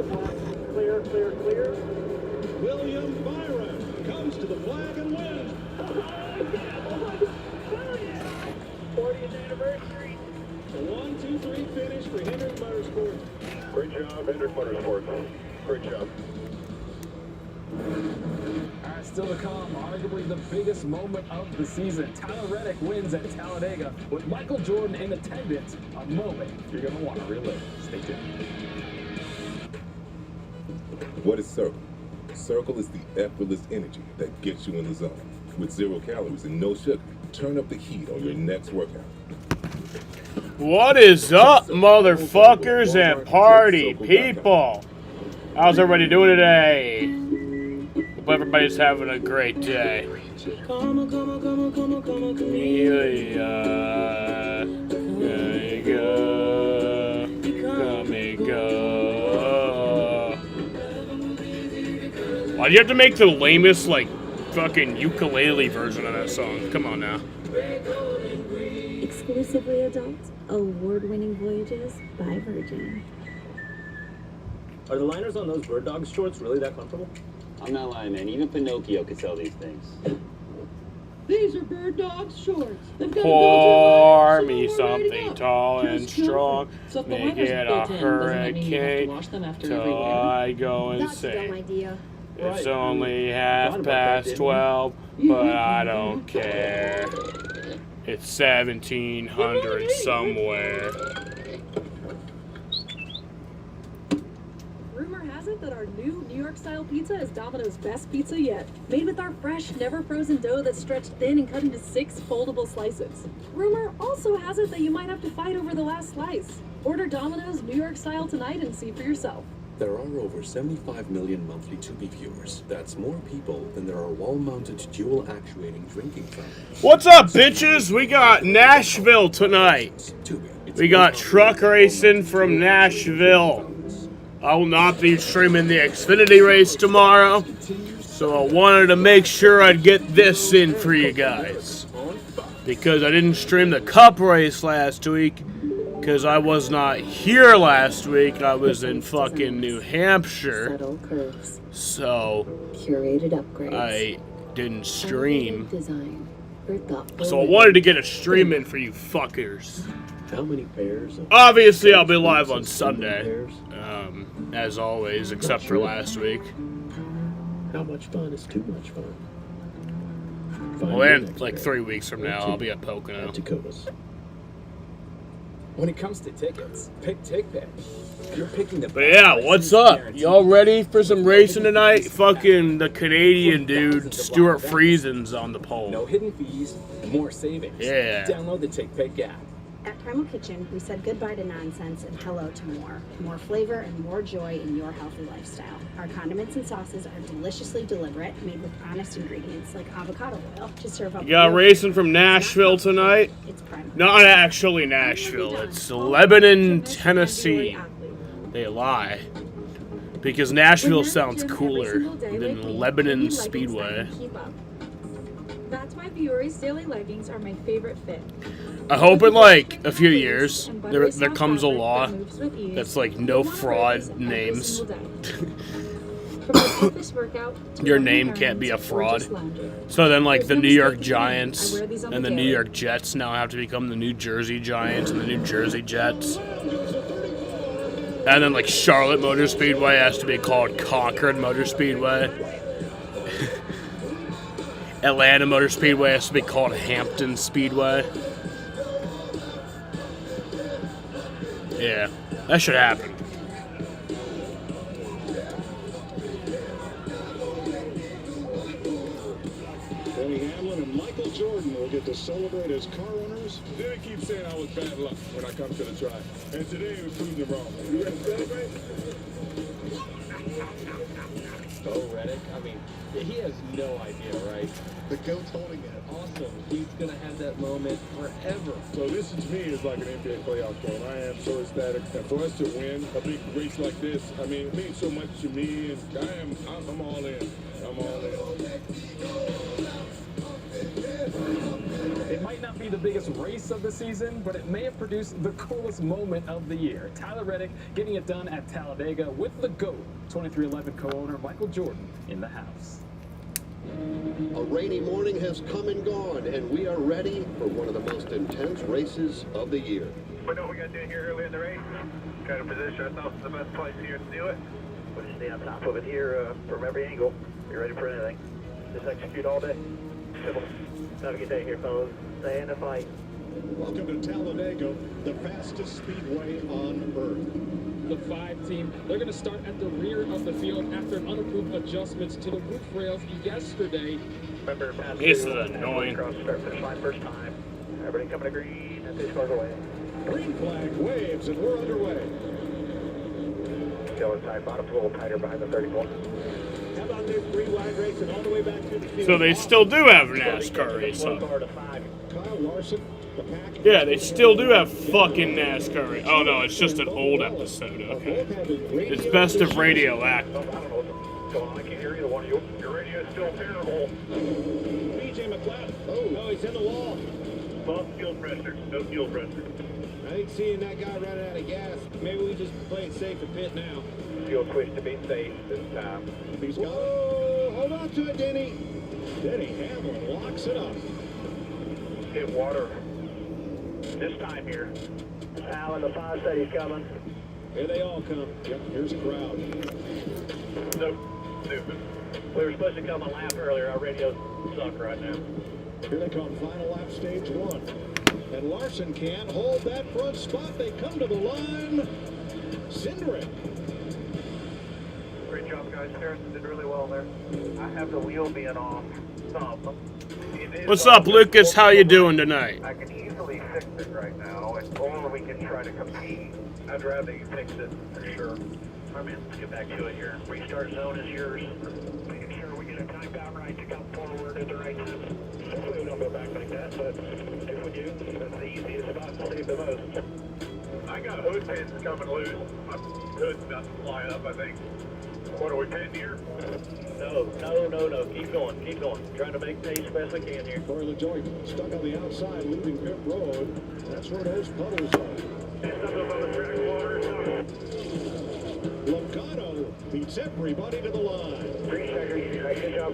the flag. Clear, clear, clear. William Byron comes to the flag and wins. 40th anniversary. A 1-2-3 finish for Hendrick Motorsports. Great job, Hendrick Motorsports. Great job. All right, still to come, arguably the biggest moment of the season. Tyler Reddick wins at Talladega with Michael Jordan in attendance. A moment you're going to want to relive. Stay tuned. What is Circle? Circle is the effortless energy that gets you in the zone. With 0 calories and no sugar, turn up the heat on your next workout. What is up, motherfuckers and party people? How's everybody doing today? Hope everybody's having a great day. Why do you have to make the lamest, like, fucking ukulele version of that song? Come on now. Exclusively adult, award-winning voyages by Virgin. Are the liners on those Bird Dogs shorts really that comfortable? I'm not lying, man. Even Pinocchio could sell these things. These are Bird Dogs shorts. They've got Pour me something tall and strong. Make it a hurricane till I go insane. That's a dumb idea. It's only 12:30, but I don't care. It's 1700 somewhere. Rumor has it that our new New York-style pizza is Domino's best pizza yet. Made with our fresh, never-frozen dough that's stretched thin and cut into 6 foldable slices. Rumor also has it that you might have to fight over the last slice. Order Domino's New York-style tonight and see for yourself. There are over 75 million monthly Tubi viewers. That's more people than there are wall-mounted dual-actuating drinking fountains. What's up, bitches? We got Nashville tonight. We got truck racing from Nashville. I will not be streaming the Xfinity race tomorrow, so I wanted to make sure I'd get this in for you guys. Because I didn't stream the Cup race last week, because I was not here last week. I was in fucking New Hampshire. So I didn't stream. So I wanted to get a stream in for you fuckers. How many pairs? Obviously, I'll be live on Sunday. As always, except for last week. How much fun is too much fun? Well, then, like 3 weeks from now, I'll be at Pocono. When it comes to tickets, pick TickPick. You're picking the But yeah, what's up? Y'all ready for some racing tonight? Fucking the Canadian dude, Stuart Friesen's on the pole. No hidden fees, more savings. Yeah. Download the TickPick app. At Primal Kitchen, we said goodbye to nonsense and hello to more. More flavor and more joy in your healthy lifestyle. Our condiments and sauces are deliciously deliberate, made with honest ingredients like avocado oil to serve up. You got racing from Nashville tonight? Not actually Nashville. It's Lebanon, Tennessee. They lie. Because Nashville sounds cooler than Lebanon Speedway. That's why Vuori's daily leggings are my favorite fit. I hope in like a few years there comes a law that's like no fraud names. Your name can't be a fraud. So then like the New York Giants and the New York Jets now have to become the New Jersey Giants and the New Jersey Jets. And then like Charlotte Motor Speedway has to be called Concord Motor Speedway. Atlanta Motor Speedway has to be called Hampton Speedway. Yeah, that should happen. Denny Hamlin and Michael Jordan will get to celebrate as car owners. Denny keeps saying I was bad luck when I come to the track. And today we proved him wrong. You ready to celebrate? Oh, Reddick. I mean, he has no idea, right? The goat's holding it. Awesome. He's going to have that moment forever. So this to me is like an NBA playoff game. I am so ecstatic. And for us to win a big race like this, I mean, it means so much to me. And I'm all in. I'm all in. It might not not be the biggest race of the season, but it may have produced the coolest moment of the year. Tyler Reddick getting it done at Talladega with the GOAT, 2311 co-owner Michael Jordan in the house. A rainy morning has come and gone, and we are ready for one of the most intense races of the year. We know what we got to do here early in the race. Try to position ourselves in the best place here to do it. We'll just stay on top of it here from every angle. Be ready for anything. Just execute all day. Simple. Have a good day here, fellas. Stay in the fight. Welcome to Talladega, the fastest speedway on Earth. The 5 team, they're going to start at the rear of the field after unapproved adjustments to the roof rails yesterday. Remember, This is annoying. Cross the start finish line first time. Everybody coming to green and 2 cars away. Green flag waves, and we're underway. Still inside, bottom's a little tighter behind the 34. How about this 3 wide racing all the way back to the field? So they still do have a NASCAR race on. Kyle Larson, the pack. Yeah, they still do have fucking NASCAR race. Oh no, it's just an old episode. Okay. It's Best of Radio Act. I don't know what's going on. I can't hear either one of you. Your radio is still terrible. BJ McLeod. Oh, no, he's in the wall. No fuel pressure. No fuel pressure. I think seeing that guy running out of gas, maybe we just play it safe and pit now. Fuel switch to be safe this time. He's got it. Hold on to it, Denny. Denny Hamlin locks it up. Hit water. This time here. Al in the 5 said he's coming. Here they all come. Yep, here's a crowd. Nope. Stupid. We were supposed to come a lap earlier. Our radios suck right now. Here they come, final lap, stage 1. And Larson can't hold that front spot. They come to the line. Cindric. Great job, guys. Harrison did really well there. I have the wheel being off some. What's up, Lucas? How you doing tonight? I can easily fix it right now, or we can try to compete. I'd rather you fix it for sure. I mean, let's get back to it here. Restart zone is yours. Making sure we get a time down right to come forward at the right time. Hopefully we don't go back like that, but if we do, that's the easiest spot to save the most. I got hood pins coming loose. My hood's about to fly up, I think. What are we pitting here? No. Keep going. Trying to make pace best I can here. Corey LaJoy stuck on the outside, leaving pit road. That's where those puddles are. And something on the track water. Logano beats everybody to the line. 3 seconds. Good job.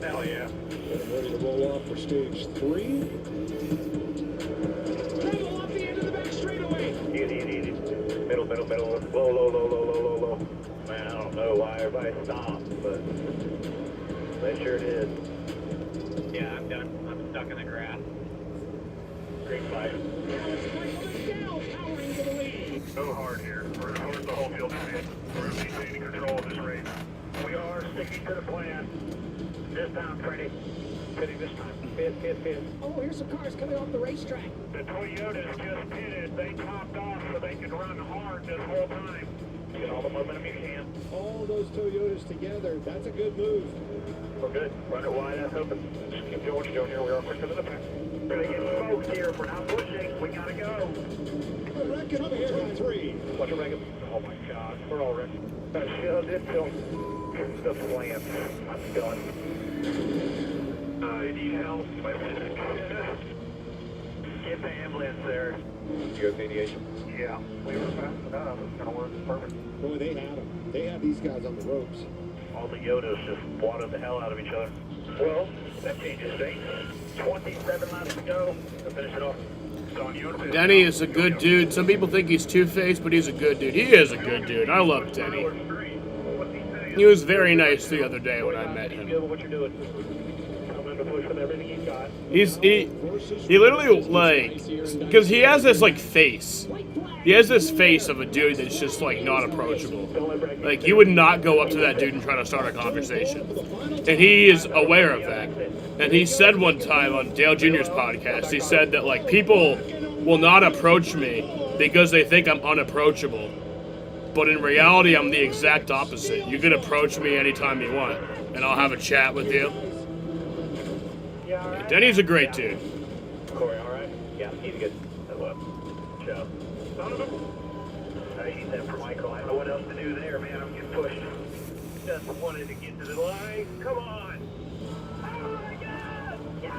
Hell yeah. Getting ready to roll off for stage 3. Travel off the end of the back straightaway. Easy. Middle. Low. Man, I don't know why everybody stopped, but they sure did. Yeah, I'm done. I'm stuck in the grass. Great fight. Go hard here. We're going to hold the whole field command. We're maintaining control of this race. We are sticking to the plan. This time, Freddie. Pitting this time. Pit. Oh, here's some cars coming off the racetrack. The Toyotas just pitted. They topped off so they could run hard this whole time. Get all the momentum you can. All those Toyotas together. That's a good move. We're good. Run it wide, that's open. Just keep doing what you're doing here. We are pushing to the pack. We're going to get smoked here. If we're not pushing, we got to go. Reckon up here by 3. Watch it, Reagan. Oh my God. We're all wrecked. I shoved it till the plant. I'm done. I need help. My physics. Get the ambulance there. You have mediation? Yeah. We were fast enough. It's going to work perfect. Boy, they had them. They had these guys on the ropes. All the Yodas just wadded the hell out of each other. Well, that changes things. 27 laps to go to finish it off. Denny is a good dude. Some people think he's two-faced, but he's a good dude. He is a good dude. I love Denny. He was very nice the other day when I met him. He literally, like, because he has this, like, face. He has this face of a dude that's just, like, not approachable. Like, you would not go up to that dude and try to start a conversation. And he is aware of that. And he said one time on Dale Jr.'s podcast, he said that, like, people will not approach me because they think I'm unapproachable. But in reality, I'm the exact opposite. You can approach me anytime you want, and I'll have a chat with you. Denny's a great dude. Corey, all right? Yeah, he's good. Ciao. Son of a... he's in for Michael. I don't know what else to do there, man. I'm getting pushed. Just wanted to get to the line. Come on. Oh, my God. Yeah.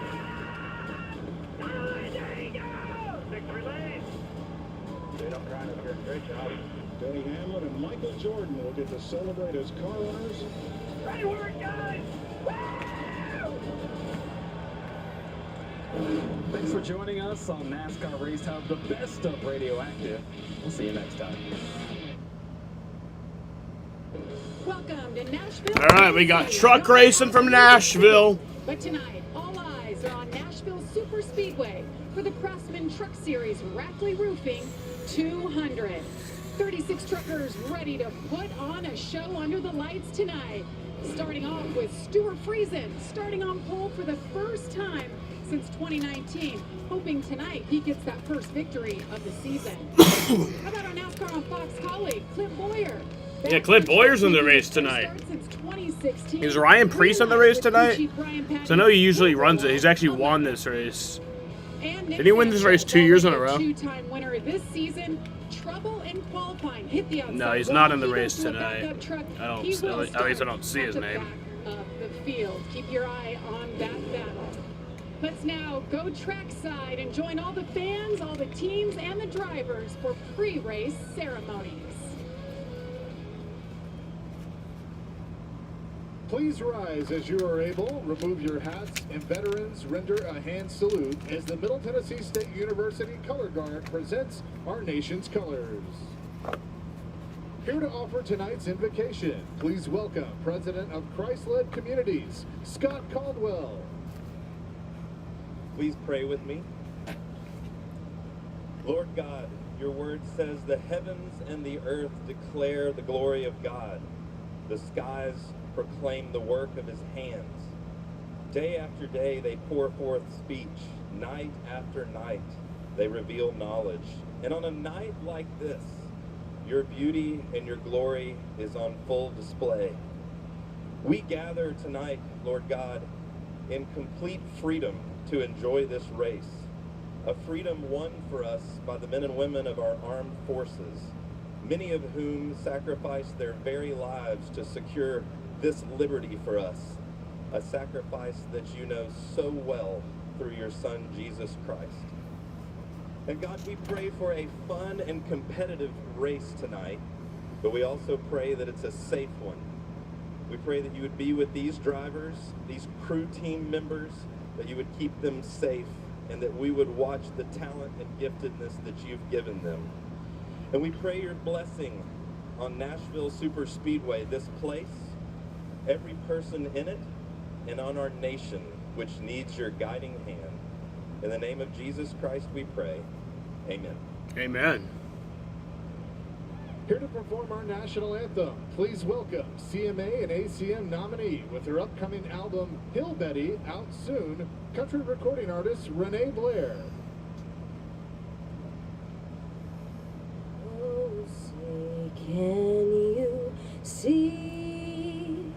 Great job. Denny Hamlin and Michael Jordan will get to celebrate as car owners. Right work, guys! Thanks for joining us on NASCAR Race Hub, the best of Radioactive. We'll see you next time. Welcome to Nashville. All right, we got truck racing from Nashville. But tonight, all eyes are on Nashville Super Speedway for the Craftsman Truck Series Rackley Roofing 200. 36 truckers ready to put on a show under the lights tonight. Starting off with Stuart Friesen, starting on pole for the first time since 2019. Hoping tonight he gets that first victory of the season. How about our NASCAR on Fox colleague, Clint Boyer? Yeah, Clint Boyer's in the race tonight. Is Ryan Preece in the race tonight? So I know he usually runs it. He's actually won this race. Did he win this race 2 years in a row? Two-time winner this season. Trouble in qualifying. Hit the outside. No, he's not in the race tonight. At least I don't see his name. Of the field. Keep your eye on that battle. Let's now go trackside and join all the fans, all the teams, and the drivers for pre-race ceremonies. Please rise as you are able. Remove your hats, and veterans render a hand salute as the Middle Tennessee State University Color Guard presents our nation's colors. Here to offer tonight's invocation, please welcome President of Christ-Led Communities, Scott Caldwell. Please pray with me. Lord God, your word says the heavens and the earth declare the glory of God. The skies proclaim the work of his hands. Day after day they pour forth speech. Night after night they reveal knowledge. And on a night like this, your beauty and your glory is on full display. We gather tonight, Lord God, in complete freedom to enjoy this race, a freedom won for us by the men and women of our armed forces, many of whom sacrificed their very lives to secure this liberty for us, a sacrifice that you know so well through your Son, Jesus Christ. And God, we pray for a fun and competitive race tonight, but we also pray that it's a safe one. We pray that you would be with these drivers, these crew team members, that you would keep them safe, and that we would watch the talent and giftedness that you've given them. And we pray your blessing on Nashville Super Speedway, this place, every person in it, and on our nation, which needs your guiding hand. In the name of Jesus Christ we pray. Amen. Amen. Here to perform our national anthem, please welcome CMA and ACM nominee with her upcoming album, Hill Betty, out soon, country recording artist Renee Blair. Oh, say, can you see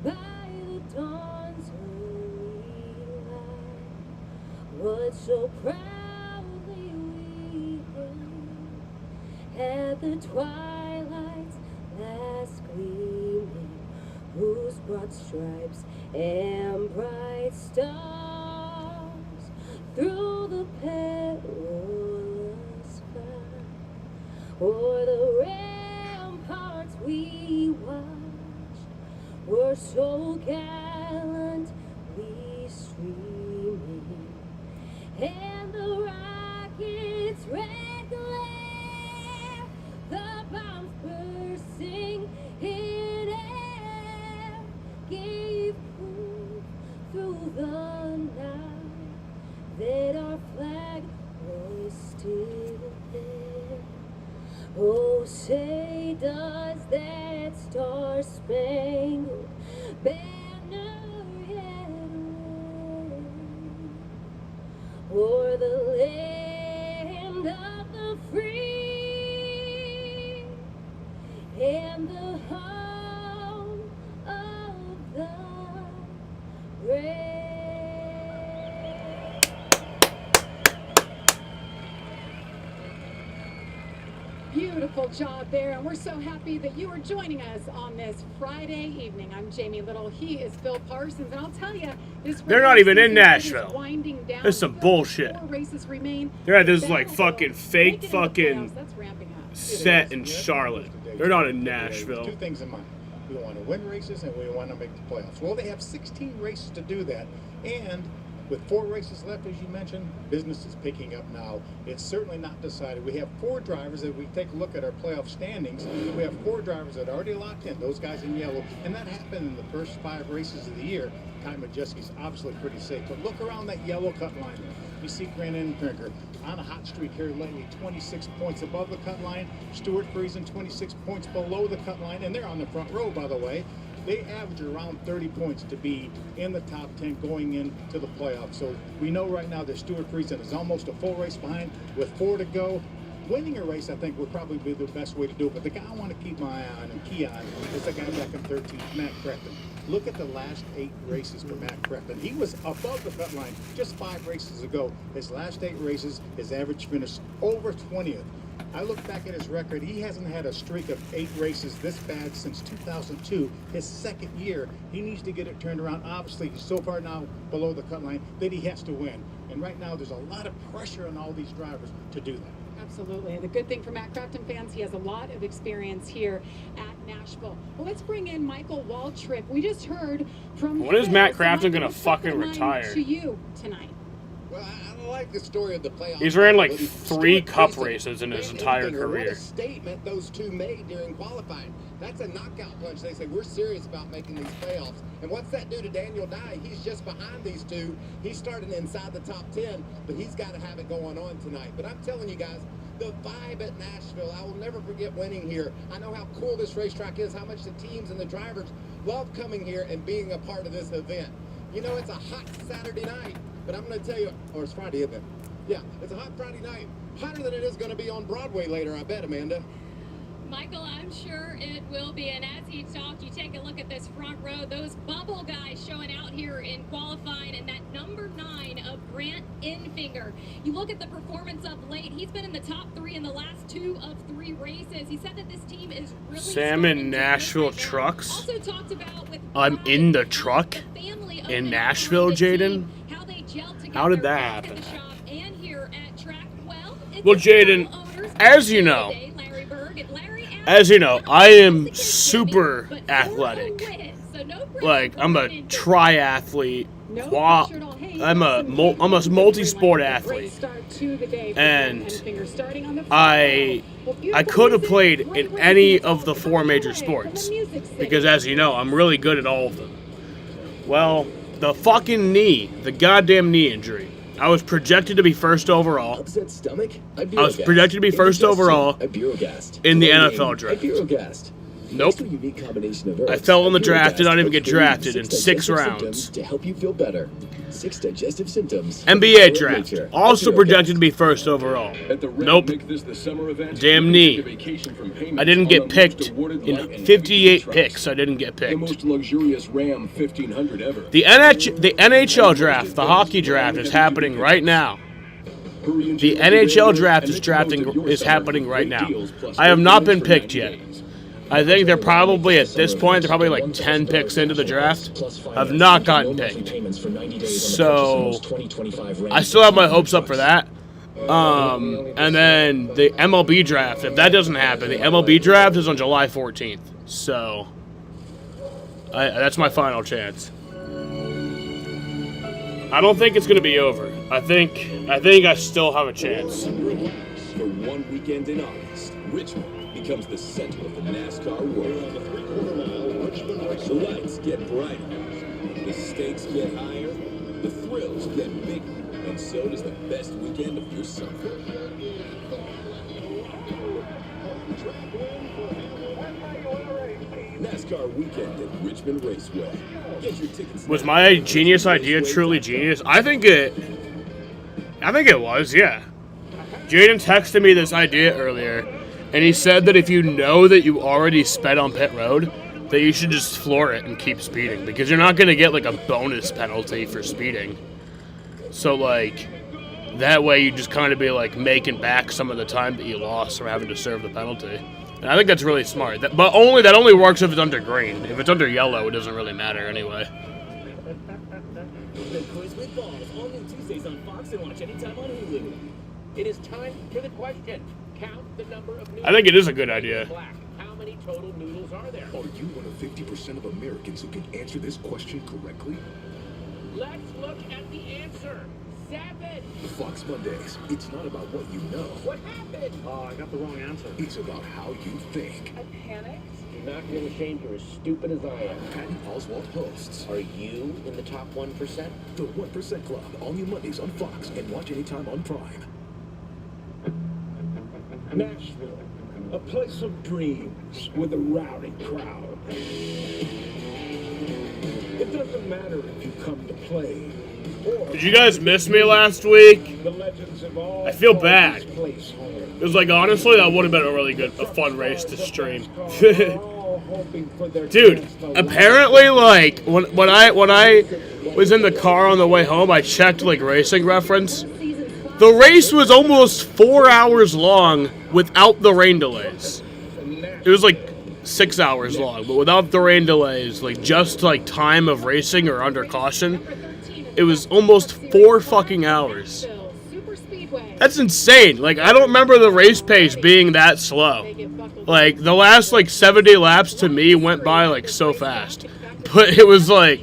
by the dawn's early light what so proudly we hailed at the twilight's last gleaming, whose broad stripes and bright stars through the perilous fight o'er the ramparts we watched were so gallantly streaming, and the rockets' red glare, the bombs bursting in air, gave proof through the night that our flag was still there. Oh, say does that star-spangled banner yet wave o'er the land of the free and the home of the brave? Beautiful job there, and we're so happy that you are joining us on this Friday evening. I'm Jamie Little. He is Phil Parsons, and I'll tell you, They're not even in Nashville. Winding down. This is some bullshit. Four races remain. They're at this like fucking fake fucking That's ramping up. set in Charlotte. They're not in Nashville. Two things in mind. We want to win races and we want to make the playoffs. Well, they have 16 races to do that. And with 4 races left, as you mentioned, business is picking up now. It's certainly not decided. We have 4 drivers. If we take a look at our playoff standings, we have 4 drivers that are already locked in, those guys in yellow. And that happened in the first 5 races of the year. Ty Majeski's obviously pretty safe. But look around that yellow cut line. You see Grant Enfinger on a hot streak here lately, 26 points above the cut line. Stuart Friesen, 26 points below the cut line. And they're on the front row, by the way. They average around 30 points to be in the top 10 going into the playoffs. So we know right now that Stuart Friesen is almost a full race behind with 4 to go. Winning a race, I think, would probably be the best way to do it. But the guy I want to keep my eye on and key on is the guy back in 13th, Matt Crafton. Look at the last 8 races for Matt Crafton. He was above the cut line just 5 races ago. His last 8 races, his average finish over 20th. I look back at his record. He hasn't had a streak of 8 races this bad since 2002, his second year. He needs to get it turned around. Obviously, he's so far now below the cut line that he has to win. And right now, there's a lot of pressure on all these drivers to do that. Absolutely. The good thing for Matt Crafton fans, he has a lot of experience here at Nashville. Well, let's bring in Michael Waltrip. We just heard from... When is Matt Crafton going to fucking retire? ...to you tonight. Well, I like the story of the playoffs. He's ran like 3 cup races in his entire career. What a statement those two made during qualifying. That's a knockout punch. They say, we're serious about making these playoffs. And what's that do to Daniel Dye? He's just behind these two. He's starting inside the top 10, but he's got to have it going on tonight. But I'm telling you guys, the vibe at Nashville, I will never forget winning here. I know how cool this racetrack is, how much the teams and the drivers love coming here and being a part of this event. You know, it's a hot Saturday night. But I'm going to tell you, or it's Friday, isn't it? Yeah, it's a hot Friday night. Hotter than it is going to be on Broadway later, I bet, Amanda. Michael, I'm sure it will be. And as he talked, you take a look at this front row, those bubble guys showing out here in qualifying, and that number 9 of Grant Enfinger. You look at the performance of late. He's been in the top 3 in the last 2 of 3 races. He said that this team is really Sam in Nashville trucks. Also talked about with I'm in the truck in Nashville, Jaden. How did that happen? Well, Jaden, as you know, I am super athletic. Like, I'm a triathlete. I'm a multi-sport athlete. And I could have played in any of the 4 major sports. Because, as you know, I'm really good at all of them. Well, the fucking knee, the goddamn knee injury. I was projected to be first overall. Upset stomach? I was projected to be first overall in the NFL draft. Nope. I fell in the draft, did not even get drafted in 6 rounds. To help you feel better. 6 digestive symptoms. NBA draft, also projected to be first overall. Nope. Damn knee. I didn't get picked. In 58 picks, I didn't get picked. The most luxurious Ram 1500 ever. The NHL draft, the hockey draft, is happening right now. The NHL draft is happening right now. I have not been picked yet. I think they're probably, at this point, they're probably like 10 picks into the draft. I've not gotten picked. So, I still have my hopes up for that. And then the MLB draft, if that doesn't happen, the MLB draft is on July 14th. So, that's my final chance. I don't think it's going to be over. I think I still have a chance. For one weekend in August, Richmond becomes the center of the NASCAR world. The lights get brighter, the stakes get higher, the thrills get bigger, and so does the best weekend of your summer. NASCAR weekend at Richmond Raceway. Get your tickets. Was my genius idea truly genius? I think it was, yeah. Jaden texted me this idea earlier. And he said that if you know that you already sped on pit road, that you should just floor it and keep speeding. Because you're not going to get, like, a bonus penalty for speeding. So, like, that way you just kind of be, like, making back some of the time that you lost from having to serve the penalty. And I think that's really smart. But that only works if it's under green. If it's under yellow, it doesn't really matter anyway. The Quiz with Balls, all new Tuesdays on Fox and watch anytime on Hulu. It is time for the question. Count the number of noodles. I think it is a good idea. Black. How many total noodles are there? Are you one of 50% of Americans who can answer this question correctly? Let's look at the answer. 7. Fox Mondays. It's not about what you know. What happened? Oh, I got the wrong answer. It's about how you think. I panicked. You're not going to change. You're as stupid as I am. Patty Oswalt hosts. Are you in the top 1%? The 1% Club. All new Mondays on Fox and watch anytime on Prime. Nashville, a place of dreams with a rowdy crowd. It doesn't matter if you come to play. Did you guys miss me last week? The legends have all I feel bad. this place home. It was like, honestly, that would have been a really good, a fun race to stream. Dude, apparently, like, when I was in the car on the way home, I checked, like, Racing Reference. The race was almost 4 hours long without the rain delays. It was, like, 6 hours long, but without the rain delays, like, just, like, time of racing or under caution, it was almost 4 fucking hours. That's insane. Like, I don't remember the race pace being that slow. Like, the last, like, 70 laps to me went by, like, so fast. But it was, like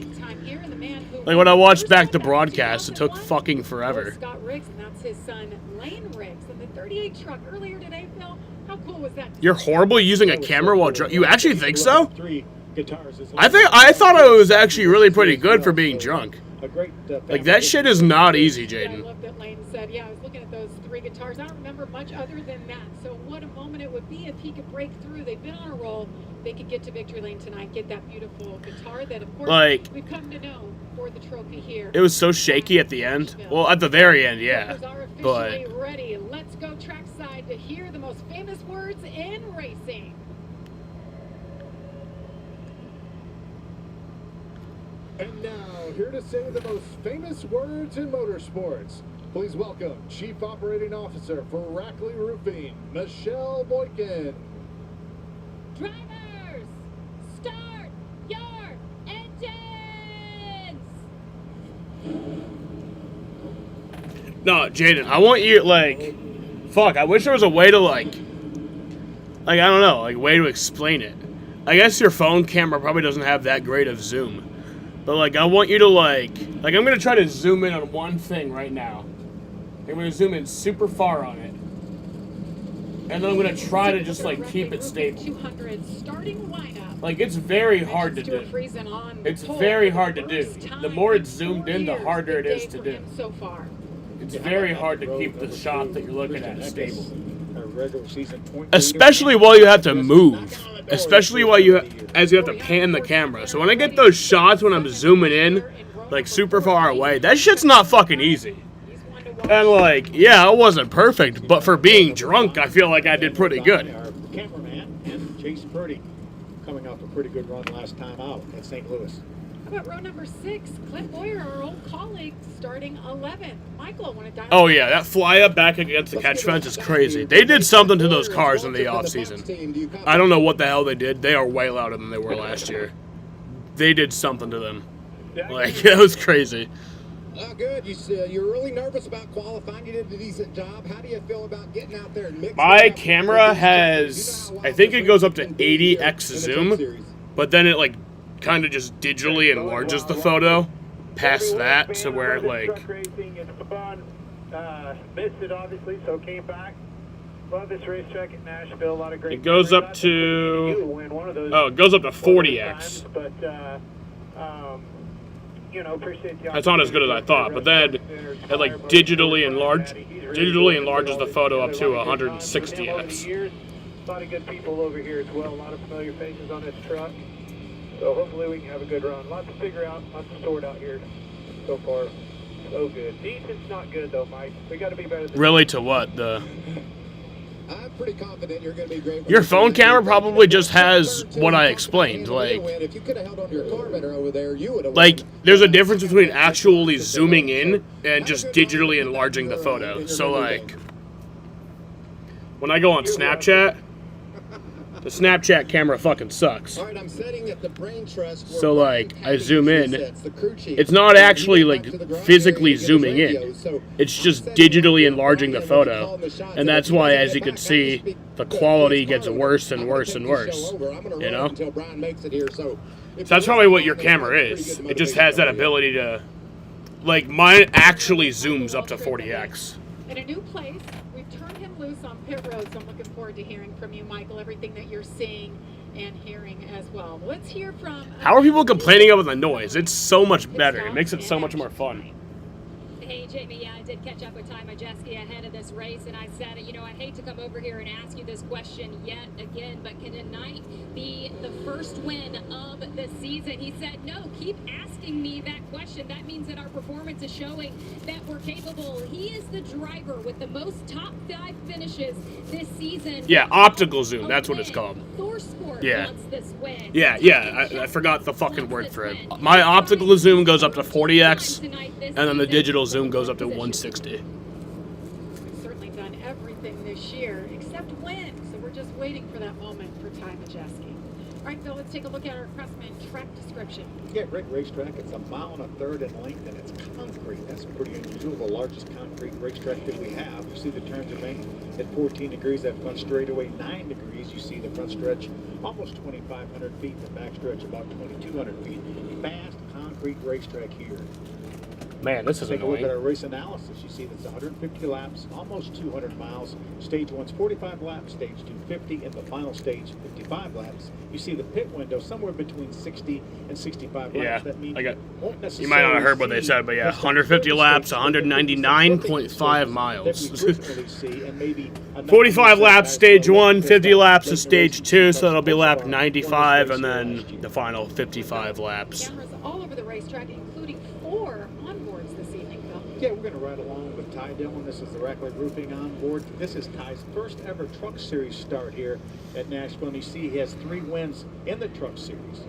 when I watched back the broadcast, it took fucking forever. Scott Riggs, and that's his son, Lane Riggs, and the 38 truck earlier today, Phil. How cool was that? You're horrible using a camera while drunk. You actually think so? I thought I was actually really pretty good for being drunk. Like, that shit is not easy, Jaden. I love that Lane said, yeah, I was looking at those 3 guitars. I don't remember much other than that. So what a moment it would be if he could break through. They've been on a roll. They could get to victory lane tonight, get that beautiful guitar that, of course, like, we've come to know for the trophy here. It was so shaky at the end. Well, at the very end, yeah. But ready. Let's go trackside to hear the most famous words in racing. And now, here to say the most famous words in motorsports, please welcome Chief Operating Officer for Rackley Roofing, Michelle Boykin. Drivers, start your engines! No, Jaden, I want you, like, fuck, I wish there was a way to, like, I don't know, like, way to explain it. I guess your phone camera probably doesn't have that great of zoom. But, like, I want you to, like, I'm going to try to zoom in on one thing right now. I'm going to zoom in super far on it. And then I'm going to try to just, like, keep it stable. 200 starting lineup. Like, it's very hard to do. It's very hard to do. The more it's zoomed in, the harder it is to do. So far. It's very hard to keep the shot that you're looking at stable. Especially while you have to move. Especially while as you have to pan the camera. So when I get those shots when I'm zooming in, like, super far away, that shit's not fucking easy. And, like, yeah, I wasn't perfect, but for being drunk, I feel like I did pretty good. Our cameraman and Chase Purdy coming off a pretty good run last time out at St. Louis. How about row number 6? Clint Boyer, our old colleague, starting 11th. Michael, I want to dive. Oh, yeah, that fly up back against the catch fence is crazy. They did something to those cars in the offseason. I don't know what the hell they did. They are way louder than they were last year. They did something to them. Like, it was crazy. Oh, good. You're really nervous about qualifying. You did a decent job. How do you feel about getting out there and mixing? My camera has, I think it goes up to 80x zoom, but then it, like, kind of just digitally enlarges the photo past that to where it, like, missed it obviously, so came back. Love this racetrack at Nashville. A lot of great. It goes up to, it goes up to 40x. But you know, appreciate the. That's not as good as I thought, but then it, like, digitally enlarges the photo up to 160x. A lot of good people over here as well. A lot of familiar faces on this truck. So hopefully we can have a good run. Lots to figure out, lots to sort out here so far. So good. Decent's not good though, Mike. We got to be better than Really, to what? I'm pretty confident you're going to be great. Your phone camera probably just has what I explained. Like, if you could have held on to your car better over there, you would have. Like, there's a difference between actually zooming in and just digitally enlarging the photo. So, like, when I go on Snapchat, top. The Snapchat camera fucking sucks. All right, I'm setting at the brain trust. where So Brian like, I Patty zoom in. resets the crew chief. It's not And you actually get like back to the garage physically area, you get zooming the radio. in. So It's I'm just setting digitally up enlarging the Brian when we photo. call the shots. And if that's you why, wanna as get you can back, I see, just be- the Please quality follow gets me. worse and I'm gonna worse take and this worse. show over. I'm gonna You run know? until Brian makes it here. So if So that's you probably what listen, your I'm gonna camera have a pretty is. good It just has that motivation for you. ability to, like, mine actually zooms up to 40x. In a new place, we've turned him loose on pit road, so I'm looking forward to hearing from you, Michael, everything that you're seeing and hearing as well. Let's hear from... How are people complaining about the noise? It's so much better. It makes it so much more fun. Hey, Jamie, yeah, I did catch up with Ty Majeski ahead of this race, and I said, you know, I hate to come over here and ask you this question yet again, but can tonight be the first win of the season? He said, no, keep asking me that question. That means that our performance is showing that we're capable. He is the driver with the most top 5 finishes this season. Yeah, optical zoom. That's what it's called. Thor Sport Yeah. wants this win. Yeah. I forgot the fucking word for it. My optical zoom goes up to 40x, and then the digital zoom goes up to 160. We've certainly done everything this year except win, so we're just waiting for that moment for Ty Majeski. All right, Phil, let's take a look at our Craftsman track description. Yeah, great racetrack. It's 1.3 miles in length, and it's concrete. That's pretty unusual. The largest concrete racetrack that we have. You see the turns are made at 14 degrees. That front straightaway 9 degrees. You see the front stretch almost 2,500 feet. The back stretch about 2,200 feet. Fast concrete racetrack here. Man, this is Take a look annoying. at our race analysis. You see that's 150 laps, almost 200 miles. Stage 1's 45 laps, stage 2 50, and the final stage 55 laps. You see the pit window somewhere between 60 and 65 Yeah, laps. That means I got. won't You might not have heard what they said, but yeah, 150 laps, 199.5 miles. 45 laps, stage 1, 50 laps is stage 2, so that'll be lap 95, and then the final 55 laps. Cameras all over the racetrack, including 4 onboards this evening, Phil. Yeah, we're going to ride along with Ty Dillon. This is the Rackler Roofing on board. This is Ty's first ever Truck Series start here at Nashville. And you see he has 3 wins in the Truck Series.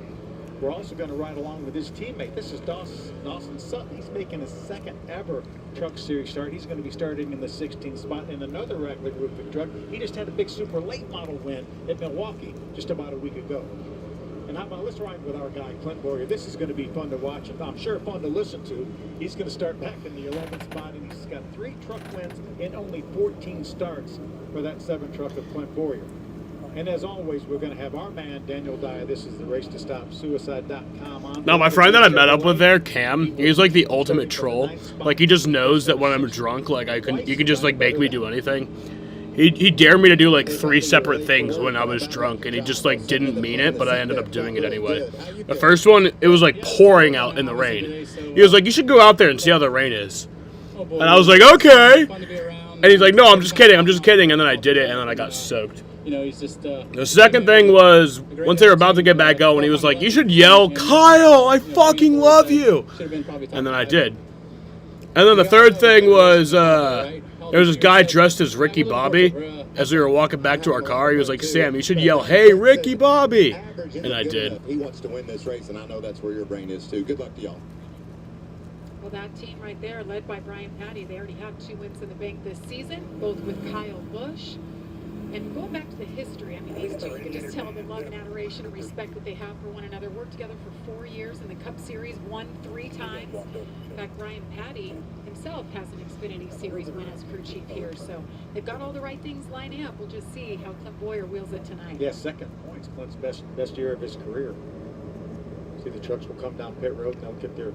We're also going to ride along with his teammate. This is Dawson Sutton. He's making his 2nd ever Truck Series start. He's going to be starting in the 16th spot in another Rackler Roofing truck. He just had a big super late model win at Milwaukee just about a week ago. And how about let's ride with our guy, Clint Boyer. This is going to be fun to watch, and I'm sure fun to listen to. He's going to start back in the 11th spot, and he's got 3 truck wins in only 14 starts for that 7 truck of Clint Boyer. And as always, we're going to have our man, Daniel Dyer. This is the RaceToStopSuicide.com on. No, my friend that I met up with there, Cam, he's like the ultimate troll. Like, he just knows that when I'm drunk, like, you can just, like, make me do anything. He dared me to do, like, 3 separate things when I was drunk, and he just, like, didn't mean it, but I ended up doing it anyway. The first one, it was, like, pouring out in the rain. He was like, you should go out there and see how the rain is. And I was like, okay. And he's like, no, I'm just kidding. And then I did it, and then I got soaked. You know, he's just. The second thing was, once they were about to get back going, he was like, you should yell, Kyle, I fucking love you. And then I did. And then the third thing was, there was this guy dressed as Ricky Bobby. As we were walking back to our car, he was like, Sam, you should yell, hey, Ricky Bobby. And I did. He wants to win this race, and I know that's where your brain is, too. Good luck to y'all. Well, that team right there, led by Brian Patty, they already have 2 wins in the bank this season, both with Kyle Busch. And going back to the history, I mean, these 2, you can just tell the love and adoration and respect that they have for one another. Worked together for 4 years in the Cup Series, won 3 times. In fact, Brian Patty himself has an Xfinity Series win as crew chief here. So they've got all the right things lining up. We'll just see how Clint Boyer wheels it tonight. Yeah, 2nd points. Clint's best year of his career. See, the trucks will come down pit road and they'll get their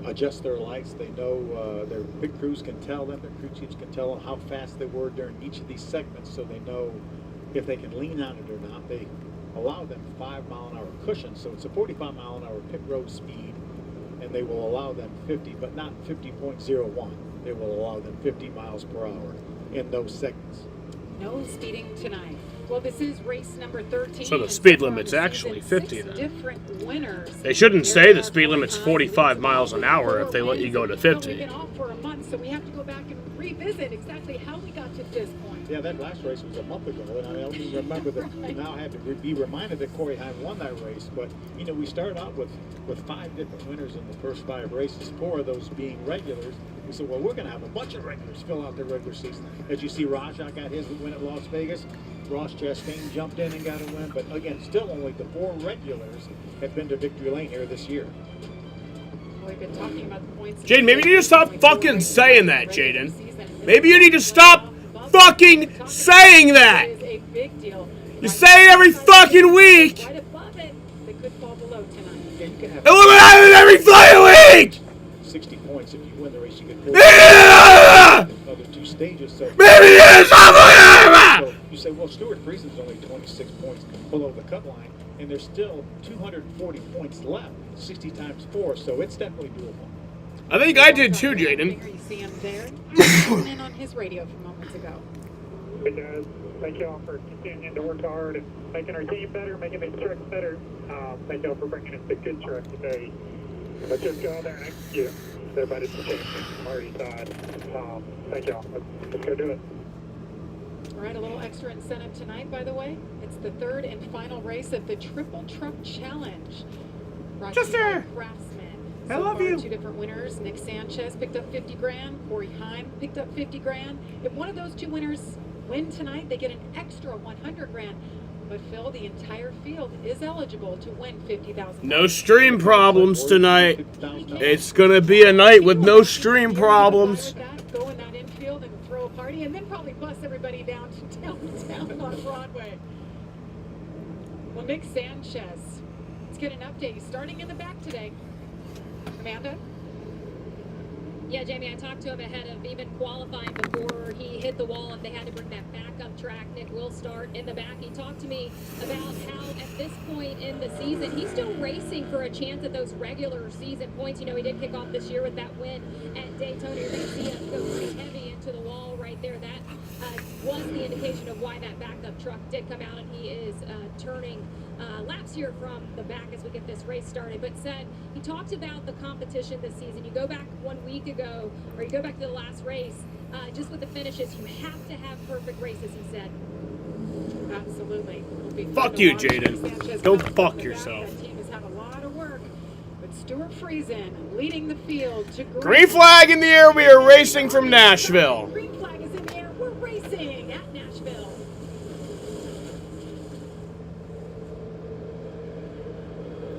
adjust their lights. They know their pit crews can tell them, their crew chiefs can tell them how fast they were during each of these segments, so they know if they can lean on it or not. They allow them 5-mile-an-hour cushion, so it's a 45-mile-an-hour pit road speed, and they will allow them 50, but not 50.01. They will allow them 50 miles per hour in those segments. No speeding tonight. Well, this is race number 13. So the speed limit's actually 50 then. Different winners. They shouldn't say the speed limit's 45 miles an hour if they let you go to 50. We've been off for a month, so we have to go back and revisit exactly how we got to this point. Yeah, that last race was a month ago, and I don't even remember that. Now I have to be reminded that Corey Heim won that race. But you know, we started out with 5 different winners in the first 5 races, 4 of those being regulars. We said, well, we're going to have a bunch of regulars fill out their regular season. As you see, Rajah got his win at Las Vegas. Ross Chastain jumped in and got a win, but again, still only the 4 regulars have been to victory lane here this year. We've been talking about the points. Jaden, maybe you need to stop fucking saying that, Jaden. Maybe you need to stop fucking saying that. It is a big deal. You say it every fucking week. Right above it, they could fall below tonight. Yeah, you can have Eliminate every fucking week. 60 points if you win the race. You get pulled the other 2 stages. So Maybe you stop. So you say, well, Stuart Friesen's only 26 points below the cut line, and there's still 240 points left. 60 times 4, so it's definitely doable. I think I did too, Jaden. You see him there. In on his radio from moments ago. Hey guys, thank y'all for continuing to work hard and making our team better, making these trucks better. Thank y'all for bringing us a good truck today. Let's just go out there and execute. Everybody's changing from Marty's side. Thank y'all. Let's go do it. All right, a little extra incentive tonight, by the way. It's the 3rd and final race of the Triple Truck Challenge. Brought to you by Craftsman. I love you. 2 different winners. Nick Sanchez picked up 50 grand. Corey Heim picked up 50 grand. If one of those 2 winners win tonight, they get an extra 100 grand. But Phil, the entire field is eligible to win $50,000. No stream problems tonight. It's gonna be a night with no stream problems. Go in that infield and throw a party, and then probably bus everybody down to downtown on Broadway. Well, Nick Sanchez, let's get an update. He's starting in the back today. Amanda? Yeah, Jamie, I talked to him ahead of even qualifying before he hit the wall and they had to bring that backup track. Nick will start in the back. He talked to me about how at this point in the season, he's still racing for a chance at those regular season points. You know, he did kick off this year with that win at Daytona. You're going to see him go pretty heavy into the wall right there. That was the indication of why that backup truck did come out, and he is turning laps here from the back as we get this race started. But said he talked about the competition this season. You go back 1 week ago, or you go back to the last race, just with the finishes, you have to have perfect races, he said. Absolutely. Fuck you, Jaden. Go fuck yourself. That team has had a lot of work. But Stuart Friesen leading the field to Green flag in the air. We are racing from Nashville. Green flag is in the air. We're racing at Nashville.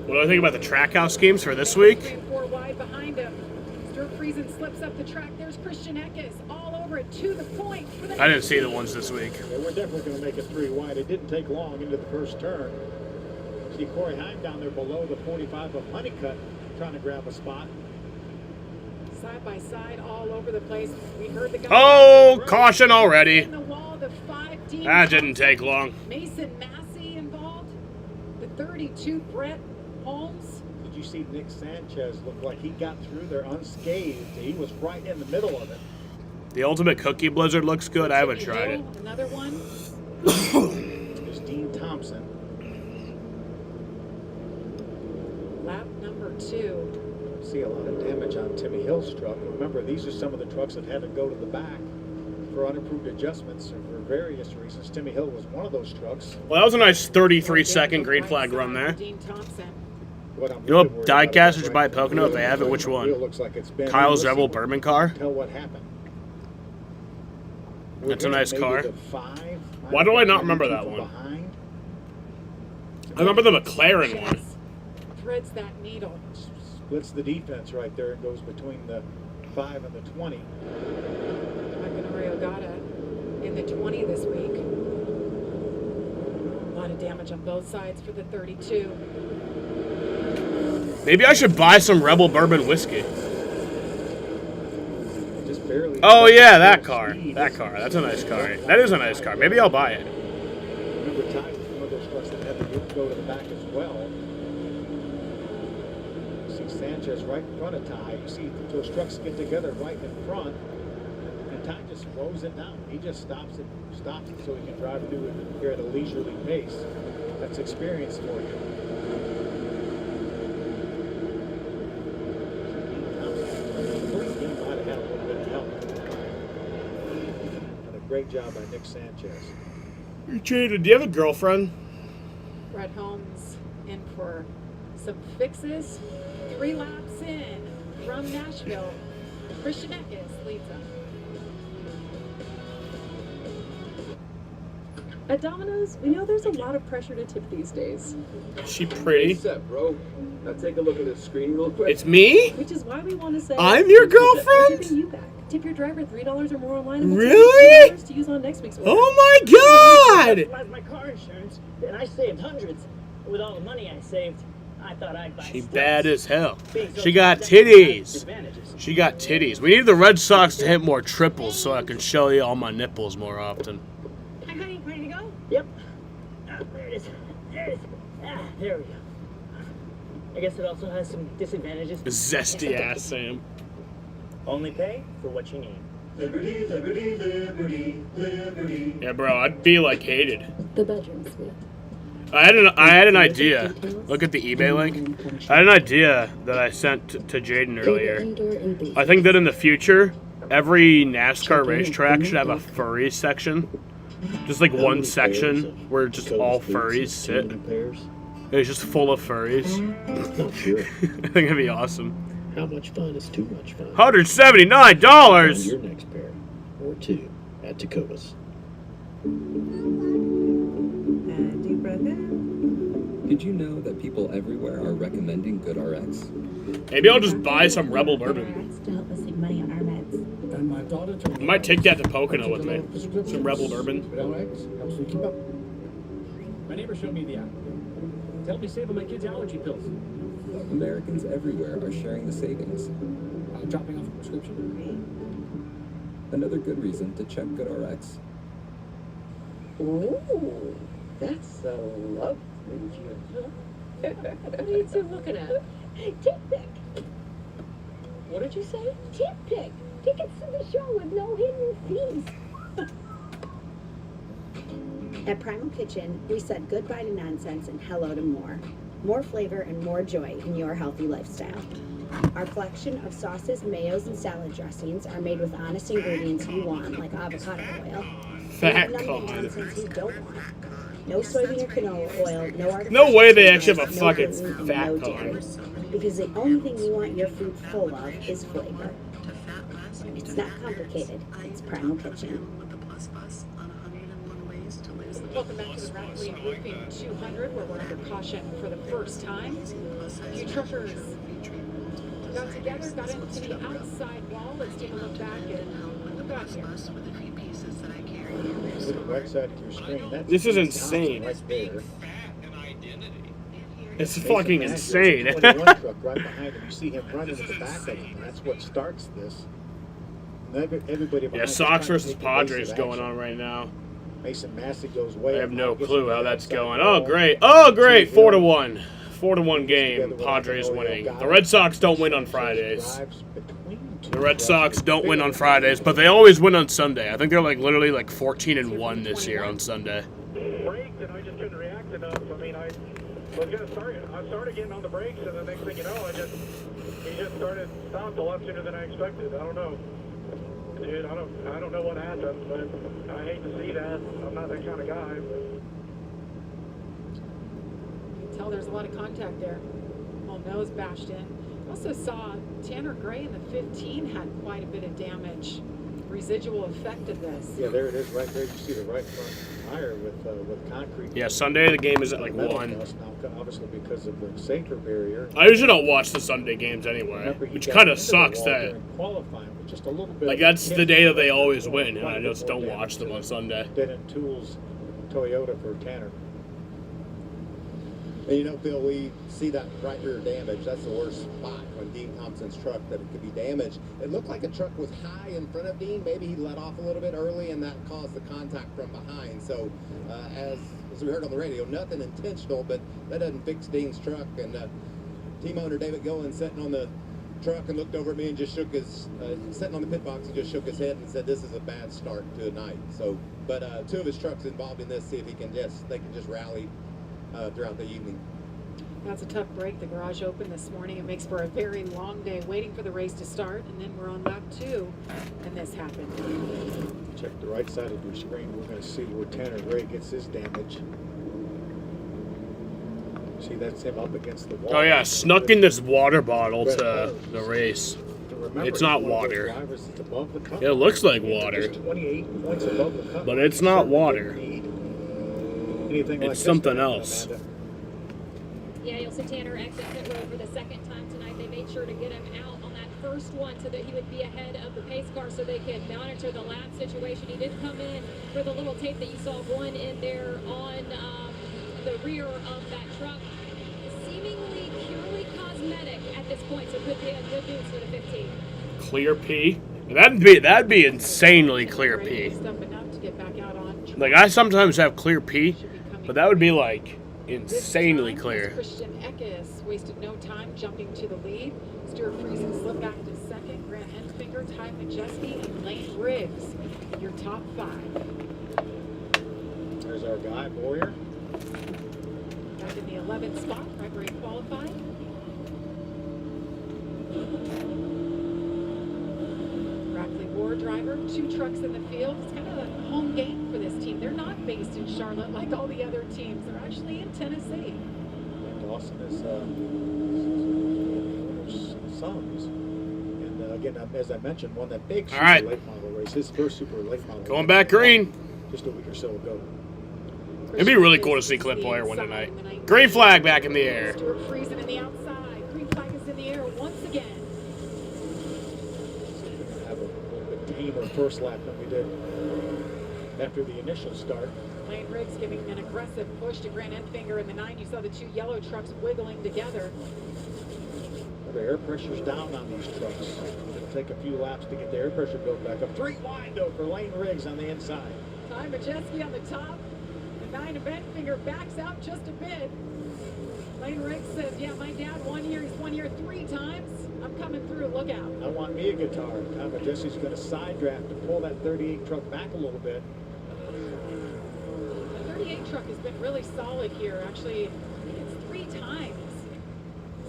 What do I think about the Trackhouse games for this week? 4 wide behind him. Stuart Friesen slips up the track. There's Christian Eckes all over it to the point. I didn't see the ones this week. Yeah, we're definitely going to make it 3 wide. It didn't take long into the first turn. See Corey Heim down there below the 45 of Honeycutt trying to grab a spot. Side by side all over the place. We heard the guy. Oh, caution already. In the wall, the 5 team. That didn't take long. Mason Massey involved. The 32 Brett Holmes. Did you see Nick Sanchez look like he got through there unscathed? He was right in the middle of it. The Ultimate Cookie Blizzard looks good. I haven't tried it. Another one. There's Dean Thompson. Lap number 2. See a lot of damage on Timmy Hill's truck. Remember, these are some of the trucks that had to go to the back for unapproved adjustments for various reasons. Timmy Hill was one of those trucks. Well, that was a nice 33-second green flag run there. Dean Thompson. You know what diecast should buy at Pocono if they have it? Which one? Kyle's Rebel Bourbon car? Tell what happened. That's a nice car. Why do I not remember that one? I remember the McLaren one. Threads that needle. Splits the defense right there. It goes between the 5 and the 20. Mario Gata in the 20 this week. A lot of damage on both sides for the 32. Maybe I should buy some Rebel Bourbon whiskey. Just barely. Oh yeah, that car. That car. That's a nice car. That is a nice car. Maybe I'll buy it. Remember, Ty was one of those trucks that had to go to the back as well. You see Sanchez right in front of Ty. You see those trucks get together right in front, and Ty just slows it down. He just stops it so he can drive through it here at a leisurely pace. That's experience for you. Great job by Nick Sanchez. Jaden, do you have a girlfriend? Brett Holmes in for some fixes. 3 laps in from Nashville. Christian Eckes leads them. At Domino's, we know there's a lot of pressure to tip these days. Is she pretty? What's up, bro? Now take a look at this screen real quick. It's me? Which is why we want to say I'm your we're girlfriend? tipping you back. Tip your driver $3 or more online and we'll Really? tip you $3 to use on next week's order. Oh my god! Like my car insurance, and I saved hundreds. With all the money I saved, I thought I'd buy She stuff. bad as hell. She got titties. She got titties. We need the Red Sox to hit more triples so I can show you all my nipples more often. Hi, honey, ready to go? Yep. There it is. There it is. There we go. I guess it also has some disadvantages. Zesty ass Sam. Only pay for what you need. Liberty, liberty, liberty, liberty. Yeah, bro, I'd be like hated. The bedroom suite. I had an idea. Look at the eBay link. I had an idea that I sent to Jaden earlier. I think that in the future, every NASCAR racetrack should have a furry section. Just like one section where just all furries sit. It's just full of furries. I think it'd be awesome. How much fun is too much fun? $179. Your next pair, or two, at Tacobas. Deep breath in. Did you know that people everywhere are recommending GoodRx? Maybe I'll just buy some Rebel Bourbon. To help us save money on our meds. And my daughter told I might take that to Pocono with me. Some Rebel Bourbon. Helps me keep up. My neighbor showed me the app. To help me save on my kids' allergy pills. Americans everywhere are sharing the savings. Dropping off a prescription. Another good reason to check GoodRx. Ooh, that's a lovely gift. What are you two looking at? Tip pick. What did you say? Tip pick. Tickets to the show with no hidden fees. At Primal Kitchen, we said goodbye to nonsense and hello to more. More flavor and more joy in your healthy lifestyle. Our collection of sauces, mayos, and salad dressings are made with honest ingredients you want, like avocado oil. Fat none of the cod. nonsense you don't want. No soybean or canola oil, no artificial No way they actually have a sweeteners, fucking no gluten, and fat no cod. dairy. Because the only thing you want your food full of is flavor. It's not complicated. It's Primal Kitchen. Welcome back to the Rapidly Roofing 200, where we're under caution for the first time. You truckers got together, got into the outside wall. Let's take a look back at what we got here. Look at the right side of your screen. That's This is insane. right there. It's fucking insane. 21 truck right behind him. You see him running at the back of him. That's what starts this. And everybody Yeah, behind Sox is trying to versus take the Padres base of going action. on right now. Mason Massey goes way I up have high, no gets clue him how to the that's outside going. wall. Oh, great. Oh, great. 4-1. 4-1 Together game. with Padres Antonio winning. Gallo. The Red Sox don't win on Fridays. Drives between two The Red trucks. Sox don't win on Fridays, but they always win on Sunday. I think they're like literally like 14-1 this year on Sunday. Braked, and I just couldn't react enough. I mean, I was gonna start. I started getting on the brakes, and the next thing you know, he just stopped a lot sooner than I expected. I don't know, dude. I don't know what happened, but I hate to see that. I'm not that kind of guy. You can tell there's a lot of contact there. All nose bashed in. Also saw Tanner Gray in the 15 had quite a bit of damage. Residual effect of this. Yeah, there it is, right there. You see the right front tire with concrete. Yeah, Sunday the game is at like metal 1. dust now, obviously because of the safety barrier. I usually don't watch the Sunday games anyway, Remember, he which got kind of into the sucks wall that during qualifying with just a little bit like of that's hit the day that they before always win, and I quite a just bit more don't damage watch them to on Sunday. Bennett Tools Toyota for Tanner. And you know, Phil, we see that right rear damage. That's the worst spot on Dean Thompson's truck, that it could be damaged. It looked like a truck was high in front of Dean. Maybe he let off a little bit early, and that caused the contact from behind. So, as we heard on the radio, nothing intentional, but that doesn't fix Dean's truck. And team owner David Golan sitting on the truck and looked over at me and just shook his, sitting on the pit box, and just shook his head and said, "This is a bad start to a night." So, but 2 of his trucks involved in this. See if they can just rally throughout the evening. That's a tough break. The garage opened this morning. It makes for a very long day waiting for the race to start, and then we're on lap 2, and this happened. Check the right side of your screen. We're going to see where Tanner Gray gets his damage. See, that's him up against the wall. Oh yeah, snuck in this water bottle to the race. Remember, It's not he's one of those water. drivers that's above the cup. It looks like water, Just 28 points above the cup. but it's not water. anything like It's this something gonna happen, else. Amanda. Yeah, you'll see Tanner exit pit road for the second time tonight. They made sure to get him out on that first one so that he would be ahead of the pace car so they could monitor the lap situation. He did come in for the little tape that you saw going in there on the rear of that truck. Seemingly purely cosmetic at this point, so could be a good news for the 15. Clear P. That'd be insanely clear P. Like I sometimes have clear P, but that would be like insanely clear. Christian Eckes wasted no time jumping to the lead. Stuart Friesen slipped back to second. Grant Enfinger, Ty Majeski, and Lane Riggs. Your top 5. There's our guy, Boyer. Back in the 11th spot, right where he qualified. Brackley War driver, 2 trucks in the field. It's kind of a home game for this team. They're not based in Charlotte like all the other teams. They're actually in Tennessee. Dawson is sons. And again, as I mentioned, won that big super late model race. His first super late model. Going back green. Just a week or so ago. It'd be really cool to see Clint Boyer win tonight. Green flag back in the air. Stuart Friesen in the outside. Green flag is in the air once again. Have a little bit tamer first lap than we did after the initial start. Lane Riggs giving an aggressive push to Grant Enfinger in the 9. You saw the 2 yellow trucks wiggling together. The air pressure's down on these trucks. It'll take a few laps to get the air pressure built back up. 3 wide though for Lane Riggs on the inside. Ty Majeski on the top. The 9 of Enfinger backs out just a bit. Lane Riggs says, yeah, my dad won here. He's won here 3 times. I'm coming through. Look out. I want me a guitar. Ty Majeski's going to side draft to pull that 38 truck back a little bit. The 38 truck has been really solid here. Actually, I think it's 3 times.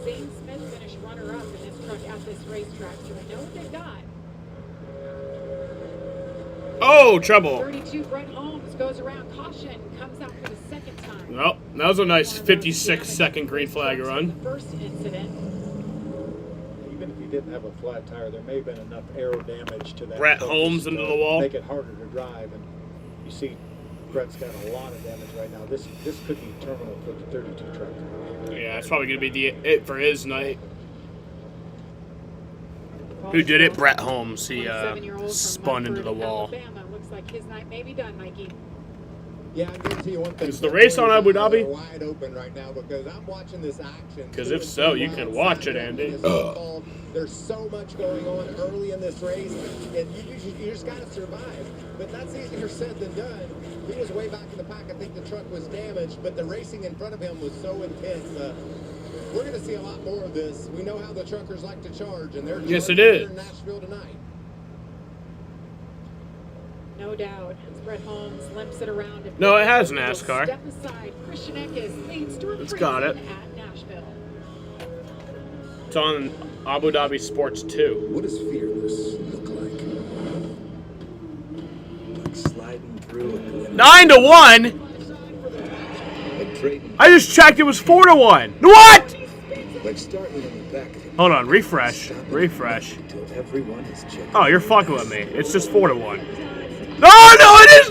Zane Smith finished runner-up in this truck at this racetrack, so they know what they've got. Oh, trouble. 32 Brett Holmes goes around. Caution comes out for the second time. Well, that was a nice 56-second green flag run. First incident. Even if he didn't have a flat tire, there may have been enough aero damage to that. Brett Holmes into the wall. Make it harder to drive, and you see Brett's got a lot of damage right now. This could be terminal for the 32 truck. Yeah, it's probably going to be it for his night. Who did it? Brett Holmes. He spun into the wall. Alabama. Looks like his night may be done, Mikey. Yeah, I can tell you one thing. Is the race on Abu Dhabi? Wide open right now because I'm watching this action. Because if so, you can watch it, Andy. There's so much going on early in this race, and you just got to survive. But that's easier said than done. He was way back in the pack. I think the truck was damaged, but the racing in front of him was so intense. We're going to see a lot more of this. We know how the truckers like to charge, and they're yes, it here is. in Nashville tonight. No doubt. As Brett Holmes limps it around. No, it has NASCAR. Step aside. Christian Eckes leads Stuart It's got it. at Nashville. It's on Abu Dhabi Sports 2. What does fearless look like? Like sliding through a 9-1. I just checked. It was 4-1. What? Like starting in the back. Hold on. Refresh. Everyone is checking. Oh, you're fucking with me. It's just 4-1. No, it is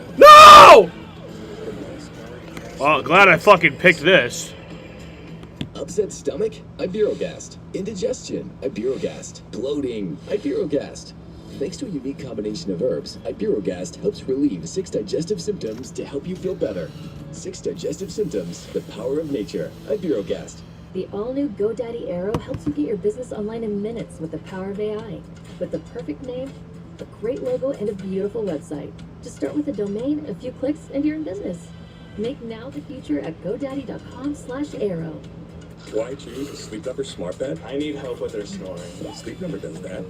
9-1. No! Well, glad I fucking picked this. Upset stomach? Iberogast. Indigestion? Iberogast. Bloating? Iberogast. Thanks to a unique combination of herbs, Iberogast helps relieve 6 digestive symptoms to help you feel better. 6 digestive symptoms, the power of nature. Iberogast. The all-new GoDaddy Arrow helps you get your business online in minutes with the power of AI. With the perfect name, a great logo, and a beautiful website. Just start with a domain, a few clicks, and you're in business. Make now the future at GoDaddy.com/arrow. Why choose a Sleep Number smart bed? I need help with their snoring. Sleep Number does that.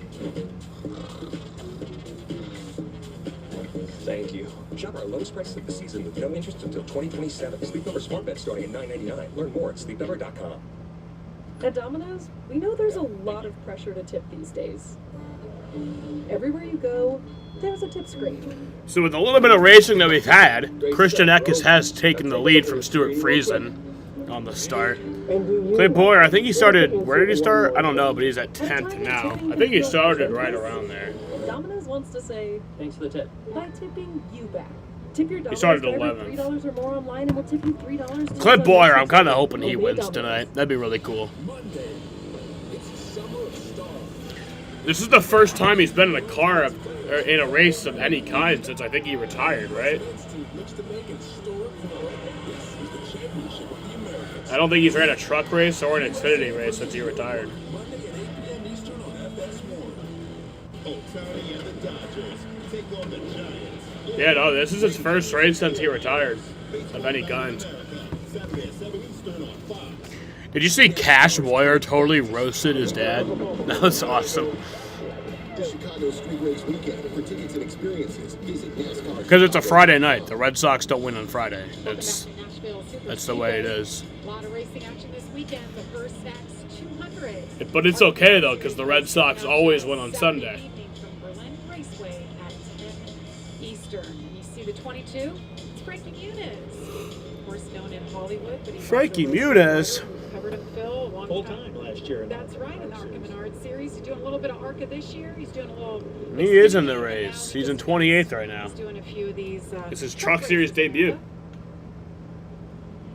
Thank you. Shop our lowest prices of the season with no interest until 2027. Sleep Number smart bed starting at $9.99. Learn more at sleepnumber.com. At Domino's, we know there's a lot of pressure to tip these days. Everywhere you go, there's a tip screen. So with a little bit of racing that we've had, Christian Eckes has taken the lead from Stuart Friesen on the start. Clint Boyer, I think he started, where did he start? I don't know, but he's at 10th now. I think he started right around there. Domino's wants to say Thanks for the tip. by tipping you back. Tip your Domino's started driver 11th. $3 or more online, and we'll tip you $3. Clint Boyer, I'm kind of hoping he wins tonight. That'd be really cool. Monday, it's Summer of Stars. This is the first time he's been in a car or in a race of any kind since I think he retired, right? I don't think he's ran a truck race or an Xfinity race since he retired. Yeah, no, this is his first race since he retired of any kind. Did you see Cash Boyer totally roasted his dad? That was awesome. Because it's a Friday night. The Red Sox don't win on Friday. That's the way it is. A lot of racing action this weekend. The first Snacks 200. But it's okay, though, because the Red Sox always win on Sunday. From Berlin Raceway at 10 Eastern. And you see the 22? It's Frankie Muniz. Of course, known in Hollywood. But he's Frankie Muniz. Covered him, Phil, a long Full time last year. That's right, in the ARCA Menard series. He's doing a little bit of ARCA this year. He's doing a little. He is in the race. He's in 28th right now. He's doing a few of these. This is Truck Series debut.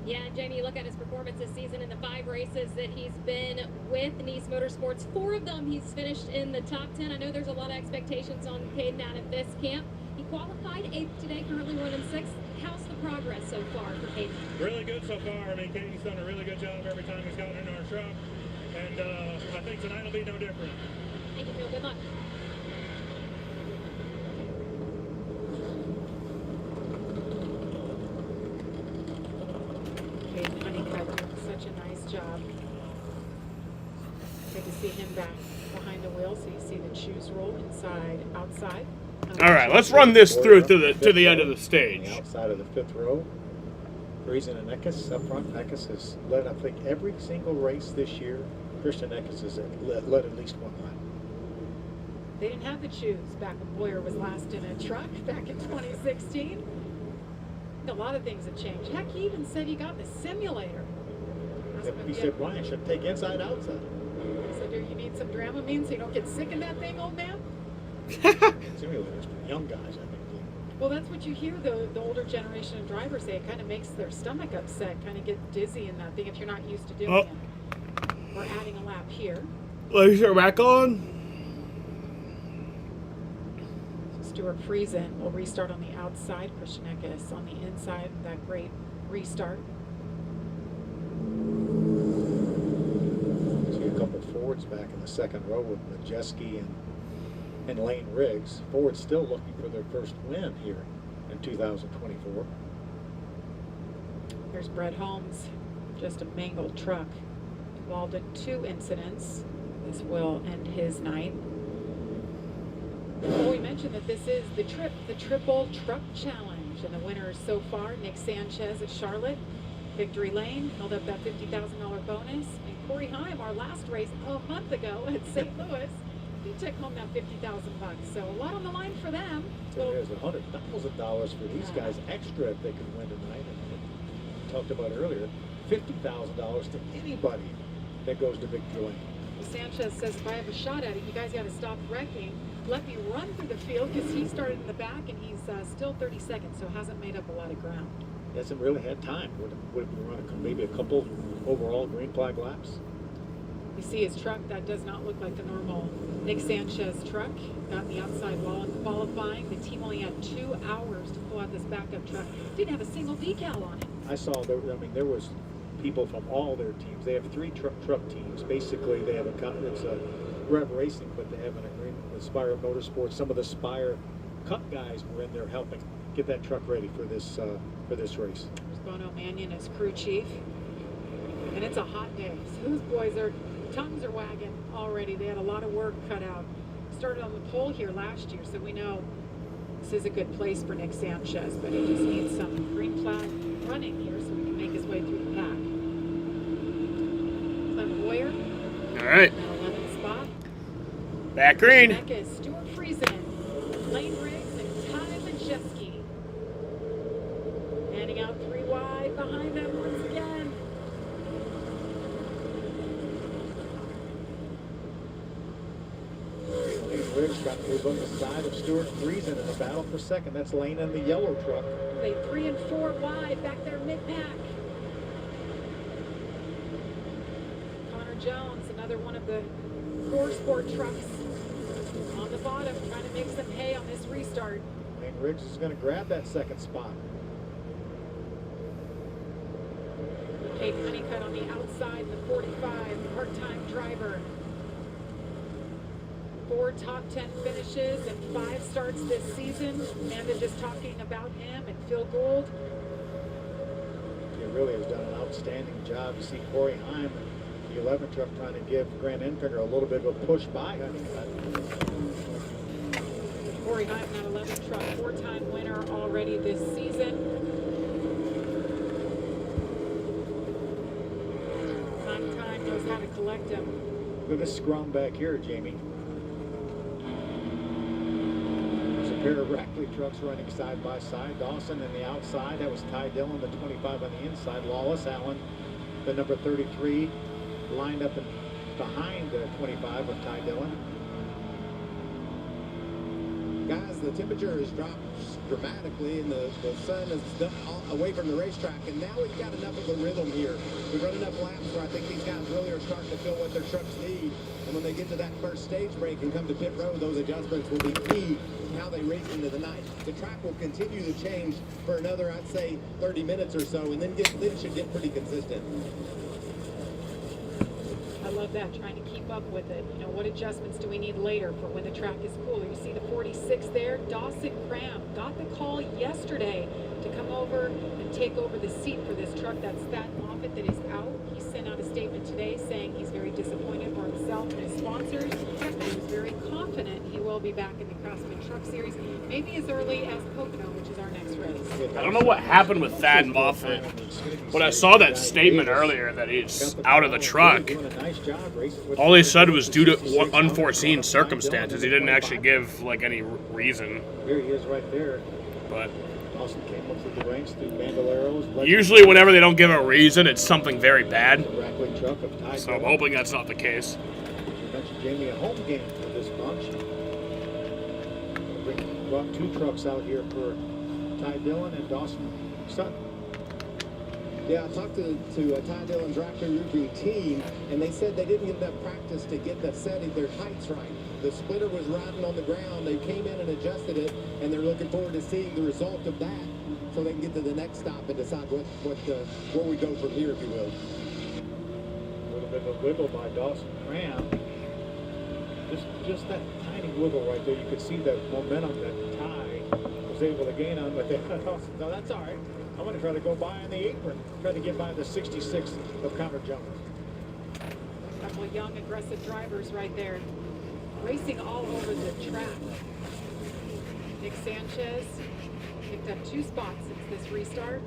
Yeah, and Jamie, you look at his performance this season in the 5 races that he's been with Nice Motorsports. 4 of them he's finished in the top 10. I know there's a lot of expectations on Caden out of this camp. He qualified 8th today, currently running 6th. How's the progress so far for Caden? Really good so far. I mean, Caden's done a really good job every time he's gotten in our truck. And I think tonight will be no different. Thank you, Phil. Good luck. Caden Honeycutt doing such a nice job. Good to see him back behind the wheel. So you see the shoes roll inside, outside. All right, let's run this through to the end of the stage. Outside of the 5th row, Reason and Eckes up front. Eckes has led, I think, every single race this year. Christian Eckes has led at least one lap. They didn't have the shoes back when Boyer was last in a truck back in 2016. A lot of things have changed. Heck, he even said he got the simulator. He said Brian should take inside, outside. So do you need some Dramamine so you don't get sick in that thing, old man? Simulators for young guys, I think. Well, that's what you hear the older generation of drivers say. It kind of makes their stomach upset, kind of get dizzy in that thing if you're not used to doing it. We're adding a lap here. Legs are back on. Stuart Friesen will restart on the outside. Christian Eckes on the inside. That great restart. See a couple Fords back in the 2nd row with Majeski and Lane Riggs. Ford's still looking for their first win here in 2024. There's Brett Holmes, just a mangled truck. Involved in 2 incidents. This will end his night. Well, we mentioned that this is the Triple Truck Challenge, and the winners so far, Nick Sanchez at Charlotte, Victory Lane, held up that $50,000 bonus, and Corey Heim, our last race a month ago at St. Louis, he took home that $50,000. So a lot on the line for them. So there's $100,000 for these guys extra if they can win tonight. And we talked about earlier, $50,000 to anybody that goes to Victory Lane. Sanchez says, if I have a shot at it, you guys got to stop wrecking. Let me run through the field because he started in the back and he's still 32nd, so hasn't made up a lot of ground. He hasn't really had time. Would have been running maybe a couple overall green flag laps. You see his truck, that does not look like the normal Nick Sanchez truck. Got in the outside wall in qualifying. The team only had 2 hours to pull out this backup truck. Didn't have a single decal on it. I saw there was people from all their teams. They have 3 truck teams. Basically, they have it's a Rev Racing, but they have an agreement with Spire Motorsports. Some of the Spire Cup guys were in there helping get that truck ready for this race. There's Bono Mannion as crew chief, and it's a hot day. So those boys tongues are wagging already. They had a lot of work cut out. Started on the pole here last year, so we know this is a good place for Nick Sanchez, but he just needs some green flag running here so he can make his way through the pack. Clint Boyer. All right. 11th spot. Back green. Eckes, Stuart Friesen, Lane Riggs, and Ty Majeski. Handing out 3 wide behind them once again. Riggs got to move on the side of Stewart Friesen in the battle for second. That's Lane in the yellow truck. They 3 and 4 wide back there mid-pack. Connor Jones, another one of the Core Sport trucks on the bottom, trying to make some hay on this restart. Lane Riggs is going to grab that second spot. Kate Honeycutt on the outside, the 45, part-time driver. 4 top 10 finishes and 5 starts this season. Amanda just talking about him, and Phil Gould. He really has done an outstanding job. You see Corey Heim, the 11 truck, trying to give Grant Enfinger a little bit of a push by Honeycutt. Corey Heim, that 11 truck, 4-time winner already this season. Time knows how to collect him. Look at this scrum back here, Jamie. There's a pair of Rackley trucks running side by side. Dawson on the outside. That was Ty Dillon, the 25 on the inside. Lawless Allen, the number 33, lined up behind the 25 with Ty Dillon. Guys, the temperature has dropped dramatically and the sun is away from the racetrack, and now we've got enough of a rhythm here. We've run enough laps where I think these guys really are starting to feel what their trucks need, and when they get to that first stage break and come to pit road, those adjustments will be key to how they race into the night. The track will continue to change for another, I'd say, 30 minutes or so, and then it should get pretty consistent. I love that, trying to keep up with it. You know, what adjustments do we need later for when the track is cooler? You see the 46 there. Dawson Graham got the call yesterday to come over and take over the seat for this truck. That's Thad Moffitt that is out. He sent out a statement today saying he's very disappointed for himself and his sponsors. But he was very confident he will be back in the Craftsman Truck Series, maybe as early as Pocono, which is all I don't know what happened with Thad Moffitt, but I saw that statement earlier that he's out of the truck. All he said was due to unforeseen circumstances. He didn't actually give like any reason. Here he is right there. But Dawson came up through the ranks through Bandoleros. Usually whenever they don't give a reason, it's something very bad. So I'm hoping that's not the case. You mentioned Jamie, a home game for this bunch. Brought 2 trucks out here for Ty Dillon and Dawson Sutton. Yeah, I talked to Ty Dillon's Rackley Roofing team, and they said they didn't get enough practice to get the setting, their heights right. The splitter was riding on the ground. They came in and adjusted it, and they're looking forward to seeing the result of that so they can get to the next stop and decide where we go from here, if you will. A little bit of a wiggle by Dawson Graham. Just that tiny wiggle right there. You could see the momentum that Ty was able to gain on, but no, that's all right. I'm going to try to go by on the apron, try to get by the 66 of Connor Jones. A couple of young, aggressive drivers right there, racing all over the track. Nick Sanchez picked up 2 spots since this restart.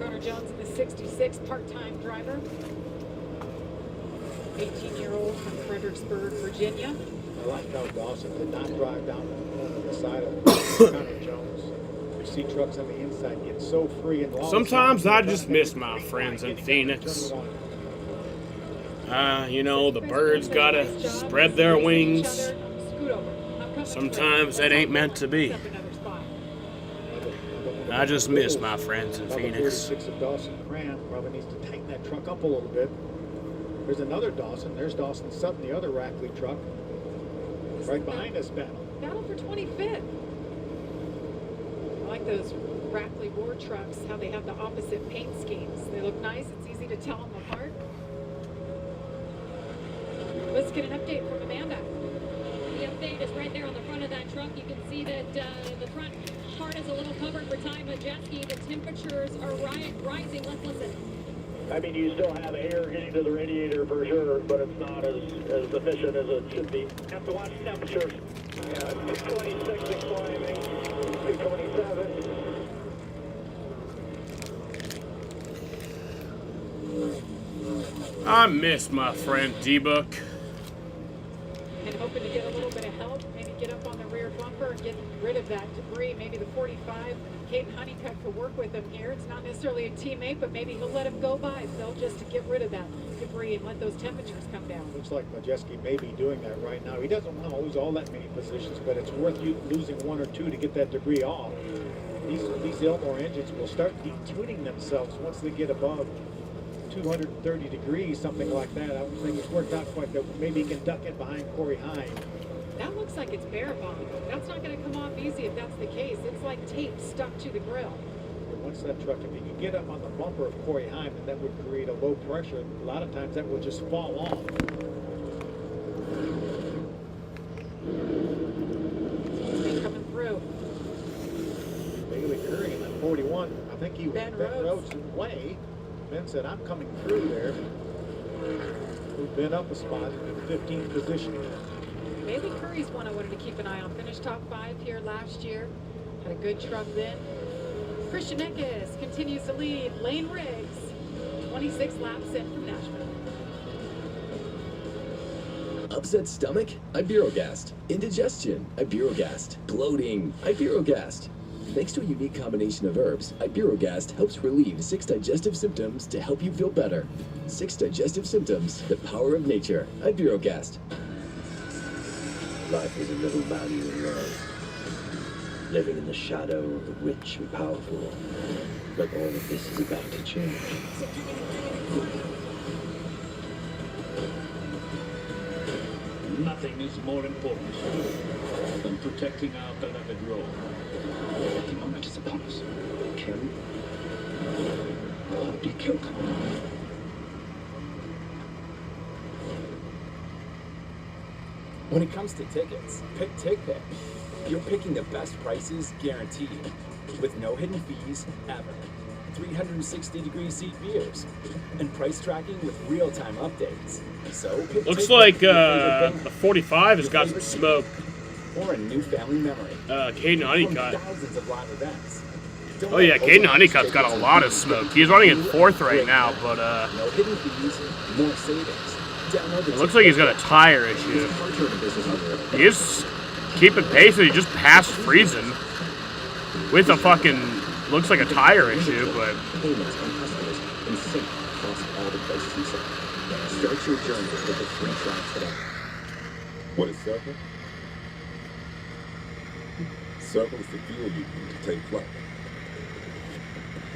Connor Jones in the 66, part-time driver. 18-year-old from Fredericksburg, Virginia. I like how Dawson did not drive down the side of Connor Jones. You see trucks on the inside get so free and long. Sometimes I just miss my friends in Phoenix. You know, the birds gotta spread their wings. Sometimes that ain't meant to be. I just miss my friends in Phoenix. 36 of Dawson Graham probably needs to tighten that truck up a little bit. There's another Dawson. There's Dawson Sutton, the other Rackley truck. Right behind us, battle. Battle for 25th. I like those Rackley War trucks, how they have the opposite paint schemes. They look nice. It's easy to tell them apart. Let's get an update from Amanda. The update is right there on the front of that truck. You can see that the front part is a little covered for Ty Majeski. The temperatures are rising. Let's listen. I mean, you still have air getting to the radiator for sure, but it's not as efficient as it should be. Have to watch temperatures. 226 and climbing, 227. I miss my friend D-Book. And hoping to get a little bit of help, maybe get up on the rear bumper, get rid of that debris. Maybe the 45 Caden Honeycutt could work with him here. It's not necessarily a teammate, but maybe he'll let him go by, Phil, just to get rid of that debris and let those temperatures come down. Looks like Majeski may be doing that right now. He doesn't want to lose all that many positions, but it's worth you losing 1 or 2 to get that debris off. These Elmore engines will start detuning themselves once they get above 230 degrees, something like that. I don't think it's worked out quite good. Maybe he can duck it behind Corey Hine. That looks like it's bare bond. That's not going to come off easy if that's the case. It's like tape stuck to the grill. Once that truck, if you could get up on the bumper of Corey Hine, then that would create a low pressure. A lot of times that will just fall off. Coming through. Bailey Curry in that 41. I think he was Ben Rhodes' way. Ben said, I'm coming through there. Moved Ben up a spot in the 15th position. Bailey Curry's one I wanted to keep an eye on. Finished top 5 here last year. Had a good truck then. Christian Eckes continues to lead. Lane Riggs, 26 laps in from Nashville. Upset stomach? Ibirogast. Indigestion? Ibirogast. Bloating? Ibirogast. Thanks to a unique combination of herbs, Ibirogast helps relieve 6 digestive symptoms to help you feel better. 6 digestive symptoms, the power of nature. Ibirogast. Life is a little value in love. Living in the shadow of the rich and powerful. But all of this is about to change. Nothing is more important than protecting our beloved road. The moment is upon us. Kill or be killed. When it comes to tickets, pick TickPick. You're picking the best prices guaranteed, with no hidden fees ever. 360-degree seat views, and price tracking with real-time updates. So pick Looks TickPick like for your favorite the band, 45 has your got some favorite smoke. team, or a new family memory. Caden Honeycutt. From thousands of live events. Don't Oh yeah, let Caden overnight Honeycutt's got a tickets lot of smoke. He's running in 4th right now, but no hidden fees, more savings. Download the it looks like he's got a tire issue. He is keeping pace, and he just passed Friesen with a fucking, looks like a tire issue, but Payments on customers in sync across all the places you sell. Start your journey with the free trial today. What is Circle? Circle is the fuel you need to take flight.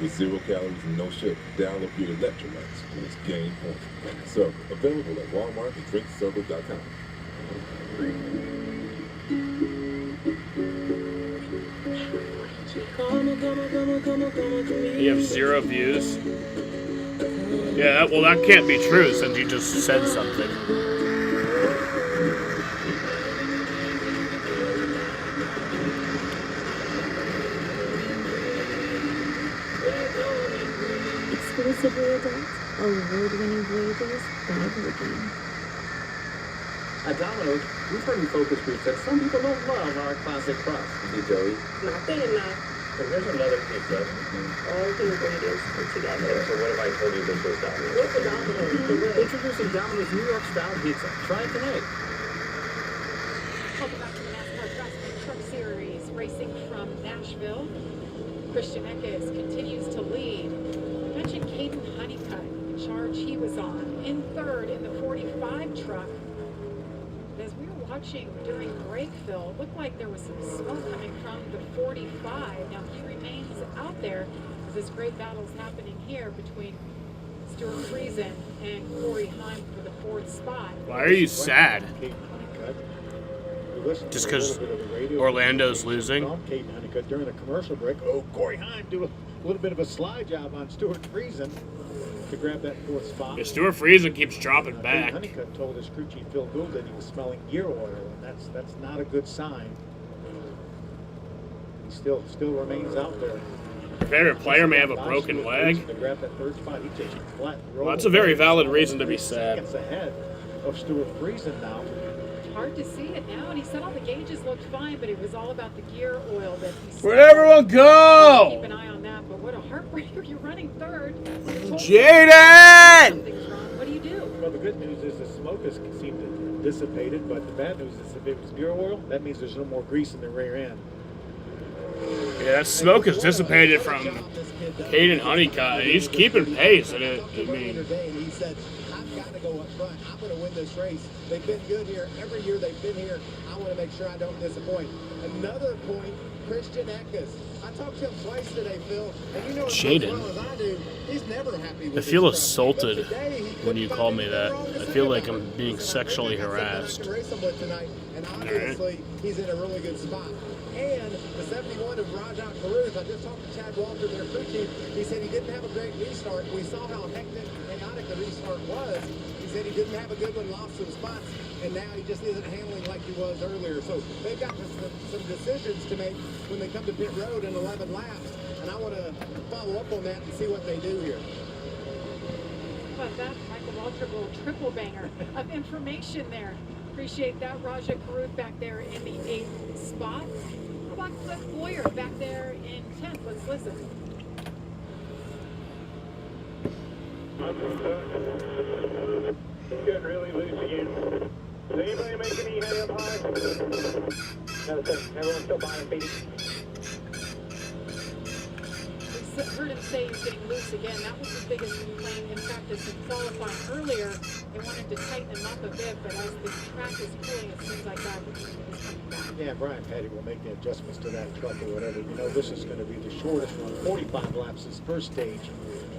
With 0 calories and no sugar, download your electrolytes when it's game on. Circle, available at Walmart and drinkcircle.com. you have 0 views. Yeah, well, that can't be true since you just said something. Exclusively adult, award-winning voyages by Virgin. At Domino's, we've heard in focus groups that some people don't love our classic crust. You Joey? Not good enough. So here's another pizza. All the ingredients put together. Okay, so what if I told you this was Domino's? What's a Domino's? Introducing Domino's New York Style Pizza. Try it tonight. Welcome back to the NASCAR Truck Series, racing from Nashville. Christian Eckes continues to lead. I mentioned Caden Honeycutt, the charge he was on, in 3rd in the 45 truck. As we were watching during break, Phil, it looked like there was some smoke coming from the 45. Now he remains out there as this great battle's happening here between Stuart Friesen and Corey Hine for the 4th spot. Why are you sad? Just because Orlando's losing? Caden Honeycutt during the commercial break. Oh, Corey Hine do a little bit of a slide job on Stuart Friesen to grab that 4th spot. Yeah, Stuart Friesen keeps dropping back. Honeycutt told his crew chief Phil Gould that he was smelling gear oil, and that's not a good sign. He still remains out there. Your favorite player may have a broken leg. To grab that 3rd spot, he just flat Well, that's a very valid reason to be sad. Seconds ahead of Stuart Friesen now. Hard to see it now, and he said all the gauges looked fine, but it was all about the gear oil that he said. Where'd everyone go? Keep an eye on that, but what a heartbreaker. You're running 3rd. Jaden! Something's wrong. What do you do? Well, the good news is the smoke has seemed to have dissipated, but the bad news is if it was gear oil, that means there's no more grease in the rear end. Yeah, that smoke has dissipated from Caden Honeycutt. He's keeping pace, and He said, I've got to go up front. I'm going to win this race. They've been good here. Every year they've been here. I want to make sure I don't disappoint. Another point, Christian Eckes. I talked to him twice today, Phil, and you know as well as I do, he's never happy with I feel his assaulted when you call me that. I feel like I'm being sexually harassed. And obviously, he's in a really good spot. And the 71 of Rajat Caruth, I just talked to Chad Walter, their crew chief. He said he didn't have a great restart. We saw how hectic and chaotic the restart was. He said he didn't have a good one, lost some spots, and now he just isn't handling like he was earlier. So they've got some decisions to make when they come to pit road in 11 laps, and I want to follow up on that and see what they do here. How about that, Michael Waltrip, little triple banger of information there. Appreciate that. Rajat Caruth back there in the 8th spot. How about Cliff Boyer back there in 10th? Let's listen. Getting really loose again. Is anybody making any hay up high? No, sir. Everyone's still buying feet. We heard him say he's getting loose again. That was his biggest complaint in practice and qualifying earlier. They wanted to tighten him up a bit, but as the track is cooling, it seems like that is coming back. Yeah, Brian Petty will make the adjustments to that truck or whatever. You know, this is going to be the shortest one, 45 laps this first stage.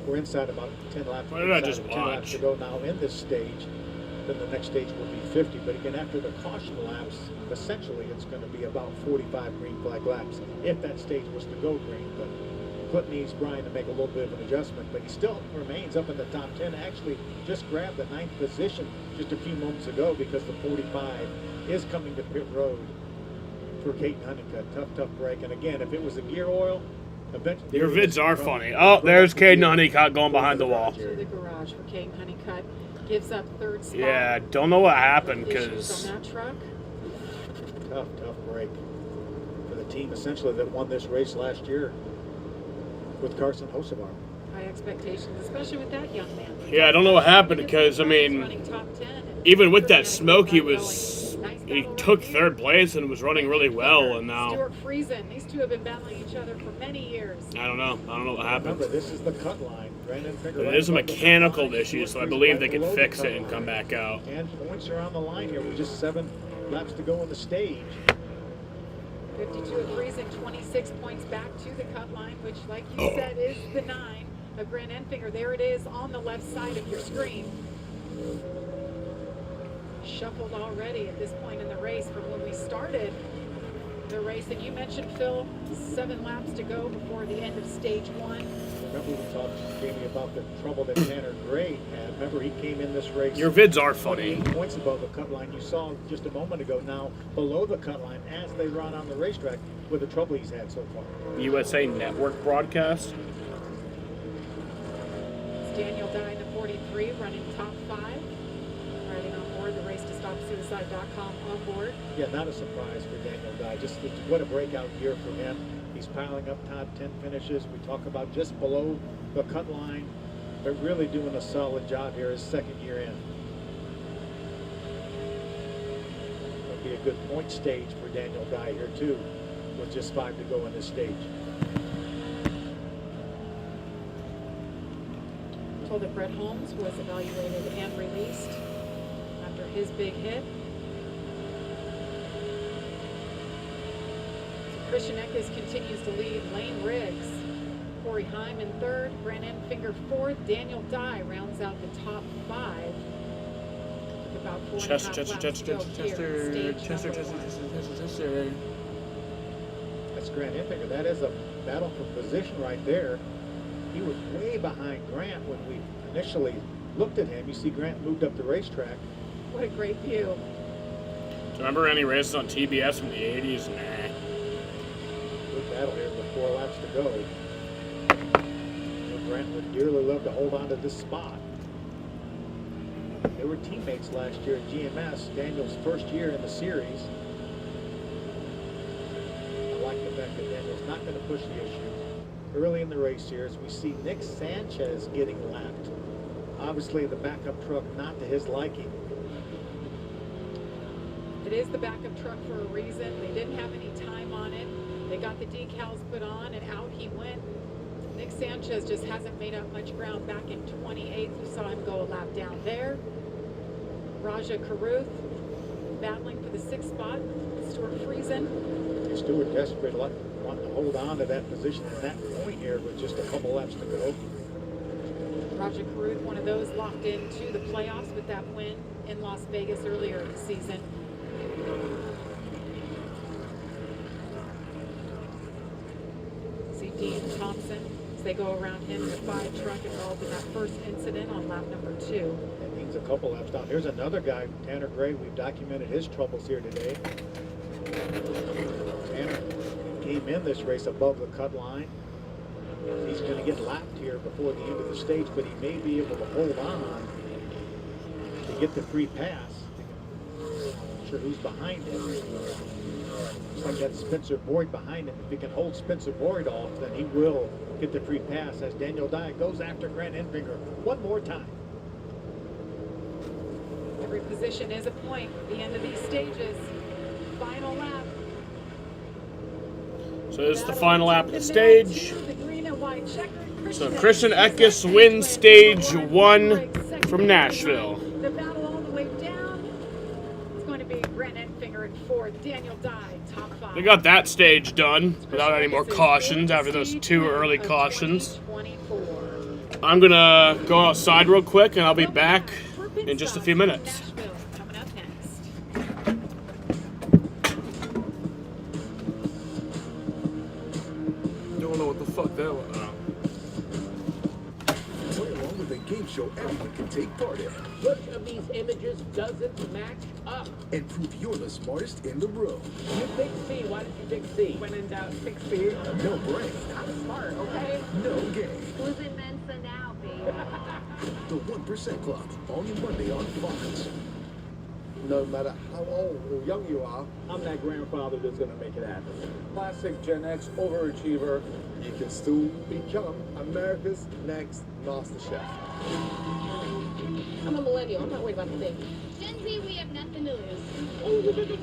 We're inside about 10 laps. Why did I just 10 laps to go now in this stage. Then the next stage will be 50. But again, after the caution laps, essentially it's going to be about 45 green flag laps if that stage was to go green. But Clint needs Brian to make a little bit of an adjustment, but he still remains up in the top 10. Actually just grabbed the 9th position just a few moments ago because the 45 is coming to pit road for Caden Honeycutt. Tough break. And again, if it was a gear oil, eventually... Your vids are funny. Oh, there's Caden Honeycutt going behind the wall. To the garage for Caden Honeycutt. Gives up 3rd spot. Yeah, don't know what happened because... on that truck. Tough break for the team essentially that won this race last year with Carson Hocevar. High expectations, especially with that young man. Yeah, I don't know what happened because, I mean, even with that smoke, he took 3rd place and was running really well, and now... Stuart Friesen, these two have been battling each other for many years. I don't know what happened. Remember, this is the cut line. It is a mechanical issue, so I believe they can fix it and come back out. And points are on the line here with just 7 laps to go in the stage. 52 of Friesen, 26 points back to the cut line, which, like you said, is the 9 of Grant Enfinger. There it is on the left side of your screen. Shuffled already at this point in the race from when we started the race. And you mentioned, Phil, 7 laps to go before the end of stage 1. Remember we talked, Jamie, about the trouble that Tanner Gray had. Remember he came in this race. Your vids are funny. 8 points above the cut line. You saw just a moment ago now below the cut line as they run on the racetrack with the trouble he's had so far. USA Network broadcast. It's Daniel Dye in the 43 running top 5. Riding on board the RaceToStopSuicide.com on board. Yeah, not a surprise for Daniel Dye. Just what a breakout year for him. He's piling up top 10 finishes. We talk about just below the cut line. They're really doing a solid job here his 2nd year in. It'll be a good point stage for Daniel Dye here too, with just 5 to go in this stage. Told that Brett Holmes was evaluated and released after his big hit. Christian Eckes continues to lead. Lane Riggs, Corey Heim in 3rd, Grant Enfinger 4th, Daniel Dye rounds out the top 5. With about 4.5 laps to go here in stage Chester. That's Grant Enfinger. That is a battle for position right there. He was way behind Grant when we initially looked at him. You see Grant moved up the racetrack. What a great view. Remember any races on TBS from the 80s? Nah. Good battle here with 4 laps to go. Grant would dearly love to hold on to this spot. They were teammates last year at GMS, Daniel's first year in the series. I like the fact that Daniel's not going to push the issue. Early in the race here, as we see Nick Sanchez getting lapped. Obviously the backup truck not to his liking. It is the backup truck for a reason. They didn't have any time on it. They got the decals put on, and out he went. Nick Sanchez just hasn't made up much ground back in 28th. You saw him go a lap down there. Raja Caruth battling for the 6th spot. Stuart Friesen. Stuart desperate, wanting to hold on to that position at that point here with just a couple laps to go. Raja Caruth, one of those locked into the playoffs with that win in Las Vegas earlier this season. See Dean Thompson as they go around him, the 5 truck involved in that first incident on lap number 2. That means a couple laps down. Here's another guy, Tanner Gray. We've documented his troubles here today. Tanner came in this race above the cut line. He's going to get lapped here before the end of the stage, but he may be able to hold on to get the free pass. Not sure who's behind him. Looks like that's Spencer Boyd behind him. If he can hold Spencer Boyd off, then he will get the free pass as Daniel Dye goes after Grant Enfinger one more time. Every position is a point at the end of these stages. Final lap. So this is the final lap of the stage. So Christian Eckes wins stage 1 from Nashville. The battle all the way down. It's going to be Grant Enfinger in 4th. Daniel Dye, top 5. They got that stage done without any more cautions after those 2 early cautions. I'm going to go outside real quick and I'll be back in just a few minutes. Coming up next. Don't know what the fuck that was. Play along with a game show everyone can take part in. Which of these images doesn't match up? And prove you're the smartest in the room. You picked C. Why did you pick C? When in doubt, pick C. No brain. I'm smart, okay? No game. Who's in Mensa now, baby? The 1% Club, on Monday on Fox. No matter how old or young you are, I'm that grandfather that's going to make it happen. Classic Gen X overachiever. you can still become America's next master chef. I'm a millennial. I'm not worried about the thing. Gen Z, we have nothing to lose.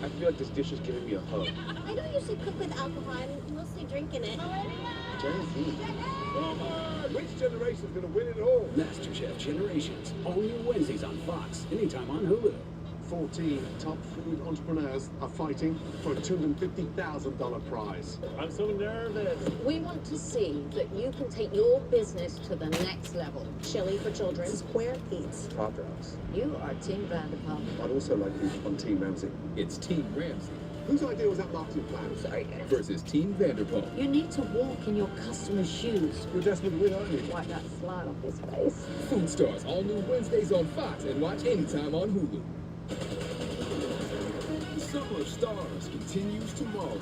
I feel like this dish is giving me a hug. I don't usually cook with alcohol. I'm mostly drinking it. Gen Z. Which generation is going to win it all? MasterChef Generations, all new Wednesdays on Fox, anytime on Hulu. 14 top food entrepreneurs are fighting for a $250,000 prize. I'm so nervous. We want to see that you can take your business to the next level. Chili for children. Square Eats. Pop House. You are Team Vanderpump. I'd also like you on Team Ramsey. It's Team Ramsey Whose idea was that marketing plan? Sorry, guys. versus Team Vanderpump. You need to walk in your customer's shoes. You're desperate to win, aren't you? Wipe that slide off his face. Food Stars, all new Wednesdays on Fox and watch anytime on Hulu. Summer of Stars continues tomorrow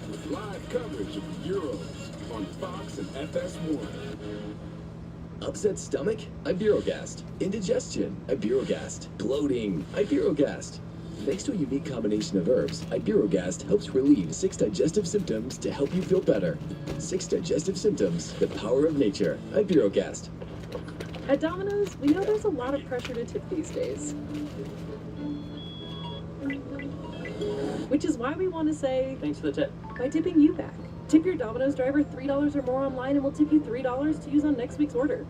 with live coverage of the Euros on Fox and FS1. Upset stomach? Iberogast. Indigestion? Iberogast. Bloating? Iberogast. Thanks to a unique combination of herbs, Iberogast helps relieve 6 digestive symptoms to help you feel better. 6 digestive symptoms, the power of nature. Iberogast. At Domino's, we know there's a lot of pressure to tip these days. Which is why we want to say thanks for the tip. By tipping you back. Tip your Domino's driver $3 or more online and we'll tip you $3 to use on next week's order.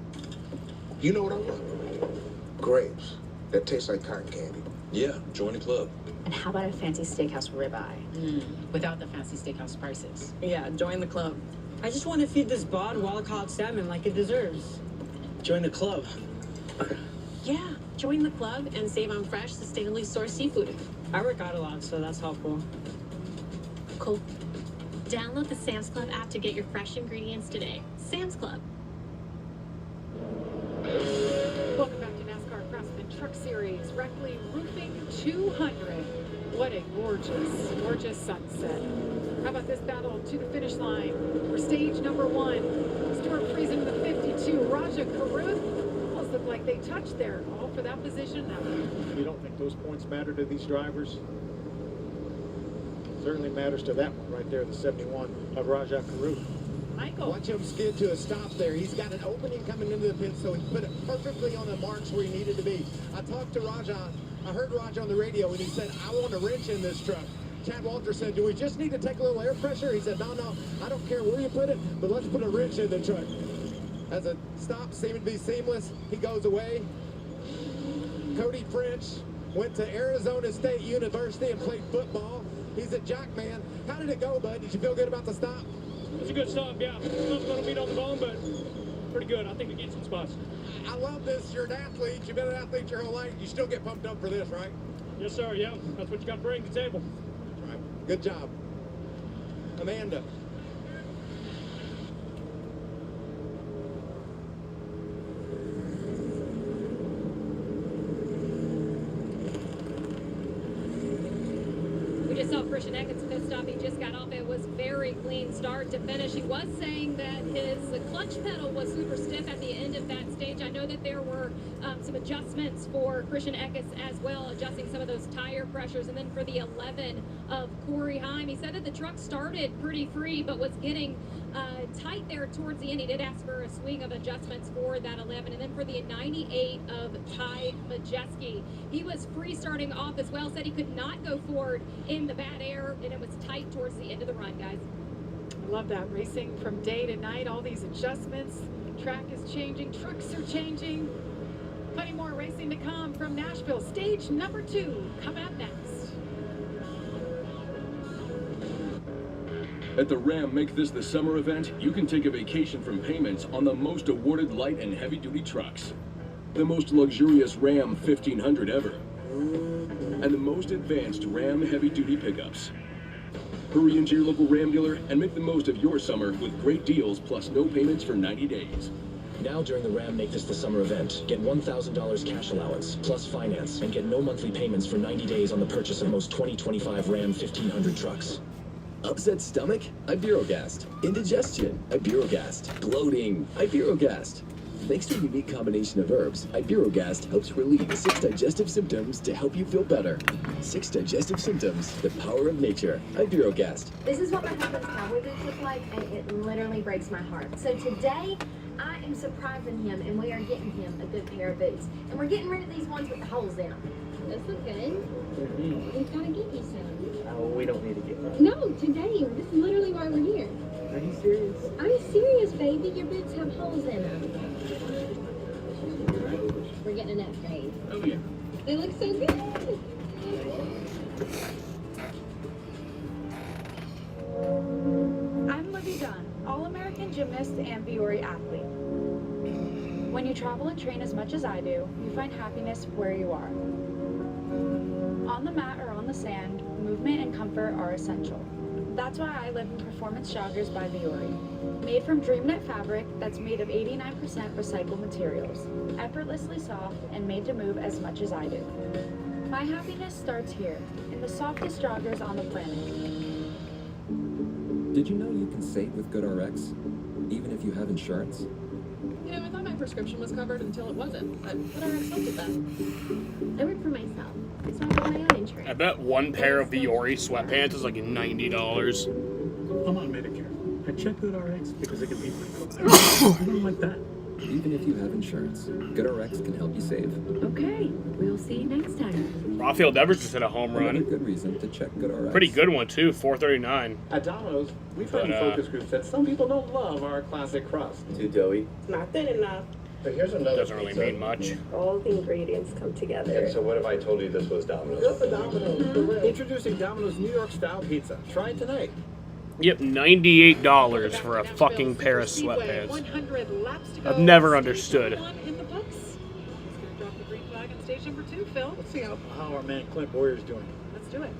You know what I want? Grapes that taste like cotton candy. Yeah, join the club. And how about a fancy steakhouse ribeye? Without the fancy steakhouse prices. Yeah, join the club. I just want to feed this bod wild-caught salmon like it deserves. Join the club. Yeah, join the club and save on fresh, sustainably sourced seafood. I work out a lot, so that's helpful. Cool. Download the Sam's Club app to get your fresh ingredients today. Sam's Club. Welcome back to NASCAR Craftsman Truck Series, Reckley Roofing 200. What a gorgeous, gorgeous sunset. How about this battle to the finish line for stage number 1? Stuart Friesen in the 52, Raja Caruth. Almost looked like they touched there, all for that position. You don't think those points matter to these drivers? Certainly matters to that one right there, the 71 of Raja Caruth. Michael. Watch him skid to a stop there. He's got an opening coming into the pit, so he put it perfectly on the marks where he needed to be. I talked to Raja. I heard Raja on the radio, and he said, I want a wrench in this truck. Chad Walter said, do we just need to take a little air pressure? He said, no, I don't care where you put it, but let's put a wrench in the truck. As a stop seemed to be seamless, he goes away. Cody French went to Arizona State University and played football. He's a Jackman. How did it go, bud? Did you feel good about the stop? It was a good stop, yeah. Not going to beat on the bone, but pretty good. I think we get some spots. I love this. You're an athlete. You've been an athlete your whole life. You still get pumped up for this, right? Yes, sir, yeah. That's what you got to bring to the table. That's right. Good job. Amanda. We just saw Christian Eckett's pit stop. He just got off. It was very clean start to finish. He was saying that his clutch pedal was super stiff at the end of that stage. I know that there were some adjustments for Christian Eckett's as well, adjusting some of those tire pressures. And then for the 11 of Corey Heim, he said that the truck started pretty free, but was getting tight there towards the end. He did ask for a swing of adjustments for that 11. And then for the 98 of Ty Majeski, he was free starting off as well, said he could not go forward in the bad air, and it was tight towards the end of the run, guys. I love that. Racing from day to night, all these adjustments. Track is changing, trucks are changing. Plenty more racing to come from Nashville. Stage number 2 coming up next. At the Ram Make This the Summer event, you can take a vacation from payments on the most awarded light and heavy-duty trucks. The most luxurious Ram 1500 ever. And the most advanced Ram heavy-duty pickups. Hurry into your local Ram dealer and make the most of your summer with great deals plus no payments for 90 days. Now during the Ram Make This the Summer event, get $1,000 cash allowance, plus finance, and get no monthly payments for 90 days on the purchase of most 2025 Ram 1500 trucks. Upset stomach? Iberogast. Indigestion? Iberogast. Bloating? Iberogast. Thanks to a unique combination of herbs, Iberogast helps relieve 6 digestive symptoms to help you feel better. 6 digestive symptoms, the power of nature. Iberogast. This is what my husband's cowboy boots look like, and it literally breaks my heart. So today, I am surprising him, and we are getting him a good pair of boots. And we're getting rid of these ones with the holes in them. Those look good. We've got to get you some. Oh, we don't need to get one. No, today. This is literally why we're here. Are you serious? I'm serious, baby. Your boots have holes in them. We're getting an upgrade. Oh, yeah. They look so good. I'm Libby Dunn, All-American gymnast and Biore athlete. When you travel and train as much as I do, you find happiness where you are. On the mat or on the sand, movement and comfort are essential. That's why I live in Performance Joggers by Biore. Made from DreamKnit fabric that's made of 89% recycled materials, effortlessly soft and made to move as much as I do. My happiness starts here, in the softest joggers on the planet. Did you know you can save with GoodRx, even if you have insurance? You know, I thought my prescription was covered until it wasn't, but GoodRx helped with that. I work for myself, so I got my own insurance. I bet one pair of Biore sweatpants is like $90. I'm on Medicare. I check GoodRx because it can be I don't like that. Even if you have insurance, GoodRx can help you save. Okay, we'll see you next time. Rafael Devers just hit a home run. Another good reason to check GoodRx. Pretty good one too, 439. At Domino's, we've heard in focus groups that some people don't love our classic crust. Too doughy. Not thin enough. So here's another Doesn't really mean much. All the ingredients come together. And so what if I told you this was Domino's? Go for Domino's. Introducing Domino's New York style pizza. Try it tonight. Yep, $98 for a fucking pair of sweatpants. 100 laps to go. I've never understood. In the books. He's going to drop the green flag on stage number 2, Phil. Let's see how our man Clint Boyer's doing. Let's do it.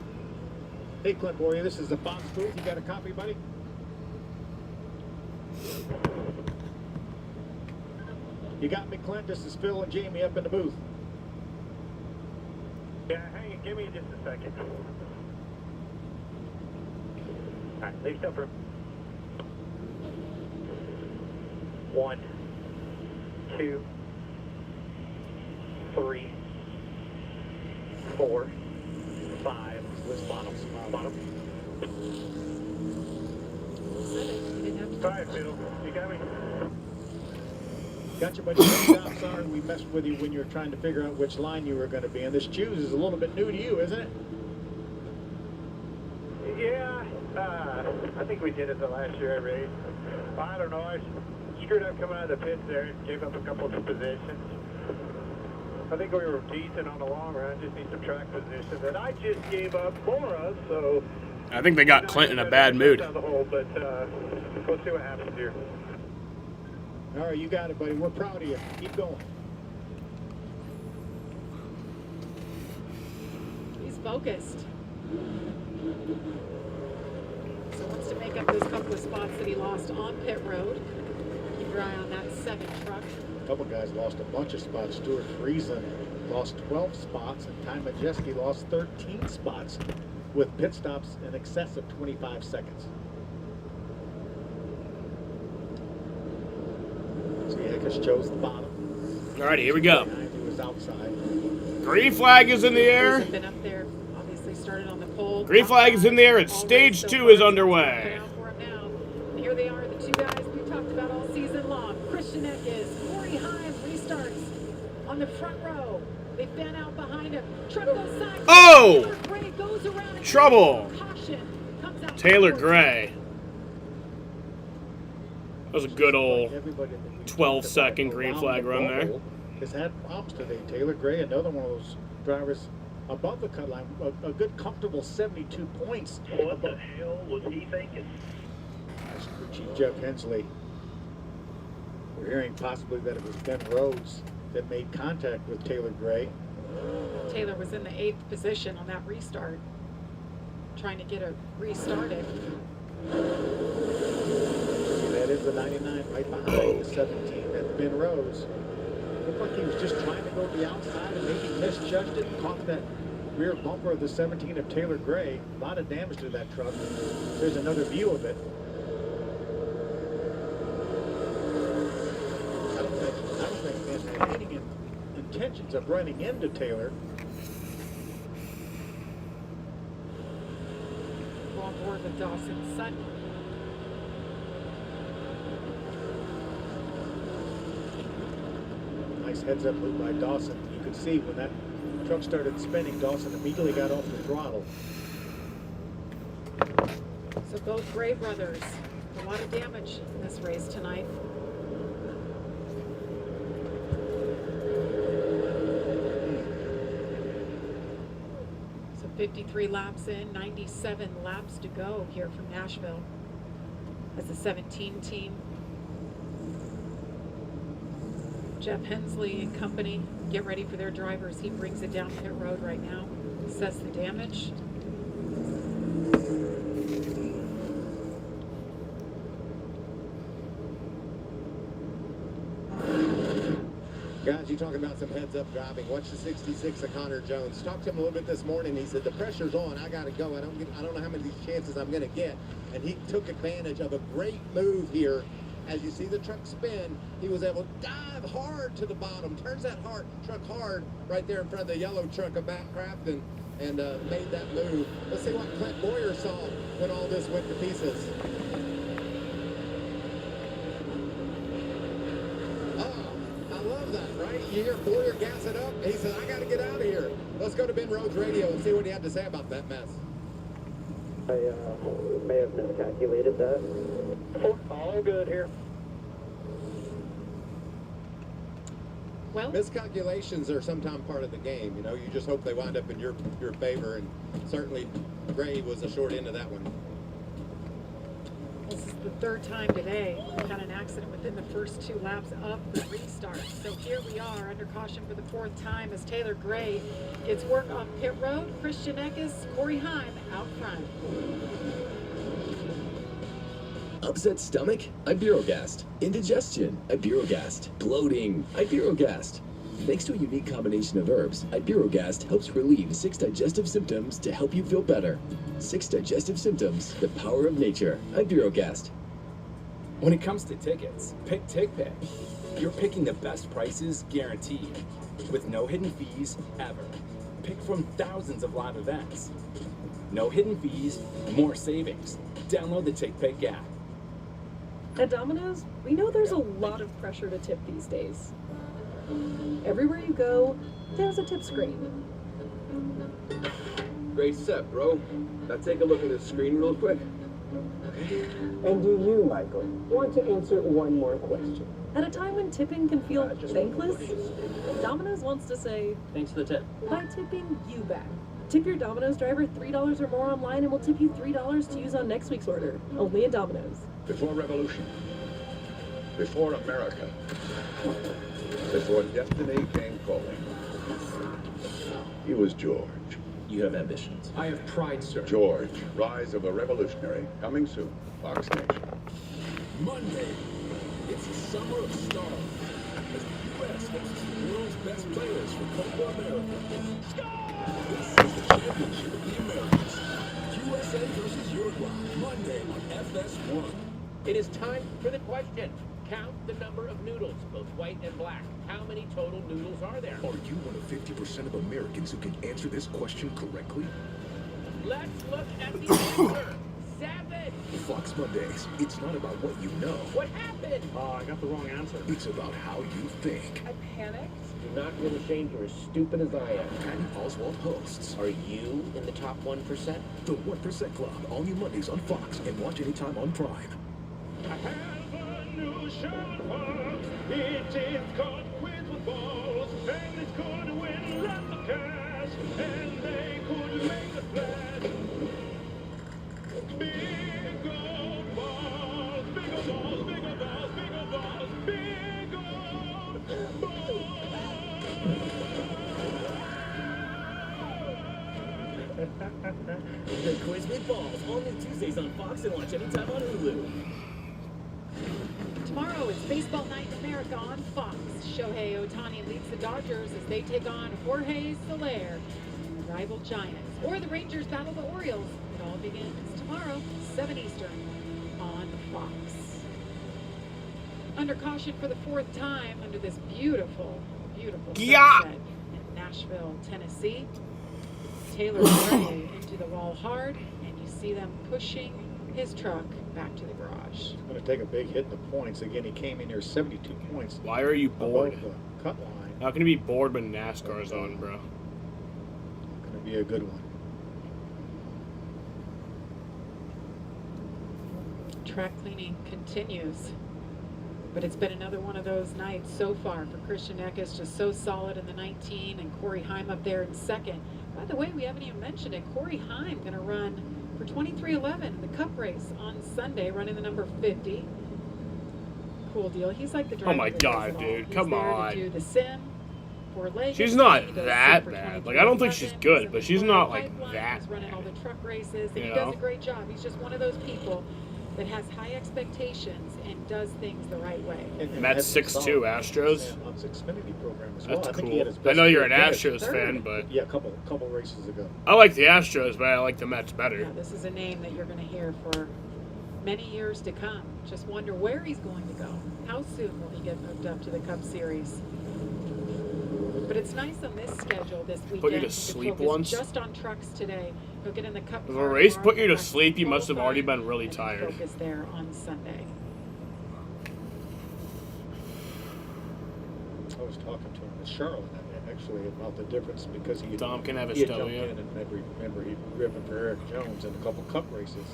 Hey, Clint Boyer, this is the Fox booth. You got a copy, buddy? You got me, Clint. This is Phil and Jamie up in the booth. Yeah, hang on. Give me just a second. All right, leave stuff for 1, 2, 3, 4, 5. List bottom. Bottom. All right, Fiddle. You got me? Got you, buddy. I'm sorry we messed with you when you were trying to figure out which line you were going to be in. This choose is a little bit new to you, isn't it? think we did it the last year I raced. I don't know. I screwed up coming out of the pits there. Gave up a couple of positions. I think we were decent on the long run. Just need some track position that I just gave up for us. So I think they got Clint in a bad mood. down the hole, but we'll see what happens here. All right, you got it, buddy. We're proud of you. Keep going. He's focused. So wants to make up those couple of spots that he lost on pit road. Keep your eye on that 7 truck. A couple guys lost a bunch of spots. Stuart Friesen lost 12 spots, and Ty Majeski lost 13 spots with pit stops in excess of 25 seconds. Ziekis chose the bottom. Alrighty, here we go. He was outside. Green flag is in the air. Been up there, obviously started on the pole. Green flag is in the air, and stage 2 is underway. And here they are, the 2 guys we talked about all season long. Christian Eckes, Corey Heim restarts on the front row. They fan out behind him. Truck goes side. Oh! Taylor Gray goes around and Trouble. caution. Comes out Taylor Gray. That was a good old 12-second green flag run there. Has had problems today. Taylor Gray, another one of those drivers above the cut line, a good comfortable 72 points. What the hell was he thinking? That's for Chief Jeff Hensley. We're hearing possibly that it was Ben Rhodes that made contact with Taylor Gray. Taylor was in the 8th position on that restart, trying to get it restarted. That is the 99 right behind the 17. That's Ben Rhodes. Looked like he was just trying to go to the outside and maybe misjudged it and caught that rear bumper of the 17 of Taylor Gray. A lot of damage to that truck. There's another view of it. I don't think Ben had any intentions of running into Taylor. Go on board with Dawson Sutton. Nice heads-up move by Dawson. You could see when that truck started spinning, Dawson immediately got off the throttle. So both Gray brothers, a lot of damage in this race tonight. So 53 laps in, 97 laps to go here from Nashville as the 17 team. Jeff Hensley and company get ready for their drivers. He brings it down pit road right now, assess the damage. Guys, you talking about some heads-up driving. Watch the 66 of Connor Jones. Talked to him a little bit this morning. He said, the pressure's on. I got to go. I don't know how many of these chances I'm going to get. And he took advantage of a great move here. As you see the truck spin, he was able to dive hard to the bottom, turns that truck hard right there in front of the yellow truck of Backcraft and made that move. Let's see what Clint Boyer saw when all this went to pieces. Oh, I love that, right? You hear Boyer gas it up. He said, I got to get out of here. Let's go to Ben Rhodes' radio and see what he had to say about that mess. I may have miscalculated that. All good here. Well, miscalculations are sometimes part of the game. You know, you just hope they wind up in your favor, and certainly Gray was a short end of that one. this is the 3rd time today we've had an accident within the first 2 laps of the restart. So here we are under caution for the 4th time as Taylor Gray gets work on pit road. Christian Eckes, Corey Heim out front. Upset stomach? Iberogast. Indigestion? Iberogast. Bloating? Iberogast. Thanks to a unique combination of herbs, Iberogast helps relieve 6 digestive symptoms to help you feel better. 6 digestive symptoms, the power of nature. Iberogast. When it comes to tickets, pick TickPick. You're picking the best prices guaranteed, with no hidden fees ever. Pick from thousands of live events. No hidden fees, more savings. Download the TickPick app. At Domino's, we know there's a lot of pressure to tip these days. Everywhere you go, there's a tip screen. Great set, bro. Now take a look at this screen real quick. And do you, Michael, want to answer one more question? At a time when tipping can feel thankless, Domino's wants to say, Thanks for the tip. by tipping you back. Tip your Domino's driver $3 or more online and we'll tip you $3 to use on next week's order. Only at Domino's. Before revolution, before America, before destiny came calling, he was George. You have ambitions. I have pride, sir. George, Rise of a Revolutionary, coming soon. Fox Nation. Monday, it's the summer of stars. As the U.S. hosts the world's best players for Copa America. This is the championship of the Americas. USA versus Uruguay. Monday on FS1. It is time for the question. Count the number of noodles, both white and black. How many total noodles are there? Are you one of 50% of Americans who can answer this question correctly? Let's look at the answer. 7. Fox Mondays, it's not about what you know. What happened? Oh, I got the wrong answer. It's about how you think. I panicked. Do not feel ashamed. You're as stupid as I am. Patty Oswalt hosts. Are you in the top 1%? The 1% Club, all new Mondays on Fox and watch anytime on Prime. I have a new show, folks. It is called Quiz with Balls, and it's going to win lots of cash, and they could make a splash. Big old balls, big old balls, big old balls, big old balls, big old balls. The Quiz with Balls, all new Tuesdays on Fox and watch anytime on Hulu. Tomorrow it's Baseball Night in America on Fox. Shohei Ohtani leads the Dodgers as they take on Jorge Soler and the rival Giants. Or the Rangers battle the Orioles. It all begins tomorrow, 7 Eastern, on Fox. Under caution for the 4th time under this beautiful, beautiful sunset in Nashville, Tennessee. Taylor Gray into the wall hard, and you see them pushing his truck back to the garage. Going to take a big hit in the points. Again, he came in here 72 points. Why are you bored? Above the cut line. How can you be bored when NASCAR's on, bro? Going to be a good one. Track cleaning continues. But it's been another one of those nights so far for Christian Eckes, just so solid in the 19, and Corey Heim up there in 2nd. By the way, we haven't even mentioned it. Corey Heim going to run for 2311, the Cup race on Sunday, running the number 50. Cool deal. He's like the driver. Oh my God, dude! Come on. To do the sim for Lagos. She's not that bad. Like, I don't think she's good, but she's not like that He's running all the truck races, and You he know? does a great job. He's just one of those people that has high expectations and does things the right way. Mets 6-2 Astros. On his Xfinity program as well. That's I think he had his cool. I best know you're an year finish. Astros fan, but Yeah, a couple races ago. I like the Astros, but I like the Mets better. Yeah, this is a name that you're going to hear for many years to come. Just wonder where he's going to go. How soon will he get moved up to the Cup Series? But it's nice on this schedule this weekend. Put you to can sleep focus once? Just on trucks today. He'll get in the Cup. If a car race tomorrow, put you to practice sleep, you must have already qualifying, been really and tired. Focus there on Sunday. I was talking to him in Charlotte actually about the difference because he Tom can have his he had toe, jumped yeah. in and remember he'd driven for Eric Jones in a couple Cup races,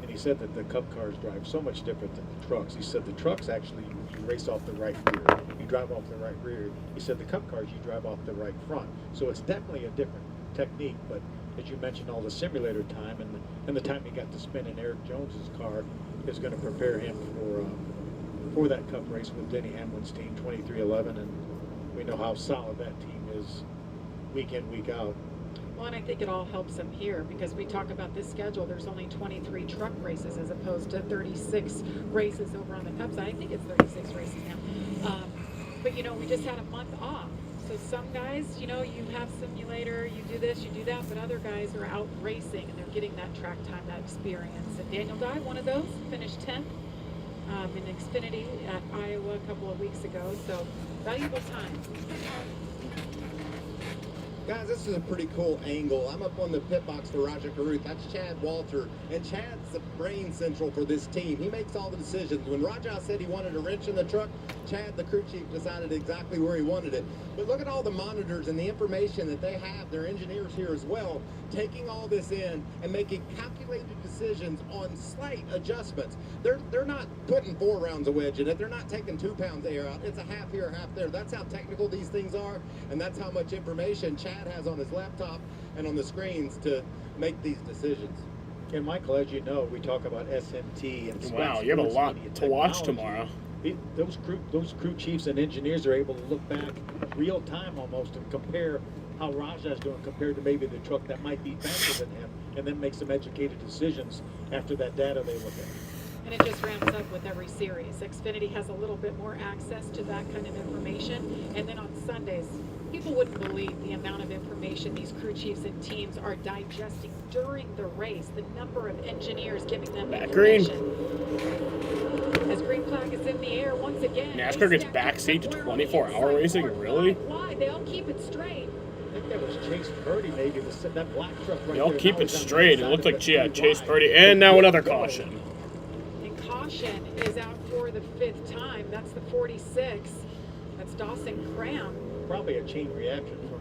and he said that the Cup cars drive so much different than the trucks. He said the trucks actually you race off the right rear, you drive off the right rear. He said the Cup cars you drive off the right front. So it's definitely a different technique, but as you mentioned, all the simulator time and the time he got to spend in Eric Jones's car is going to prepare him for that Cup race with Denny Hamlin's team, 2311, and we know how solid that team is week in, week out. Well, and I think it all helps him here because we talk about this schedule. There's only 23 truck races as opposed to 36 races over on the Cup side. I think it's 36 races now. But, you know, we just had a month off. So some guys, you know, you have simulator, you do this, you do that, but other guys are out racing and they're getting that track time, that experience. And Daniel Dye, one of those, finished 10th in Xfinity at Iowa a couple of weeks ago. So valuable time. Guys, this is a pretty cool angle. I'm up on the pit box for Roger Caruth. That's Chad Walter, and Chad's the brain central for this team. He makes all the decisions. When Raja said he wanted a wrench in the truck, Chad, the crew chief, decided exactly where he wanted it. But look at all the monitors and the information that they have, their engineers here as well, taking all this in and making calculated decisions on slight adjustments. They're not putting 4 rounds of wedge in it. They're not taking 2 pounds of air out. It's a half here, half there. That's how technical these things are, and that's how much information Chad has on his laptop and on the screens to make these decisions. And Michael, as you know, we talk about SMT and wow, you have a lot to watch tomorrow. Those crew chiefs and engineers are able to look back real time almost and compare how Raja's doing compared to maybe the truck that might be faster than him, and then make some educated decisions after that data they look at. And it just ramps up with every series. Xfinity has a little bit more access to that kind of information. And then on Sundays, people wouldn't believe the amount of information these crew chiefs and teams are digesting during the race, the number of engineers giving them information. As green flag is in the air once again. NASCAR gets backseat to 24-hour racing? Really? Why? They'll keep it straight. I think that was Chase Purdy, maybe, that black truck right They'll there. keep it straight. It looked like Chase Purdy. And now another caution. Caution is out for the 5th time. That's the 46. That's Dawson Cram. Probably a chain reaction from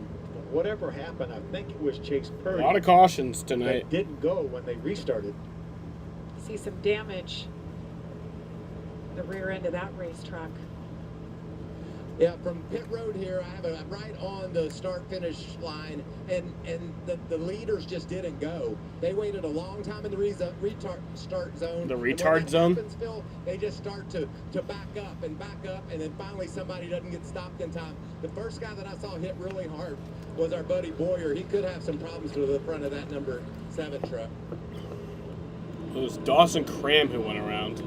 whatever happened. I think it was Chase Purdy. A lot of cautions tonight. That didn't go when they restarted. See some damage. The rear end of that race truck. Yeah, from pit road here, I have it right on the start-finish line, and the leaders just didn't go. They waited a long time in the start zone. The retard zone? Happens, Phil, they just start to back up, and then finally somebody doesn't get stopped in time. The first guy that I saw hit really hard was our buddy Boyer. He could have some problems with the front of that number 7 truck. It was Dawson Cram who went around.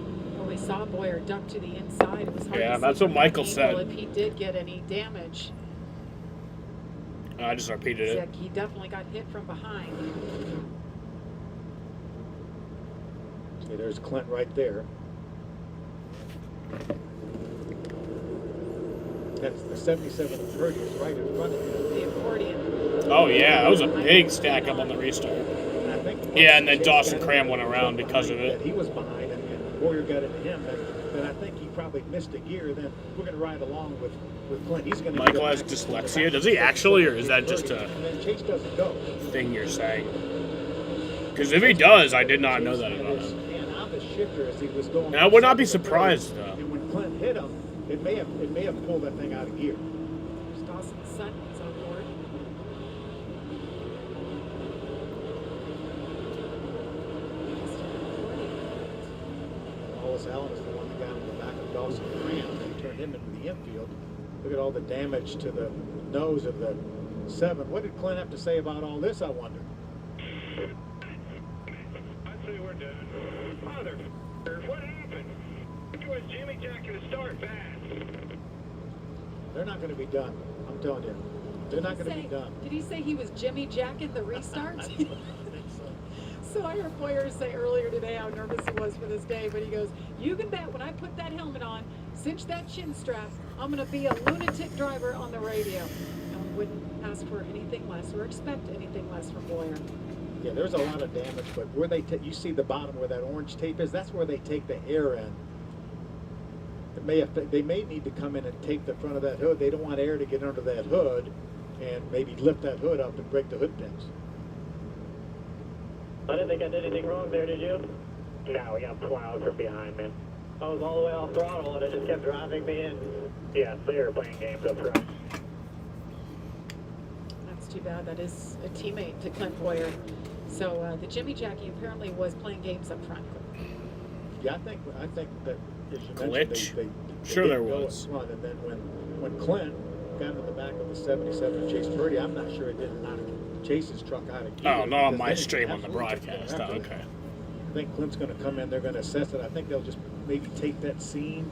We saw Boyer duck to the inside. It was hard Yeah, to that's see what Michael said. if he did get any damage. I just repeated it. He definitely got hit from behind. See, there's Clint right there. That's the 77 of Purdy is right in front of him. The accordion. Oh, yeah, that was a big stack up on the restart. Yeah, and then Dawson Cram went around because of it. He was behind, and Boyer got into him. Then I think he probably missed a gear. Then we're going to ride along with Clint. He's going to. Michael has dyslexia. Does he actually, or is that just a Chase doesn't go. thing you're saying? Because if he does, I did not know that about him. And on the shifter as he was going. And I would not be surprised though. And when Clint hit him, it may have pulled that thing out of gear. There's Dawson's son is on board. Wallace Allen is the one that got in the back of Dawson Cram and turned him into the infield. Look at all the damage to the nose of the 7. What did Clint have to say about all this, I wonder? I'd say we're done. Mother, what happened? It was Jimmy jacking the start fast. They're not going to be done. I'm telling you. They're not going to be done. Did he say he was Jimmy jacking the restart? So I heard Boyer say earlier today how nervous he was for this day, but he goes, you can bet when I put that helmet on, cinch that chin strap, I'm going to be a lunatic driver on the radio. And we wouldn't ask for anything less or expect anything less from Boyer. Yeah, there's a lot of damage, but where you see the bottom where that orange tape is, that's where they take the air in. They may need to come in and tape the front of that hood. They don't want air to get under that hood and maybe lift that hood up and break the hood pins. I didn't think I did anything wrong there, did you? No, we got plowed from behind, man. I was all the way off throttle and it just kept driving me in. Yeah, they were playing games up front. That's too bad. That is a teammate to Clint Boyer. So the Jimmy Jackie apparently was playing games up front. Yeah, I think that as you Glitch. mentioned, they Sure didn't there go was. up front, and then when Clint got in the back of the 77 of Chase Purdy, I'm not sure it didn't knock Chase's truck out of gear. Oh, not on my because stream on the absolutely broadcast. after Oh, that. okay. I think Clint's going to come in. They're going to assess it. I think they'll just maybe take that scene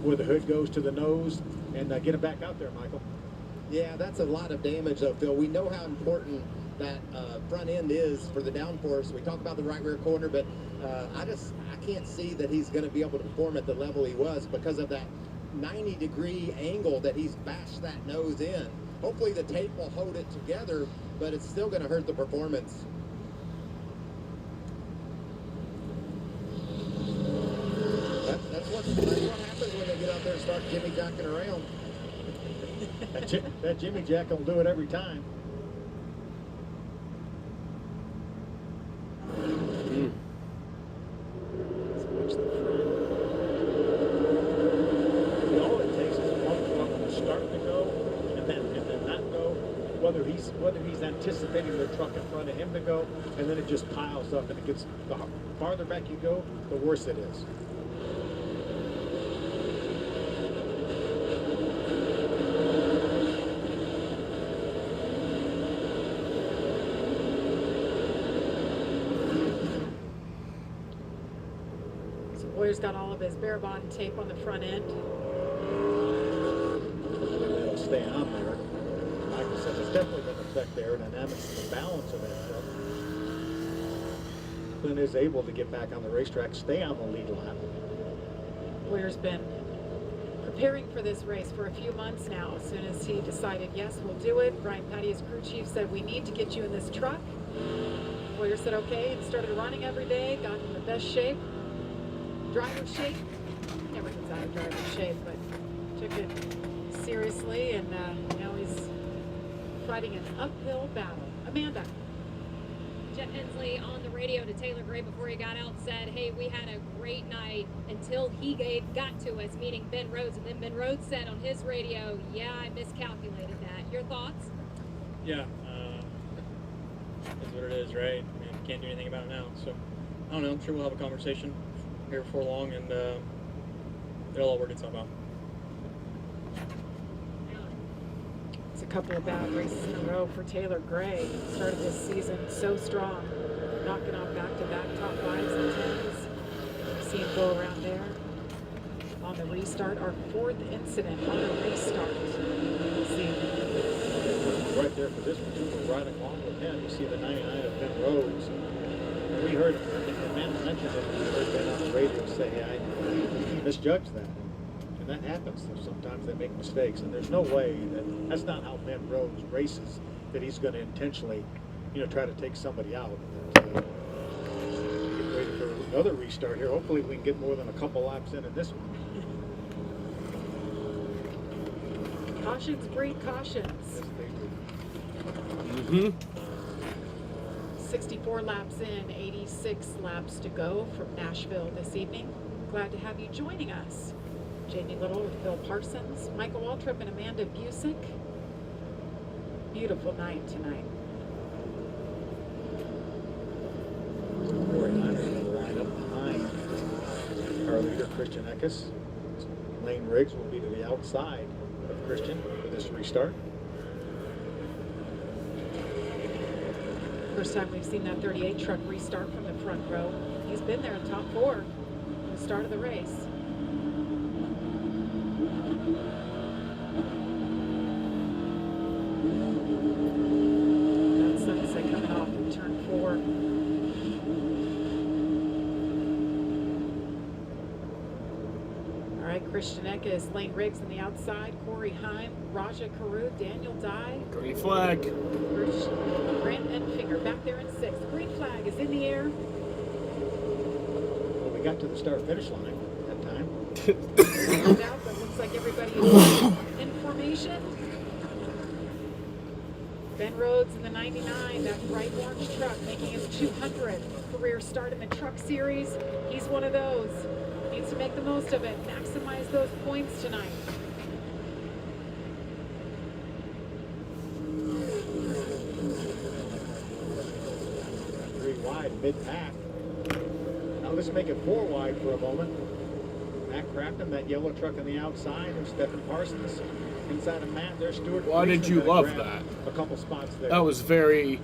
where the hood goes to the nose and get it back out there, Michael. Yeah, that's a lot of damage, though, Phil. We know how important that front end is for the downforce. We talk about the right rear corner, but I can't see that he's going to be able to perform at the level he was because of that 90-degree angle that he's bashed that nose in. Hopefully the tape will hold it together, but it's still going to hurt the performance. That's what happens when they get out there start Jimmy jacking around. That Jimmy Jack will do it every time. All it takes is one truck to start to go and then not go. Whether he's anticipating the truck in front of him to go, and then it just piles up, and it gets, the farther back you go, the worse it is. Boyer's got all of his bare bond tape on the front end. It'll stay on there. Like I said, it's definitely going to affect the aerodynamics and the balance of that truck. Clint is able to get back on the racetrack, stay on the lead lap. Boyer's been preparing for this race for a few months now. As soon as he decided, yes, we'll do it, Brian Patty, his crew chief, said, we need to get you in this truck. Boyer said, okay, and started running every day, got in the best shape. Driver's shape. Never gets out of driver's shape, but took it seriously, and now he's fighting an uphill battle. Amanda. Jeff Hensley on the radio to Taylor Gray before he got out said, hey, we had a great night until he got to us, meaning Ben Rhodes. And then Ben Rhodes said on his radio, yeah, I miscalculated that. Your thoughts? Yeah, that's what it is, right? I mean, can't do anything about it now. So, I don't know. I'm sure we'll have a conversation here before long, and it'll all work itself out. It's a couple of bad races in a row for Taylor Gray. Started this season so strong, knocking off back-to-back top 5s and 10s. We've seen him go around there. On the restart, our 4th incident on a restart. Right there for this one, too. We're right along with him. You see the 99 of Ben Rhodes. And we heard, I think the man mentioned it, we heard Ben on the radio say, hey, I misjudged that. And that happens. Sometimes they make mistakes. And there's no way that's not how Ben Rhodes races, that he's going to intentionally, try to take somebody out. Get ready for another restart here. Hopefully we can get more than a couple laps in this one. Cautions breed cautions. Mm-hmm. 64 laps in, 86 laps to go from Nashville this evening. Glad to have you joining us. Jamie Little with Phil Parsons, Michael Waltrip and Amanda Busick. Beautiful night tonight. Corey Hunter will line up behind our leader, Christian Eckes. Lane Riggs will be to the outside of Christian for this restart. First time we've seen that 38 truck restart from the front row. He's been there in top 4 at the start of the race. That sunset coming off in turn 4. All right, Christian Eckes, Lane Riggs on the outside, Corey Heim, Raja Carew, Daniel Dye. Green flag. Grant Enfinger back there in 6th. Green flag is in the air. Well, we got to the start-finish line that time. No doubt, but looks like everybody is in formation. Ben Rhodes in the 99, that bright orange truck, making his 200th career start in the Truck Series. He's one of those. Needs to make the most of it, maximize those points tonight. Mid-pack. Now let's make it 4 wide for a moment. Matt Crafton, that yellow truck on the outside, and Stephen Parsons inside of Matt. There's Stuart. Why did you love that? A couple spots there. That was very.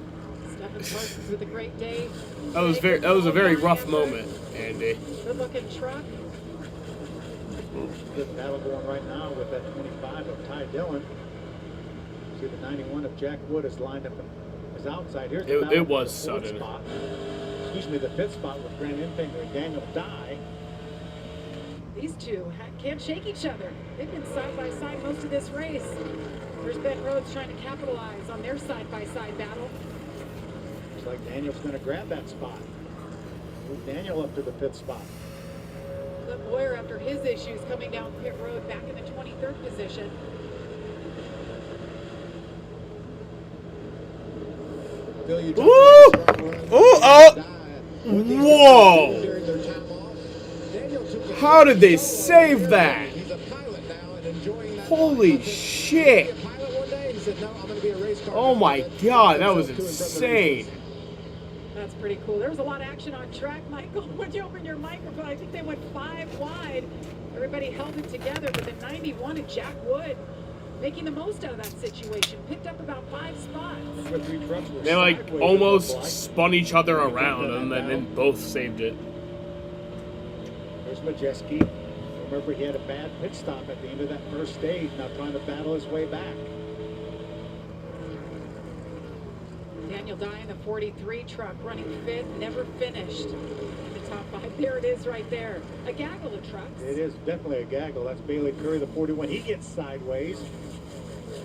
Stephen Parsons with a great day. That was a very rough moment, Andy. Good-looking truck. Good battle going right now with that 25 of Ty Dillon. See the 91 of Jack Wood is lined up his outside. Here's the it was sudden. Spot. Excuse me, the 5th spot with Grant Enfinger and Daniel Dye. These two can't shake each other. They've been side by side most of this race. There's Ben Rhodes trying to capitalize on their side-by-side battle. Looks like Daniel's going to grab that spot. Move Daniel up to the 5th spot. Clint Boyer, after his issues, coming down pit road back in the 23rd position. Woo! Oh! Whoa! How did they save that? Holy shit! Oh my god, that was insane. That's pretty cool. There was a lot of action on track, Michael. When you open your microphone, I think they went 5 wide. Everybody held it together, but the 91 of Jack Wood making the most out of that situation. Picked up about 5 spots. They like almost spun each other around and then both saved it. There's Majeski. Remember, he had a bad pit stop at the end of that first stage, now trying to battle his way back. Daniel Dye in the 43 truck, running 5th, never finished in the top 5. There it is right there. A gaggle of trucks. It is definitely a gaggle. That's Bailey Curry, the 41. He gets sideways.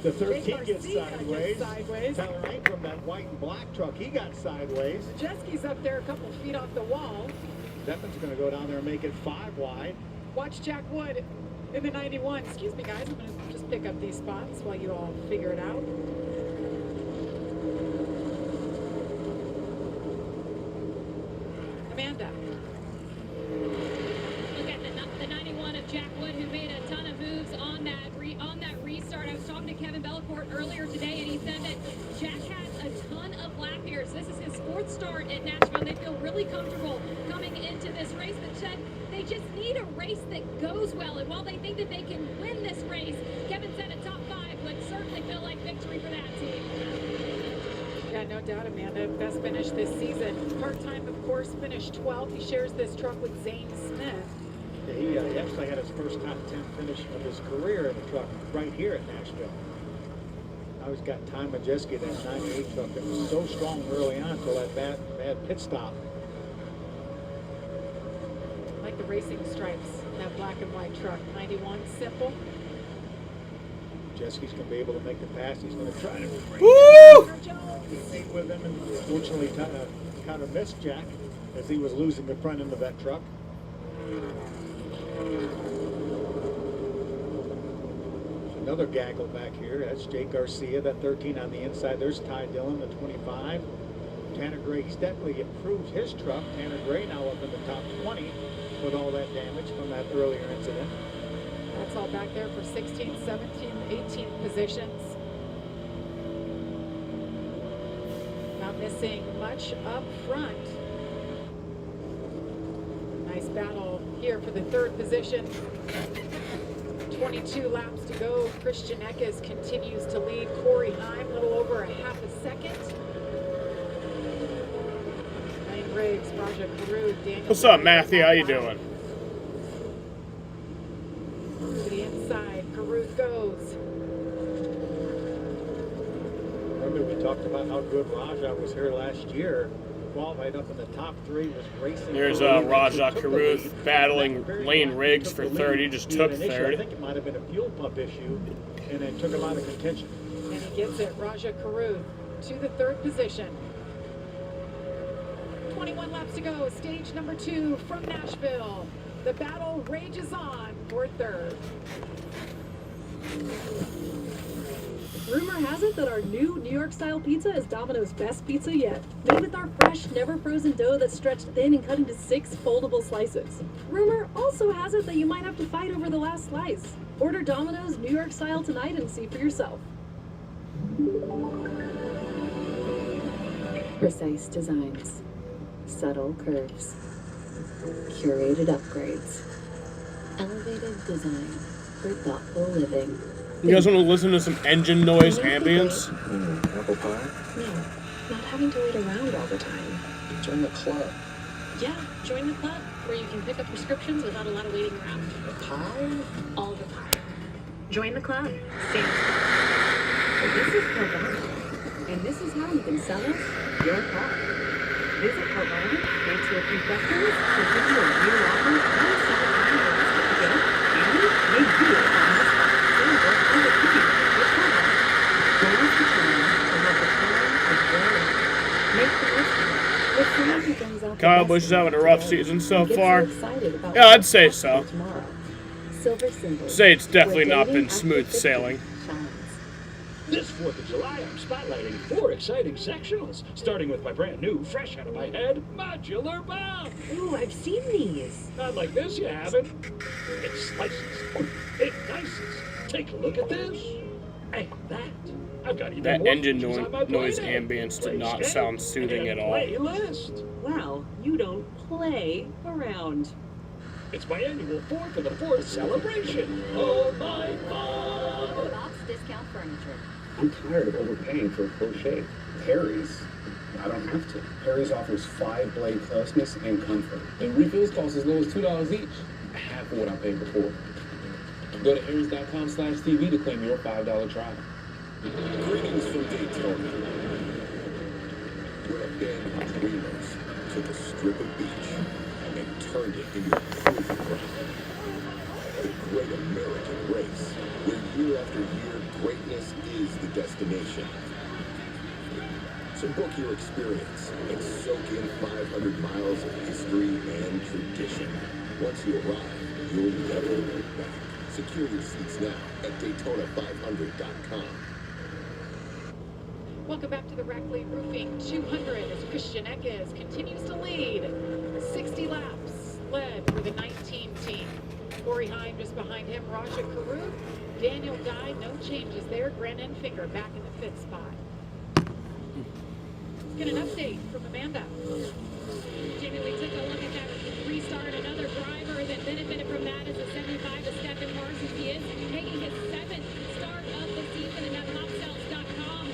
The 13 gets sideways. Tyler Ingram, that white and black truck, he got sideways. Majeski's up there a couple feet off the wall. Deppin's going to go down there and make it 5 wide. Watch Jack Wood in the 91. Excuse me, guys. I'm going to just pick up these spots while you all figure it out. Amanda. Look at the 91 of Jack Wood, who made a ton of moves on that restart. I was talking to Kevin Bellecourt earlier today, and he said that Jack has a ton of lap years. This is his 4th start at Nashville. They feel really comfortable coming into this race, but said they just need a race that goes well. And while they think that they can win this race, Kevin said a top 5 would certainly feel like victory for that team. Yeah, no doubt, Amanda. Best finish this season. Part-time, of course, finished 12th. He shares this truck with Zane Smith. Yeah, he actually had his first top 10 finish of his career in the truck right here at Nashville. Now he's got Ty Majeski, that 98 truck that was so strong early on until that bad pit stop. Like the racing stripes, that black and white truck. 91, simple. Majeski's going to be able to make the pass. He's going to try to Woo! compete with him, and fortunately kind of missed Jack as he was losing the front end of that truck. Another gaggle back here. That's Jake Garcia, that 13 on the inside. There's Ty Dillon, the 25. Tanner Gray, he's definitely improved his truck. Tanner Gray now up in the top 20 with all that damage from that earlier incident. That's all back there for 16, 17, 18 positions. Not missing much up front. Nice battle here for the 3rd position. 22 laps to go. Christian Eckes continues to lead. Corey Heim, a little over a half a second. Ryan Riggs, Raja Carew, Daniel. What's up, Matthew? How you doing? To the inside, Carew goes. Remember, we talked about how good Raja was here last year. Qualified up in the top 3, was racing. There's Raja Caruth battling Lane Riggs for 3rd. He just took 3rd. I think it might have been a fuel pump issue, and it took him out of contention. And he gets it, Raja Carew, to the 3rd position. 21 laps to go, stage number 2 from Nashville. The battle rages on for 3rd. Rumor has it that our new New York-style pizza is Domino's best pizza yet. Made with our fresh, never-frozen dough that's stretched thin and cut into 6 foldable slices. Rumor also has it that you might have to fight over the last slice. Order Domino's New York-style tonight and see for yourself. Precise designs, subtle curves, curated upgrades, elevated design for thoughtful living. You guys want to listen to some engine noise ambience? Apple pie? No, not having to wait around all the time. Join the club. Yeah, join the club where you can pick up prescriptions without a lot of waiting around. A pie? All the time. Join the club. Sam's Club. This is Carvana, and this is how you can sell us your car. Visit Carvana, answer a few questions, to give you a real offer, and see what kind of risk to get, and make you a promise. Make the list with someone who brings out Kyle Busch is having a rough season so Get far. excited about Yeah, I'd what's say possible so. tomorrow. Silver Symbols. Say it's definitely where not dating been after smooth 50 sailing. shines. This 4th of July, I'm spotlighting 4 exciting sectionals, starting with my brand new, fresh out of my head, modular bomb. Ooh, I've seen these. Not like this, you haven't. It slices, it dices. Take a look at this. And that. I've got even That more engine features on my noise Play-Doh. ambience did Play not scale sound soothing and at all. Playlist. Wow, you don't play around. It's my annual 4 for the 4th celebration. Oh my God! Bob's Discount Furniture. I'm tired of overpaying for a close shave. Harry's, I don't have to. Harry's offers 5-blade closeness and comfort. And refills cost as low as $2 each. Half of what I paid before. Go to harrys.com/TV to claim your $5 trial. Greetings from Daytona, where a band of dreamers took a strip of beach and turned it into a proving ground. The Great American Race, where year after year greatness is the destination. So book your experience and soak in 500 miles of history and tradition. Once you arrive, you'll never look back. Secure your seats now at Daytona500.com. Welcome back to the Rackley Roofing 200 as Christian Eckes continues to lead. 60 laps led for the 19 team. Corey Heim just behind him, Raja Karut, Daniel Dye, no changes there. Grant Enfinger back in the 5th spot. Let's get an update from Amanda. Jamie, we took a look at that restart. Another driver that benefited from that is a 75 to Stephen Parsons. He is taking his 7th start of the season, and at TopSales.com,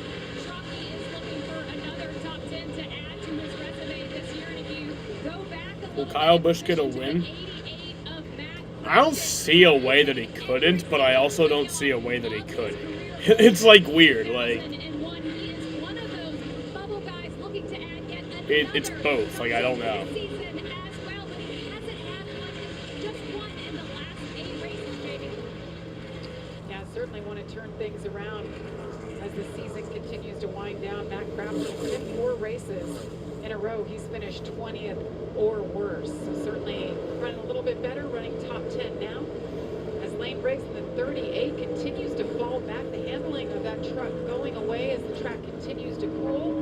Truckee is looking for another top 10 to add to his resume this year. And if you go back a Will little Kyle bit, Busch get a position to win? the 88 of Matt I don't see a way that he couldn't, but I also don't see a way that he could. It's like weird, like and one. He is one of those bubble guys looking to add yet another it's both. Like I don't know. season as well, but he hasn't had one, just one in the last 8 races, Jamie. Yeah, certainly want to turn things around as the season continues to wind down. Matt Craft's in 4 races in a row. He's finished 20th or worse. So certainly running a little bit better, running top 10 now. As Lane Briggs in the 38 continues to fall back, the handling of that truck going away as the track continues to cool.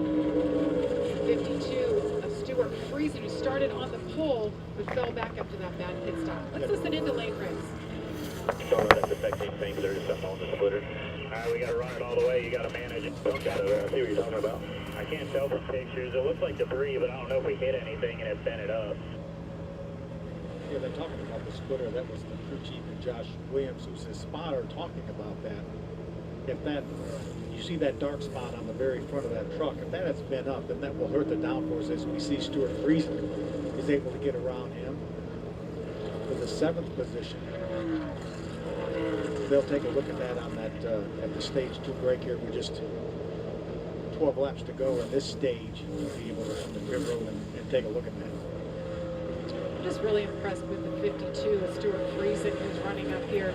52 of Stuart Friesen, who started on the pole but fell back up to that bad pit stop. Let's listen into Lane Briggs. Sorry, that's affecting things. There's something on the splitter. We got to run it all the way. You got to manage it. Don't got to see what you're talking about. I can't tell from pictures. It looks like debris, but I don't know if we hit anything and it bent it up. Yeah, they're talking about the splitter. That was the crew chief and Josh Williams, who's his spotter, talking about that. If that, you see that dark spot on the very front of that truck, if that has been up, then that will hurt the downforce as we see Stuart Friesen is able to get around him for the 7th position. They'll take a look at that on that at the stage 2 break here. We're just 12 laps to go in this stage. We'll be able to come to pit road and take a look at that. I'm just really impressed with the 52 of Stuart Friesen, who's running up here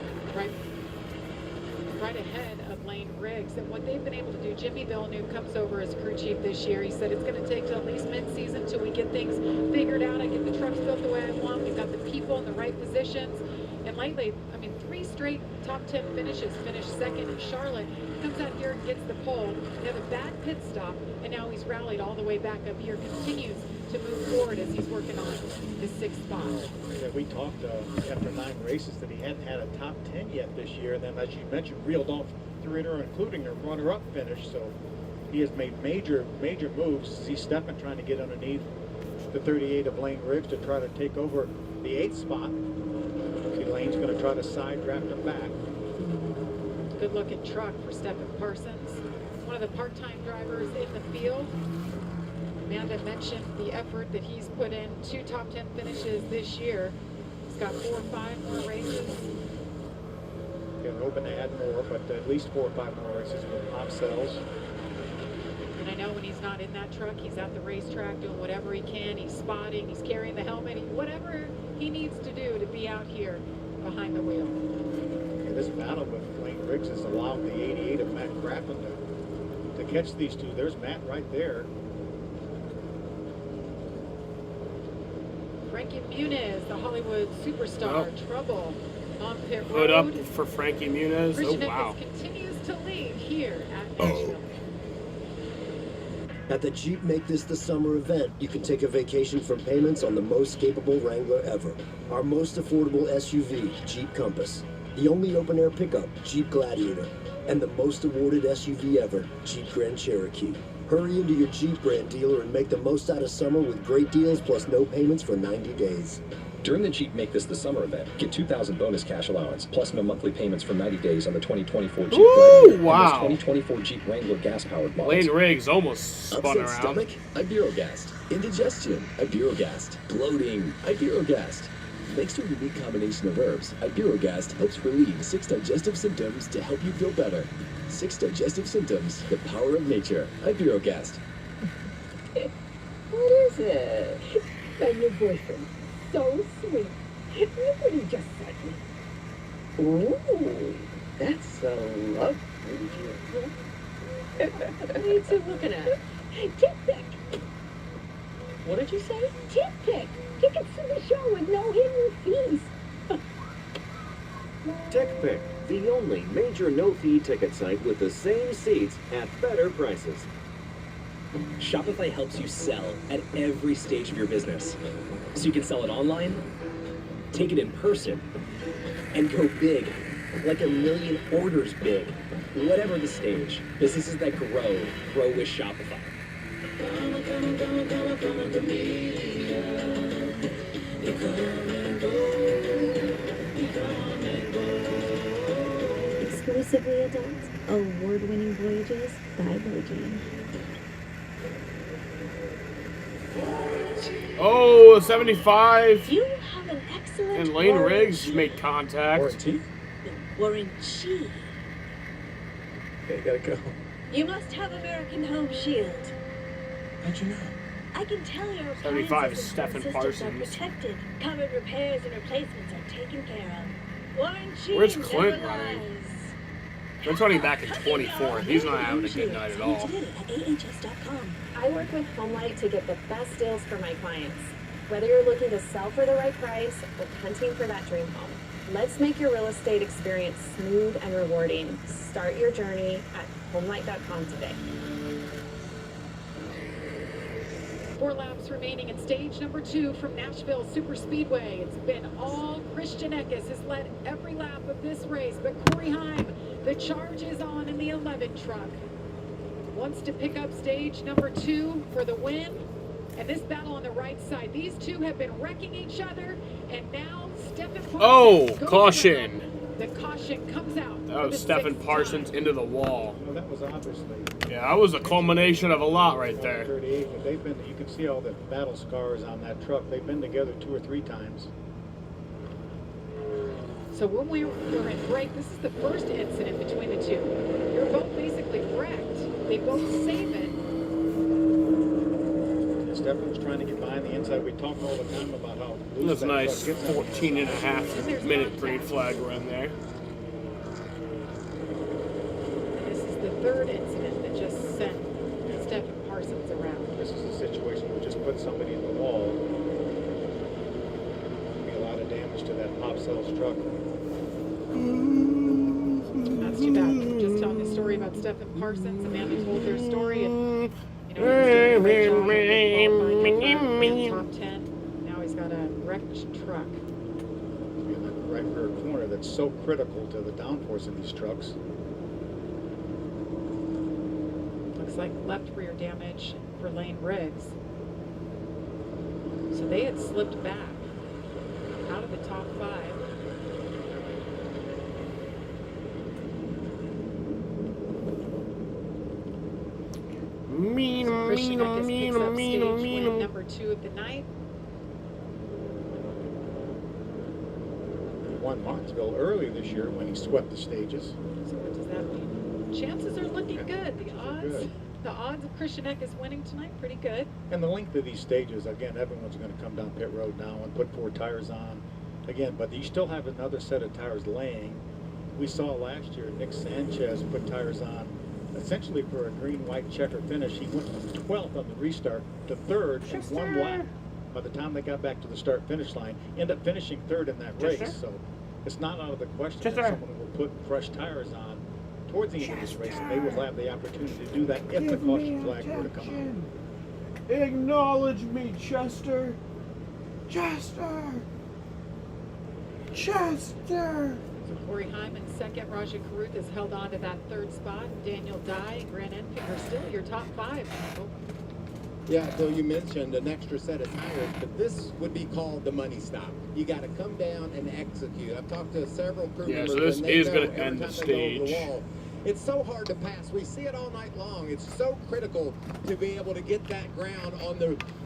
right ahead of Lane Briggs. And what they've been able to do, Jimmy Villeneuve comes over as crew chief this year. He said it's going to take till at least mid-season till we get things figured out. I get the trucks built the way I want. We've got the people in the right positions. And lately, I mean, 3 straight top 10 finishes. Finished 2nd in Charlotte. Comes out here and gets the pole. He had a bad pit stop, and now he's rallied all the way back up here. Continues to move forward as he's working on his 6th spot. Yeah, we talked after 9 races that he hadn't had a top 10 yet this year. And then, as you mentioned, reeled off 3 in a row, including a runner-up finish. So he has made major moves as he's stepping, trying to get underneath the 38 of Lane Briggs to try to take over the 8th spot. See, Lane's going to try to side draft him back. Good looking truck for Stephen Parsons, one of the part-time drivers in the field. Amanda mentioned the effort that he's put in, 2 top 10 finishes this year. He's got 4 or 5 more races. They're hoping to add more, but at least 4 or 5 more races with pop cells. And I know when he's not in that truck, he's at the racetrack doing whatever he can. He's spotting, he's carrying the helmet, whatever he needs to do to be out here behind the wheel. Yeah, this battle with Lane Briggs has allowed the 88 of Matt Crappen to catch these two. There's Matt right there. Frankie Muniz, the Hollywood superstar, trouble on pit road. Put up for Frankie Muniz. Oh, Christian wow. Eckes continues to lead here at Nashville. At the Jeep Make This the Summer event, you can take a vacation from payments on the most capable Wrangler ever. Our most affordable SUV, Jeep Compass. The only open-air pickup, Jeep Gladiator. And the most awarded SUV ever, Jeep Grand Cherokee. Hurry into your Jeep brand dealer and make the most out of summer with great deals plus no payments for 90 days. During the Jeep Make This the Summer event, get $2,000 bonus cash allowance, plus no monthly payments for 90 days on the 2024 Jeep Gladiator wow. and this 2024 Jeep Wrangler gas-powered models. Lane Riggs almost spun Upset around. stomach? Ibirogast. Indigestion? Ibirogast. Bloating? Ibirogast. Thanks to a unique combination of herbs, Ibirogast helps relieve 6 digestive symptoms to help you feel better. 6 digestive symptoms, the power of nature. Ibirogast. What is it? My new boyfriend. So sweet. Look what he just sent me. Ooh, that's so lovely. What are you two looking at? Tip pick. What did you say? Tip pick. Tickets to the show with no hidden fees. TickPick, the only major no-fee ticket site with the same seats at better prices. Shopify helps you sell at every stage of your business. So you can sell it online, take it in person, and go big, like 1 million orders big. Whatever the stage, businesses that grow with Shopify. Exclusively adult, award-winning voyages by Virgin. Oh, 75. You have an excellent And Lane Riggs made contact. Warranty? Warranty. Okay, gotta go. You must have American Home Shield. How'd you know? I can tell your 75 is appliances and Stephen systems are Parsons. protected. Covered repairs and replacements are taken care of. Warranty Where's never Clint running? lies. They're running back in 24, and he's not having a good night at all. At ahs.com. I work with HomeLight to get the best deals for my clients. Whether you're looking to sell for the right price or hunting for that dream home, let's make your real estate experience smooth and rewarding. Start your journey at HomeLight.com today. 4 laps remaining in stage number 2 from Nashville Super Speedway. It's been all Christian Eckes has led every lap of this race, but Corey Heim, the charge is on in the 11 truck. Wants to pick up stage number 2 for the win. And this battle on the right side, these two have been wrecking each other, and now Stephen Parsons Oh, goes caution. around. The caution comes out. That was Stephen Parsons into the wall. Well, that was obviously. Yeah, that was a culmination of a lot right there. 38, but they've been. You can see all the battle scars on that truck. They've been together 2 or 3 times. So when we were in break, this is the first incident between the two. They're both basically wrecked. They both save it. Stephen was trying to get behind the inside. We talk all the time about how loose That's that nice. truck gets. 14 and a half minute green flag run there. This is the third incident that just sent Stephen Parsons around. This is a situation where just put somebody in the wall. Be a lot of damage to that Popsell's truck. That's too bad. Just telling the story about Stephen Parsons. Amanda told their story, and you know, he was doing a great job of qualifying in the top 10. Now he's got a wrecked truck. In the right rear corner that's so critical to the downforce in these trucks. Looks like left rear damage for Lane Riggs. So they had slipped back out of the top 5. Christian Eckes picks up stage win number 2 of the night. Won Martinsville early this year when he swept the stages. So what does that mean? Chances are looking good. The odds of Christian Eckes winning tonight, pretty good. And the length of these stages, again, everyone's going to come down pit road now and put 4 tires on. Again, but you still have another set of tires laying. We saw last year Nick Sanchez put tires on essentially for a green-white checker finish. He went from 12th on the restart to 3rd in 1 lap. by the time they got back to the start-finish line, end up finishing third in that Yes, race. sir. So it's not out of the question Yes, that sir. someone will put fresh tires on towards the end of this race, and they will have the opportunity to do that if the caution flag were to come out. Acknowledge me, Chester. Chester. Chester. So Corey Hyman second. Raja Karuth has held on to that third spot. Daniel Dye and Grant Enfield are still your top 5, Michael. Yeah, so you mentioned an extra set of tires, but this would be called the money stop. You got to come down and execute. I've talked to several crew Yeah, members, so this and they is know gonna every end the time they go over the stage. wall, it's so hard to pass. We see it all night long. It's so critical to be able to get that ground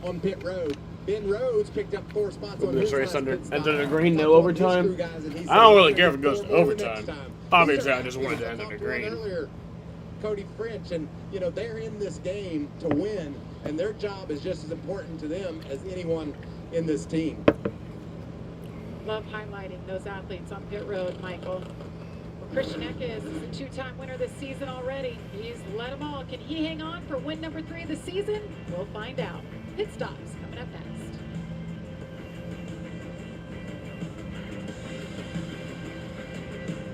on pit road. Ben Rhodes picked up 4 spots on This his race last under pit stop. enter the green, no Talked to one of his overtime. crew guys, and he said I don't he's really gonna care if it get goes to 4 more next overtime. time. Obviously, These are I just wanted to athletes. end I in the talked to one green. earlier, Cody French, and you know they're in this game to win, and their job is just as important to them as anyone in this team. Love highlighting those athletes on pit road, Michael. Well, Christian Eckes is a 2-time winner this season already. He's led them all. Can he hang on for win number 3 of the season? We'll find out. Pit stops coming up next.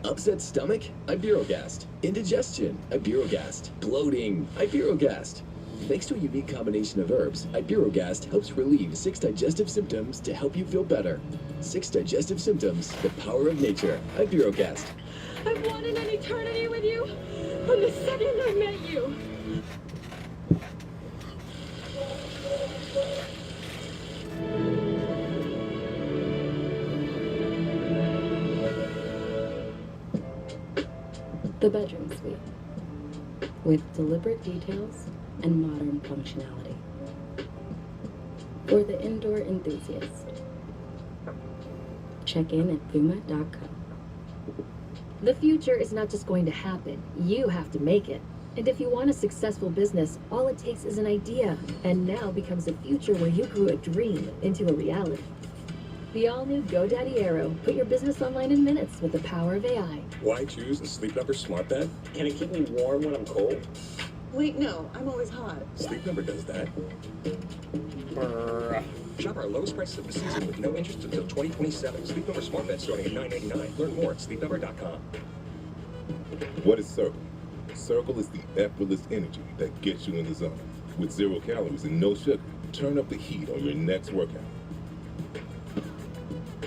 Upset stomach? Iberogast. Indigestion? Iberogast. Bloating? Iberogast. Thanks to a unique combination of herbs, Iberogast helps relieve 6 digestive symptoms to help you feel better. 6 digestive symptoms, the power of nature. Iberogast. I've wanted an eternity with you from the second I met you. The bedroom suite, with deliberate details and modern functionality. For the indoor enthusiast, check in at Puma.com. The future is not just going to happen. You have to make it. And if you want a successful business, all it takes is an idea. And now becomes a future where you grew a dream into a reality. The all-new GoDaddy Aero. Put your business online in minutes with the power of AI. Why choose a Sleep Number smart bed? Can it keep me warm when I'm cold? Wait, no, I'm always hot. Sleep Number does that. Shop our lowest prices of the season with no interest until 2027. Sleep Number smart bed starting at $9.99. Learn more at sleepnumber.com. What is Circle? Circle is the effortless energy that gets you in the zone. With 0 calories and no sugar, turn up the heat on your next workout.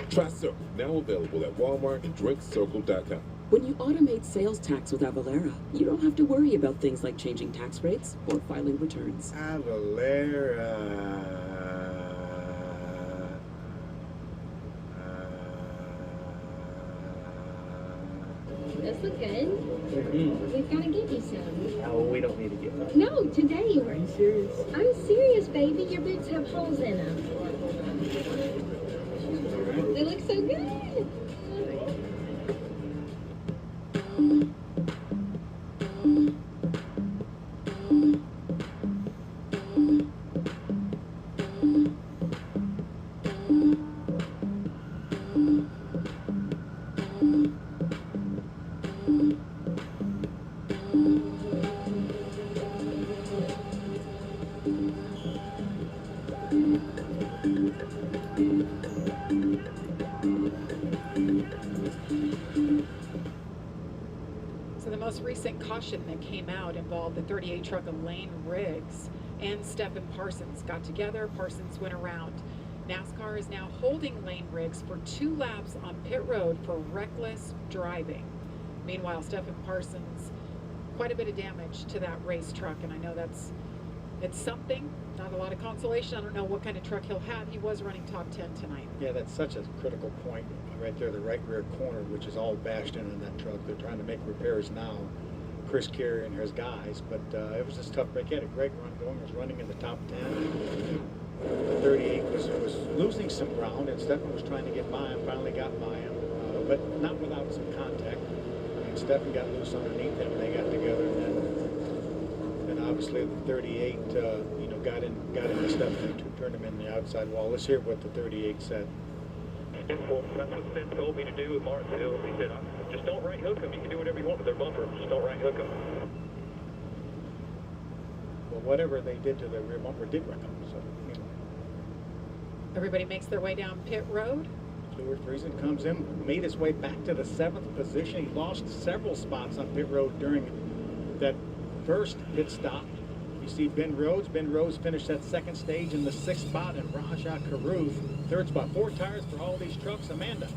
Try Circle, now available at Walmart and drinkcircle.com. When you automate sales tax with Avalara, you don't have to worry about things like changing tax rates or filing returns. Avalara. Those look good. We've got to get you some. Oh, we don't need to get that. No, today. Are you serious? I'm serious, baby. Your boots have holes in them. They look so good. So the most recent caution that came out involved the 38 truck of Lane Riggs and Stephen Parsons got together. Parsons went around. NASCAR is now holding Lane Riggs for 2 laps on pit road for reckless driving. Meanwhile, Stephen Parsons, quite a bit of damage to that race truck, and I know it's something, not a lot of consolation. I don't know what kind of truck he'll have. He was running top 10 tonight. Yeah, that's such a critical point right there, the right rear corner, which is all bashed in on that truck. They're trying to make repairs now. Chris Carey and his guys, but it was just tough break. He had a great run going, was running in the top 10. The 38 was losing some ground, and Stephen was trying to get by him, finally got by him, but not without some contact. I mean, Stephen got loose underneath him, and they got together, and then obviously the 38, got into Stephen and turned him in the outside wall. Let's hear what the 38 said. That's what Sid told me to do with Martinsville. He said, just don't right hook them. You can do whatever you want with their bumper. Just don't right hook them. Well, whatever they did to the rear bumper did wreck them. So, Everybody makes their way down pit road. Stuart Friesen comes in, made his way back to the 7th position. He lost several spots on pit road during that first pit stop. You see Ben Rhodes. Ben Rhodes finished that second stage in the 6th spot, and Raja Karuth, 3rd spot. 4 tires for all these trucks. Amanda.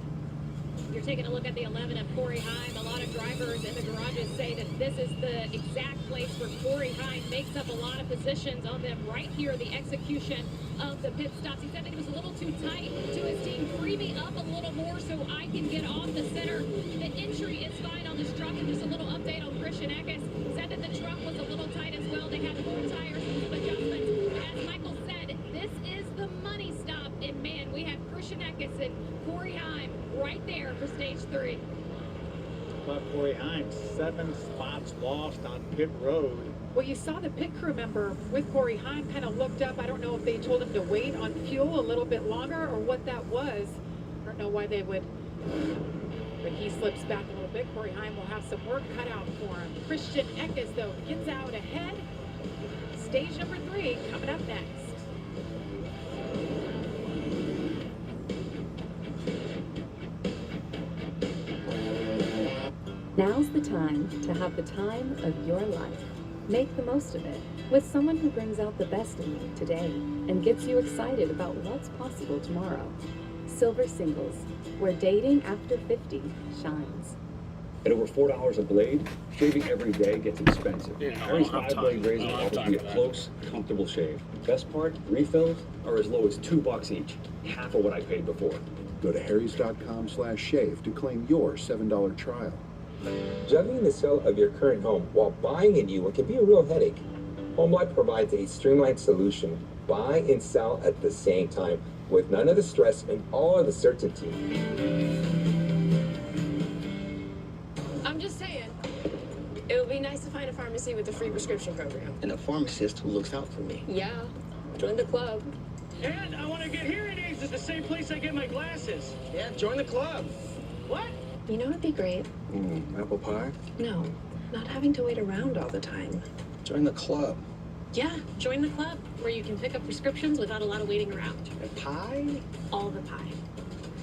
You're taking a look at the 11 of Corey Heim. A lot of drivers in the garages say that this is the exact place where Corey Heim makes up a lot of positions on them right here, the execution of the pit stops. He said that it was a little too tight to his team. Free me up a little more so I can get off the center. The entry is fine on this truck, and just a little update on Christian Eckes. Said that the truck was a little tight as well. They had 4 tires and some adjustments. As Michael said, this is the money stop, and man, we have Christian Eckes and Corey Heim right there for stage 3. But Corey Heim, 7 spots lost on pit road. Well, you saw the pit crew member with Corey Heim kind of looked up. I don't know if they told him to wait on fuel a little bit longer or what that was. I don't know why they would. But he slips back a little bit. Corey Heim will have some work cut out for him. Christian Eckes, though, gets out ahead. Stage number 3 coming up next. Now's the time to have the time of your life. Make the most of it with someone who brings out the best in you today and gets you excited about what's possible tomorrow. Silver Singles, where dating after 50 shines. At over $4 a blade, shaving every day gets expensive. Yeah, Harry's I don't have 5-blade time. razor I don't have offers time you a for that. close, comfortable shave. Best part, refills are as low as $2 each, half of what I paid before. Go to harrys.com/shave to claim your $7 trial. Juggling the sale of your current home while buying a new one can be a real headache. HomeLife provides a streamlined solution. Buy and sell at the same time with none of the stress and all of the certainty. I'm just saying, it would be nice to find a pharmacy with a free prescription program. And a pharmacist who looks out for me. Yeah, join the club. And I want to get hearing aids at the same place I get my glasses. Yeah, join the club. What? You know what'd be great? Apple pie? No, not having to wait around all the time. Join the club. Yeah, join the club where you can pick up prescriptions without a lot of waiting around. And pie? All the pie.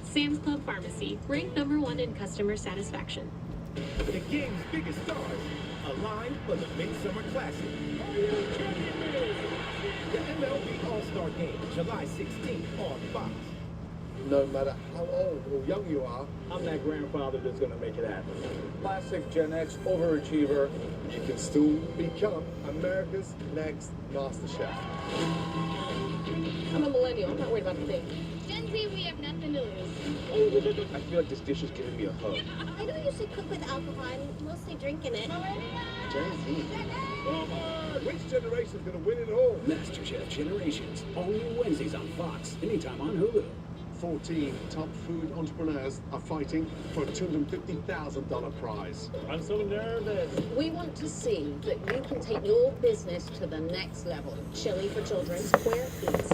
Sam's Club Pharmacy, ranked #1 in customer satisfaction. The game's biggest stars aligned for the Midsummer Classic. The MLB All-Star Game, July 16th on Fox. No matter how old or young you are, I'm that grandfather that's going to make it happen. classic Gen X overachiever, you can still become America's next Master Chef. I'm a millennial. I'm not worried about the thing. Gen Z, we have nothing to lose. I feel like this dish is giving me a hug. I don't usually cook with alcohol. I'm mostly drinking it. Gen Z. Which generation's going to win it all? MasterChef Generations, all new Wednesdays on Fox, anytime on Hulu. 14 top food entrepreneurs are fighting for a $250,000 prize. I'm so nervous. We want to see that you can take your business to the next level. Chili for Children, Square Eats.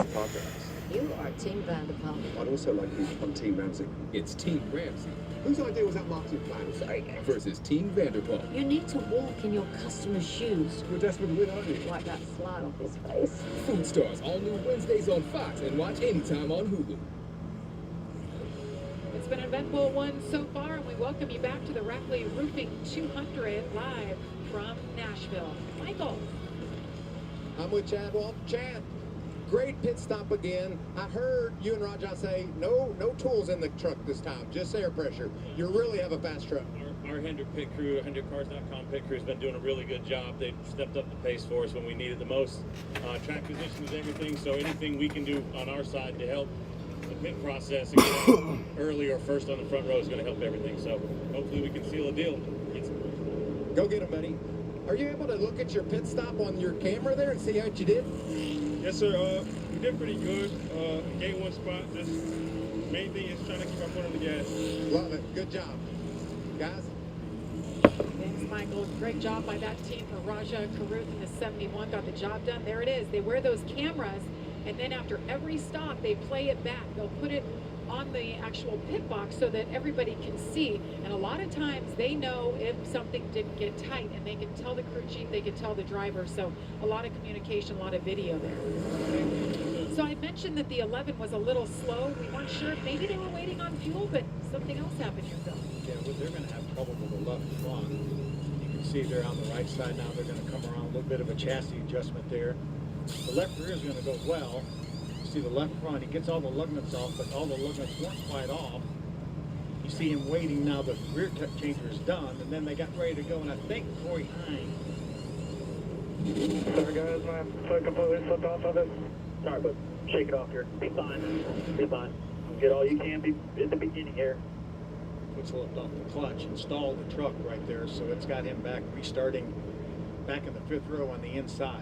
You are Team Vanderpump. I'd also like you on Team Ramsey. It's Team Ramsey Whose idea was that marketing plan? Sorry, guys. versus Team Vanderpump. You need to walk in your customer's shoes. You're desperate to win, aren't you? Wipe that slide off his face. Food Stars, all new Wednesdays on Fox and watch anytime on Hulu. It's been an eventful one so far, and we welcome you back to the Rackley Roofing 200 live from Nashville. Michael. I'm with Chad. Well, Chad, great pit stop again. I heard you and Raja say no tools in the truck this time, just air pressure. You really have a fast truck. Our Hendrick pit crew, HendrickCars.com pit crew has been doing a really good job. They've stepped up the pace for us when we need it the most. Track position is everything, so anything we can do on our side to help the pit process and get early or first on the front row is going to help everything. So hopefully we can seal a deal. Go get him, buddy. Are you able to look at your pit stop on your camera there and see how you did? Yes, sir. We did pretty good. Gained one spot. Just main thing is trying to keep our foot on the gas. Love it. Good job. Guys? Thanks, Michael. Great job by that team for Raja Karuth in the 71. Got the job done. There it is. They wear those cameras, and then after every stop, they play it back. They'll put it on the actual pit box so that everybody can see. And a lot of times they know if something didn't get tight, and they can tell the crew chief, they can tell the driver. So a lot of communication, a lot of video there. So I mentioned that the 11 was a little slow. We weren't sure if maybe they were waiting on fuel, but something else happened here, Bill. Yeah, well, they're going to have trouble with the left front. You can see they're on the right side now. They're going to come around, a little bit of a chassis adjustment there. The left rear is going to go well. You see the left front, he gets all the lugnets off, but all the lugnets weren't quite off. You see him waiting now. The rear changer is done, and then they got ready to go, and I think Corey Hine. Sorry guys, my foot completely slipped off of it. Sorry, but shake it off here. Be fine. Be fine. Get all you can be at the beginning here. Foot slipped off the clutch and stalled the truck right there, so it's got him back restarting back in the 5th row on the inside.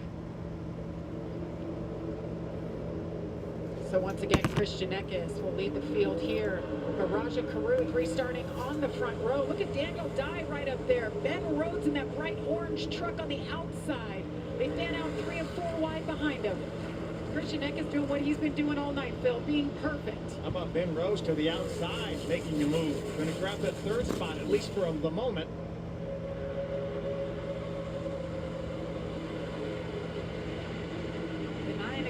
So once again, Christian Eckes will lead the field here. But Raja Caruth restarting on the front row. Look at Daniel Dye right up there. Ben Rhodes in that bright orange truck on the outside. They fan out 3 and 4 wide behind him. Christian Eckes doing what he's been doing all night, Phil, being perfect. How about Ben Rose to the outside, making a move? Going to grab that 3rd spot, at least for the moment.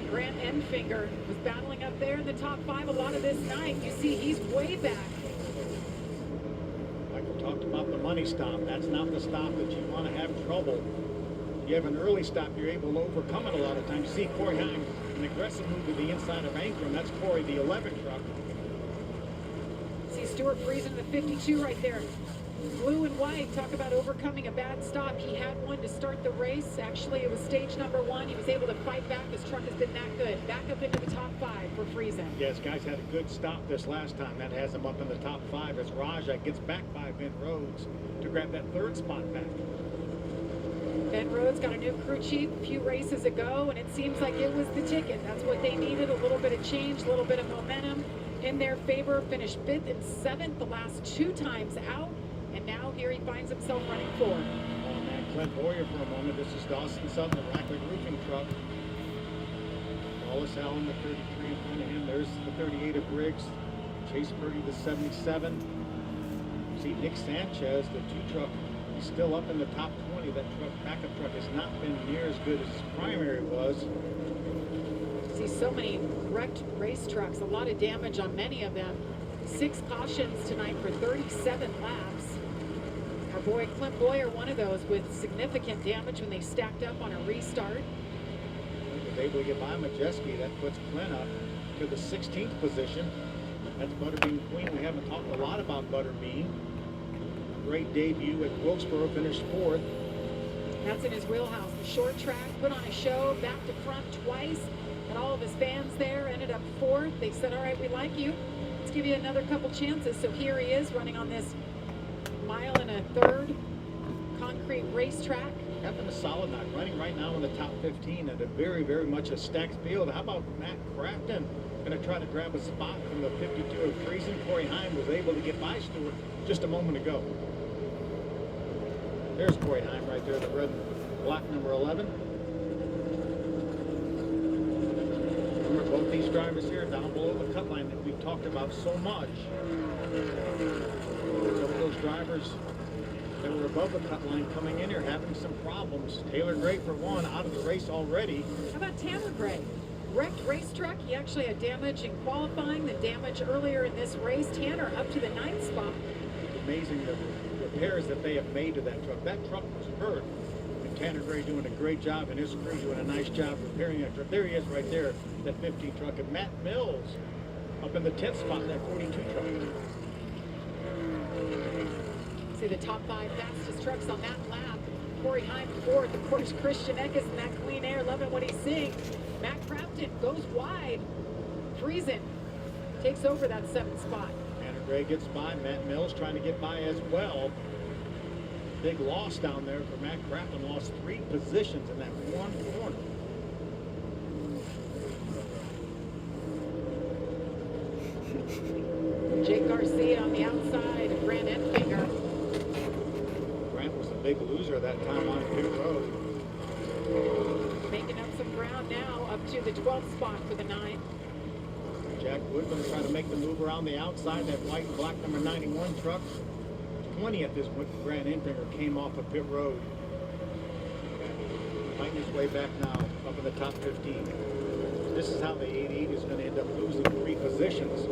Grant Enfinger was battling up there in the top 5 a lot of this night. You see, he's way back. Michael talked about the money stop. That's not the stop that you want to have trouble. You have an early stop, you're able to overcome it a lot of times. You see Corey Hine, an aggressive move to the inside of Ankrum. That's Corey, the 11 truck. See Stuart Friesen, the 52 right there. Blue and white, talk about overcoming a bad stop. He had one to start the race. Actually, it was stage number 1. He was able to fight back. His truck has been that good. Back up into the top 5 for Friesen. Yes, guys had a good stop this last time. That has him up in the top 5 as Raja gets back by Ben Rhodes to grab that 3rd spot back. Ben Rhodes got a new crew chief a few races ago, and it seems like it was the ticket. That's what they needed, a little bit of change, a little bit of momentum in their favor. Finished 5th and 7th the last 2 times out. And now here he finds himself running 4. Oh man, Clint Boyer for a moment. This is Dawson Sutton, the Racklick roofing truck. Wallace Allen, the 33 in front of him. There's the 38 of Briggs. Chase Purdy, the 77. You see Nick Sanchez, the 2 truck. He's still up in the top 20. That truck, backup truck, has not been near as good as his primary was. See so many wrecked race trucks. A lot of damage on many of them. 6 cautions tonight for 37 laps. Our boy Clint Boyer, one of those with significant damage when they stacked up on a restart. He was able to get by Majeski. That puts Clint up to the 16th position. That's Butterbean Queen. We haven't talked a lot about Butterbean. Great debut at Wilkesboro, finished 4th. That's in his wheelhouse. The short track, put on a show, back to front twice. And all of his fans there ended up 4th. They said, all right, we like you. Let's give you another couple chances. So here he is running on this 1 1/3 concrete racetrack. Having a solid night, running right now in the top 15 at a very, very much a stacked field. How about Matt Crafton? Going to try to grab a spot from the 52 of Friesen. Corey Hine was able to get by Stewart just a moment ago. There's Corey Hine right there, the red and black number 11. Remember both these drivers here down below the cut line that we've talked about so much. Some of those drivers that were above the cut line coming in here having some problems. Taylor Gray, for one, out of the race already. How about Tanner Gray? Wrecked race truck. He actually had damage in qualifying, the damage earlier in this race. Tanner up to the 9th spot. Amazing the repairs that they have made to that truck. That truck was hurt. And Tanner Gray doing a great job, and his crew doing a nice job repairing that truck. There he is right there, that 15 truck. And Matt Mills up in the 10th spot in that 42 truck. See the top 5 fastest trucks on that lap. Corey Hine 4th. Of course, Christian Eckes in that clean air, loving what he's seeing. Matt Crafton goes wide. Friesen takes over that 7th spot. Tanner Gray gets by. Matt Mills trying to get by as well. Big loss down there for Matt Crafton. Lost 3 positions in that one corner. Jake Garcia on the outside of Grant Enfinger. Grant was a big loser that time on pit road. Making up some ground now, up to the 12th spot for the 9th. Jack Wood going to try to make the move around the outside. That white and black number 91 truck. 20th is when Grant Enfinger came off of pit road. Fighting his way back now, up in the top 15. This is how the 88 is going to end up losing 3 positions.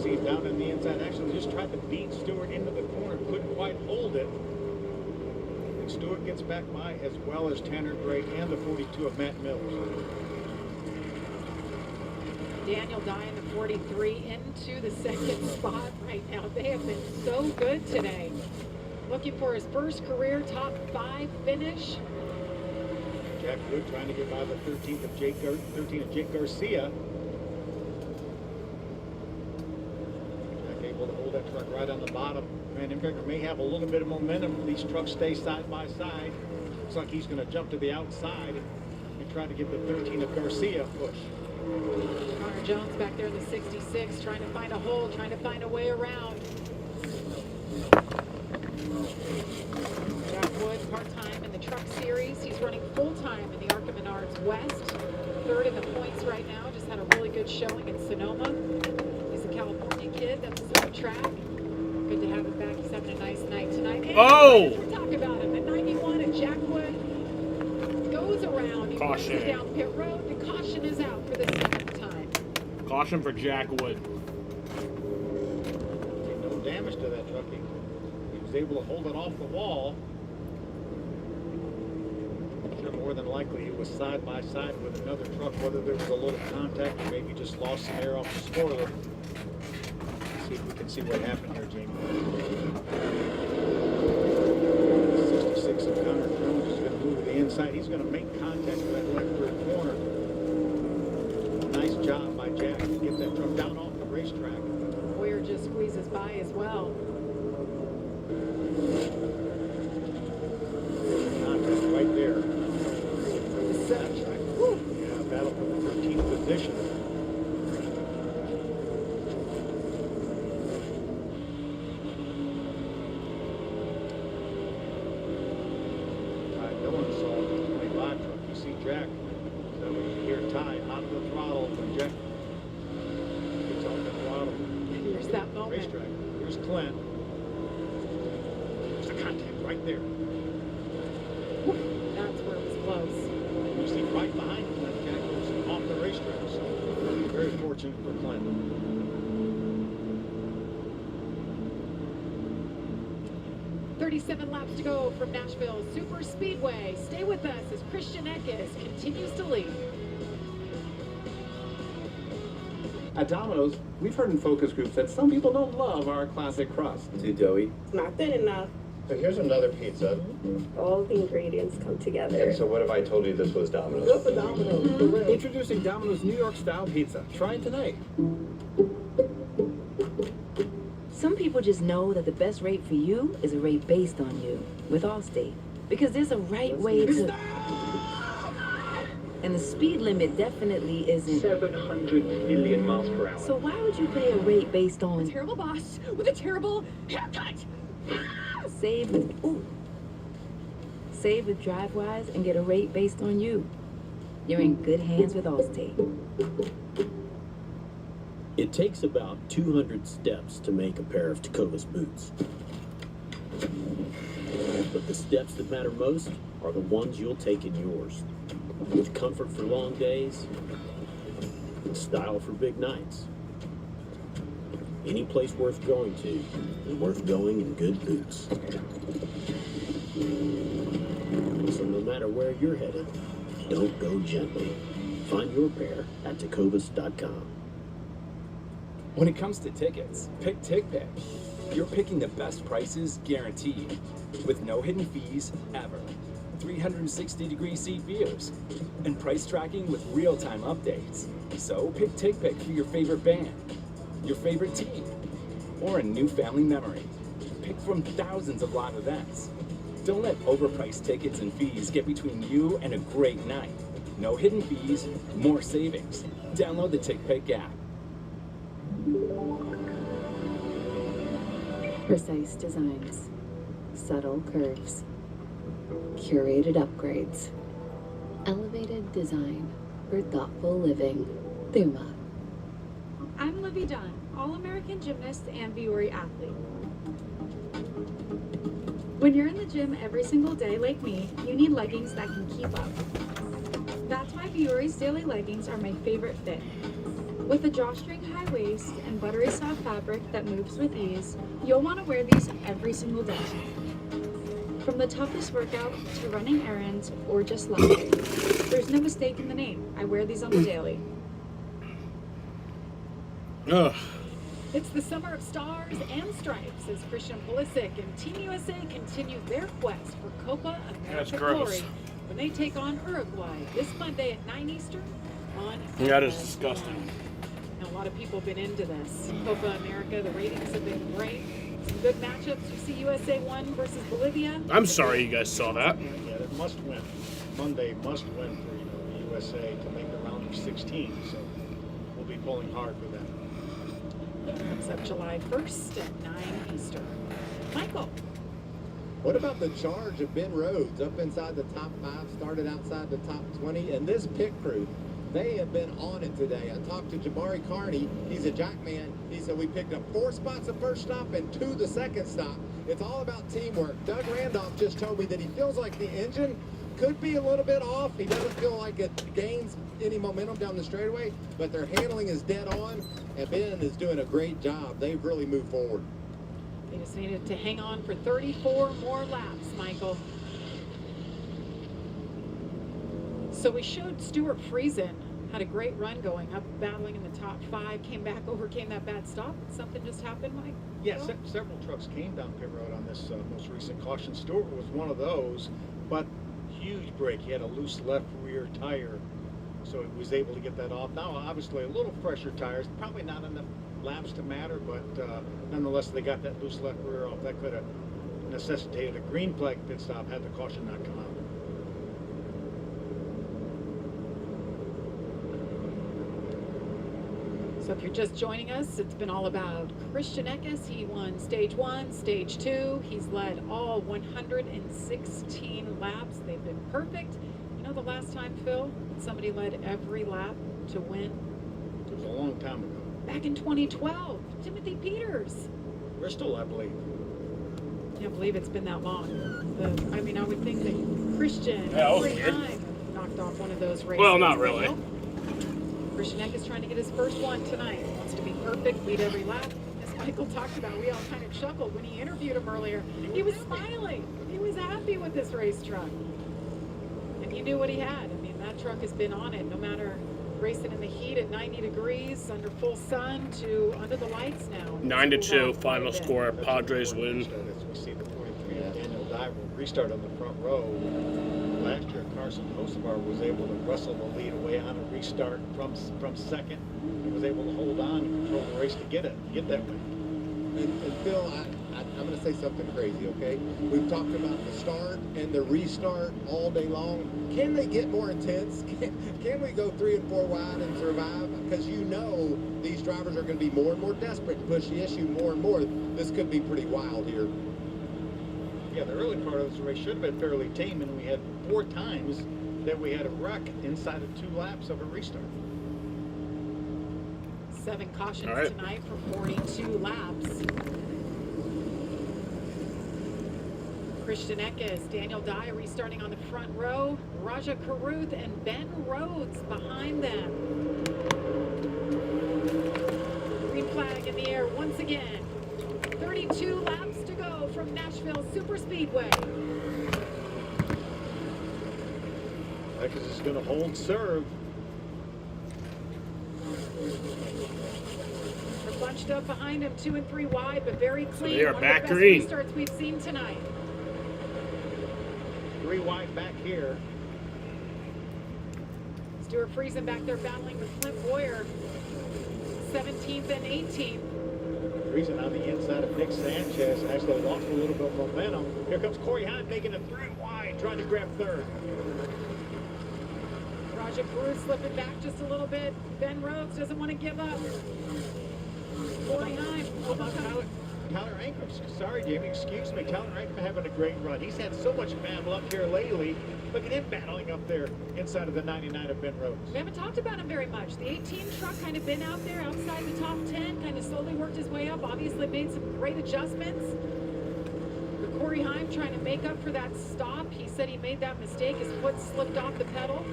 See him down on the inside. Actually, just tried to beat Stewart into the corner. Couldn't quite hold it. And Stewart gets back by as well as Tanner Gray and the 42 of Matt Mills. Daniel Dye in the 43 into the second spot right now. They have been so good today. Looking for his first career top 5 finish. Jack Wood trying to get by the 13th of Jake Garcia. Jack able to hold that truck right on the bottom. Vandenberger may have a little bit of momentum if these trucks stay side by side. Looks like he's going to jump to the outside and try to give the 13 of Garcia a push. Connor Jones back there in the 66, trying to find a hole, trying to find a way around. Jack Wood, part-time in the truck series. He's running full-time in the ARCA Menards West. 3rd in the points right now. Just had a really good showing in Sonoma. He's a California kid. That's his home track. Good to have him back. He's having a nice night tonight. And we're talking about him. The 91 of Jack Wood goes around. He Caution. goes down pit road. The caution is out for the 7th time. Caution for Jack Wood. No damage to that truck. He was able to hold it off the wall. Sure, more than likely he was side by side with another truck, whether there was a little contact or maybe just lost some air off the spoiler. See if we can see what happened here, Jamie. 66 of Connor Jones is going to move to the inside. He's going to make contact with that left rear corner. Nice job by Jack to get that truck down off the racetrack. Boyer just squeezes by as well. Contact right there. That's right. Yeah, battle for the 13th position. Ty Dillon saw the 25 truck. You see Jack. So you hear Ty out of the throttle when Jack gets off the throttle. Here's that moment. Racetrack. Here's Clint. There's the contact right there. That's where it was close. You see right behind him, that Jack goes off the racetrack. So very fortunate for Clint. .37 laps to go from Nashville Super Speedway. Stay with us as Christian Eckes continues to lead. At Domino's, we've heard in focus groups that some people don't love our classic crust. Too doughy. It's not thin enough. So here's another pizza. All the ingredients come together. And so what if I told you this was Domino's? Just a Domino's. Introducing Domino's New York style pizza. Try it tonight. Some people just know that the best rate for you is a rate based on you with Allstate. Because there's a right way to... And the speed limit definitely isn't 700 million miles per hour. So why would you pay a rate based on A terrible boss with a terrible haircut. save with DriveWise and get a rate based on you? You're in good hands with Allstate. It takes about 200 steps to make a pair of Tecovas boots. But the steps that matter most are the ones you'll take in yours. With comfort for long days, and style for big nights. Any place worth going to is worth going in good boots. So no matter where you're headed, don't go gently. Find your pair at Tecovas.com. When it comes to tickets, pick TickPick. You're picking the best prices guaranteed, with no hidden fees ever. 360-degree seat views, and price tracking with real-time updates. So pick TickPick for your favorite band, your favorite team, or a new family memory. Pick from thousands of live events. Don't let overpriced tickets and fees get between you and a great night. No hidden fees, more savings. Download the TickPick app. Precise designs, subtle curves, curated upgrades, elevated design for thoughtful living. Thuma. I'm Libby Dunn, All-American gymnast and Viore athlete. When you're in the gym every single day like me, you need leggings that can keep up. That's why Viori's daily leggings are my favorite fit. With a drawstring high waist and buttery soft fabric that moves with ease, you'll want to wear these every single day. From the toughest workout to running errands or just lounging, there's no mistake in the name. I wear these on the daily. Ugh. It's the summer of stars and stripes as Christian Pulisic and Team USA continue their quest for Copa That's America gross. glory when they take on Uruguay this Monday at 9 Eastern on That is FS1. disgusting. Now, a lot of people have been into this. Copa America, the ratings have been great. Some good matchups. You see USA won versus Bolivia. I'm sorry you guys saw that. Yeah, it must win. Monday must win for the USA to make the round of 16. So we'll be pulling hard for them. Comes up July 1st at 9 Eastern. Michael. What about the charge of Ben Rhodes up inside the top 5, started outside the top 20, and this pit crew, they have been on it today. I talked to Jabari Carney. He's a jack man. He said we picked up 4 spots the first stop and 2 the second stop. It's all about teamwork. Doug Randolph just told me that he feels like the engine could be a little bit off. He doesn't feel like it gains any momentum down the straightaway, but their handling is dead on, and Ben is doing a great job. They've really moved forward. They just needed to hang on for 34 more laps, Michael. So we showed Stuart Friesen had a great run going up, battling in the top 5, came back, overcame that bad stop. Something just happened, Mike? Yes, several trucks came down pit road on this most recent caution. Stewart was one of those, but huge break. He had a loose left rear tire, so he was able to get that off. Now, obviously, a little fresher tires, probably not enough laps to matter, but nonetheless, they got that loose left rear off. That could have necessitated a green flag pit stop had the caution not come out. So if you're just joining us, it's been all about Christian Eckes. He won stage 1, stage 2. He's led all 116 laps. They've been perfect. You know the last time, Phil, somebody led every lap to win? It was a long time ago. Back in 2012, Timothy Peters. Bristol, I believe. Can't believe it's been that long. I mean, I would think that Christian every time knocked off one of those races. Well, not really. Nope. Christian Eckes trying to get his first one tonight. Wants to be perfect, lead every lap. As Michael talked about, we all kind of chuckled when he interviewed him earlier. He was smiling. He was happy with this race truck. And he knew what he had. I mean, that truck has been on it, no matter racing in the heat at 90 degrees, under full sun, to under the lights now. 9-2, final score. Padres win. As we see the 43 Daniel Dye will restart on the front row. Last year, Carson Kosovar was able to wrestle the lead away on a restart from second. He was able to hold on and control the race to get that win. And Phil, I'm going to say something crazy, okay? We've talked about the start and the restart all day long. Can they get more intense? Can we go 3 and 4 wide and survive? Because you know these drivers are going to be more and more desperate to push the issue more and more. This could be pretty wild here. Yeah, the early part of this race should have been fairly tame, and we had 4 times that we had a wreck inside of 2 laps of a restart. 7 cautions tonight for 42 laps. Christian Eckes, Daniel Dye restarting on the front row, Raja Karuth and Ben Rhodes behind them. Green flag in the air once again. 32 laps to go from Nashville Superspeedway. Eckes is going to hold serve. They're bunched up behind him, 2 and 3 wide, but very clean. They are One back of the best green. restarts we've seen tonight. 3 wide back here. Stuart Friesen back there battling with Clint Boyer, 17th and 18th. Friesen on the inside of Nick Sanchez, actually lost a little bit of momentum. Here comes Corey Hunt making a 3 wide, trying to grab third. Raja Karuth slipping back just a little bit. Ben Rhodes doesn't want to give up. Corey Hunt. How about Tyler Ankrum? Sorry, Jamie, excuse me. Tyler Ankrum having a great run. He's had so much bad luck here lately. Look at him battling up there inside of the 99 of Ben Rhodes. We haven't talked about him very much. The 18 truck kind of been out there outside the top 10, kind of slowly worked his way up, obviously made some great adjustments. For Corey Heim trying to make up for that stop. He said he made that mistake. His foot slipped off the pedal.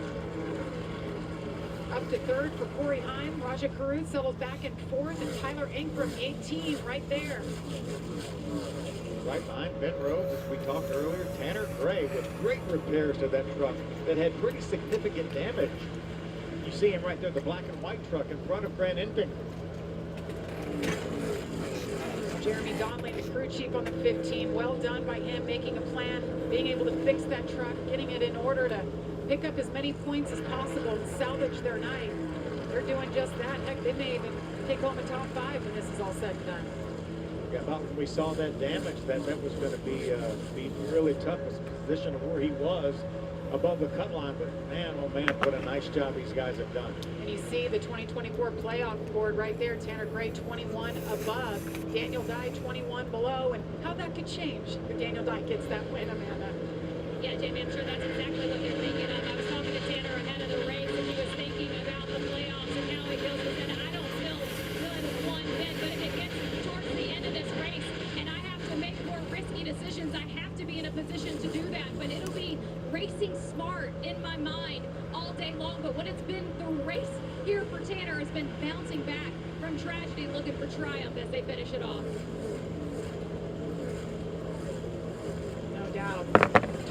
up to third for Corey Heim. Raja Caruth settles back in fourth, and Tyler Ingram, the 18, right there. Right behind Ben Rhodes, as we talked earlier, Tanner Gray with great repairs to that truck that had pretty significant damage. You see him right there, the black and white truck in front of Grant Enfinger. Jeremy Donnelly, the crew chief on the 15. Well done by him, making a plan, being able to fix that truck, getting it in order to pick up as many points as possible and salvage their night. They're doing just that. Heck, they may even take home a top 5 when this is all said and done. Yeah, about when we saw that damage, that was going to be really tough. His position of where he was above the cut line, but man, oh man, what a nice job these guys have done. And you see the 2024 playoff board right there. Tanner Gray 21 above, Daniel Dye 21 below, and how that could change if Daniel Dye gets that win, Amanda. Yeah, Jamie, I'm sure that's exactly what they're thinking of. I was talking to Tanner ahead of the race, and he was thinking about the playoffs and how he feels. He said, I don't feel good one bit, but if it gets towards the end of this race and I have to make more risky decisions, I have to be in a position to do that. But it'll be racing smart in my mind all day long. But what it's been, the race here for Tanner has been bouncing back from tragedy, looking for triumph as they finish it off. No doubt.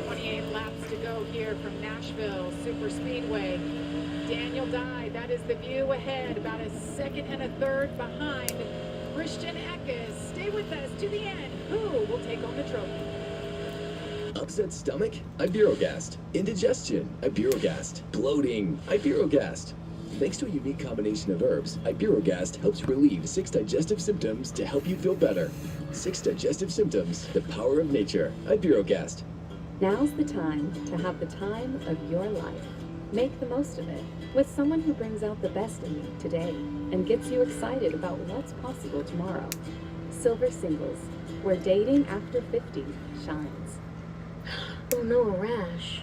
28 laps to go here from Nashville Super Speedway. Daniel Dye, that is the view ahead, about a second and a third behind Christian Eckes. Stay with us to the end. Who will take home the trophy? Upset stomach? Ibirogast. Indigestion? Ibirogast. Bloating? Ibirogast. Thanks to a unique combination of herbs, Ibirogast helps relieve 6 digestive symptoms to help you feel better. 6 digestive symptoms, the power of nature. Ibirogast. Now's the time to have the time of your life. Make the most of it with someone who brings out the best in you today and gets you excited about what's possible tomorrow. Silver Singles, where dating after 50 shines. Oh no, a rash.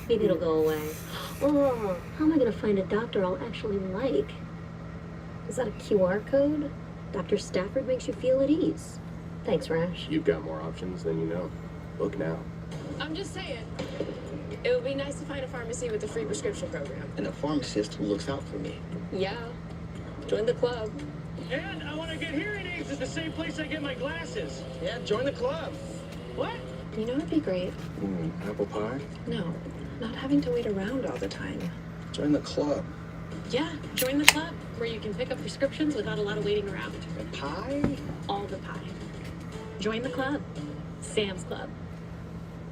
Maybe it'll go away. Oh, how am I going to find a doctor I'll actually like? Is that a QR code? Dr. Stafford makes you feel at ease. Thanks, Rash. You've got more options than you know. Look now. I'm just saying, it would be nice to find a pharmacy with a free prescription program. And a pharmacist who looks out for me. Yeah. Join the club. And I want to get hearing aids at the same place I get my glasses. Yeah, join the club. What? You know what'd be great? Apple pie? No, not having to wait around all the time. Join the club. Yeah, join the club, where you can pick up prescriptions without a lot of waiting around. And pie? All the pie. Join the club. Sam's Club.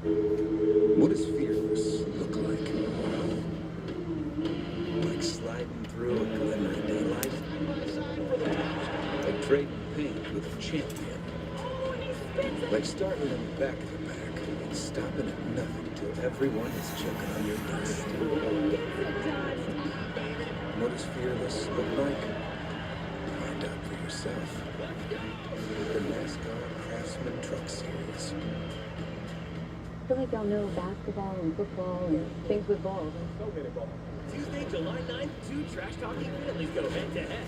What does fearless look like? Like sliding through a glimmering daylight? Like trading paint with a champion? Like starting in the back of the pack and stopping at nothing till everyone is choking on your dust? What does fearless look like? Find out for yourself. The NASCAR Craftsman Truck Series. I feel like y'all know basketball and football and things with balls. Go get it, ball. Tuesday, July 9th, 2 trash talking families go head to head.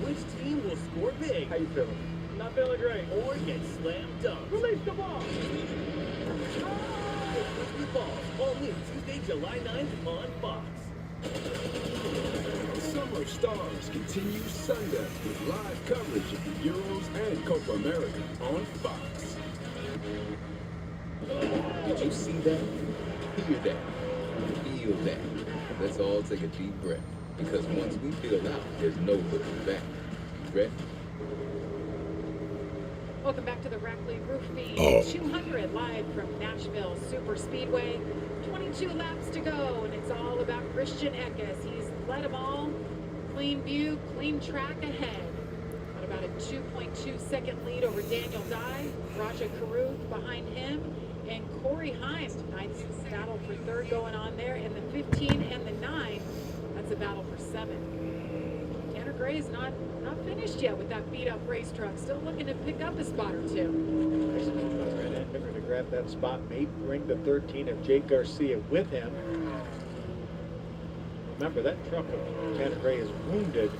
Which team will score big? How you feeling? Not feeling great. Or get slam dunked? Release the ball. With balls, all new Tuesday, July 9th on Fox. Summer Stars continues Sunday with live coverage of the Euros and Copa America on Fox. Did you see that? Hear that? Feel that? Let's all take a deep breath, because once we feel out, there's no looking back. Ready? Welcome back to the Rackley Roofing 200 live from Nashville Super Speedway. 22 laps to go, and it's all about Christian Eckes. He's led them all. Clean view, clean track ahead. Got about a 2.2 second lead over Daniel Dye. Raja Caruth behind him. And Corey Heim, tonight's battle for third going on there. And the 15 and the 9, that's a battle for 7. Tanner Gray is not finished yet with that beat-up race truck. Still looking to pick up a spot or two. Enfinger to grab that spot, maybe bring the 13 of Jake Garcia with him. Remember, that truck of Tanner Gray is wounded.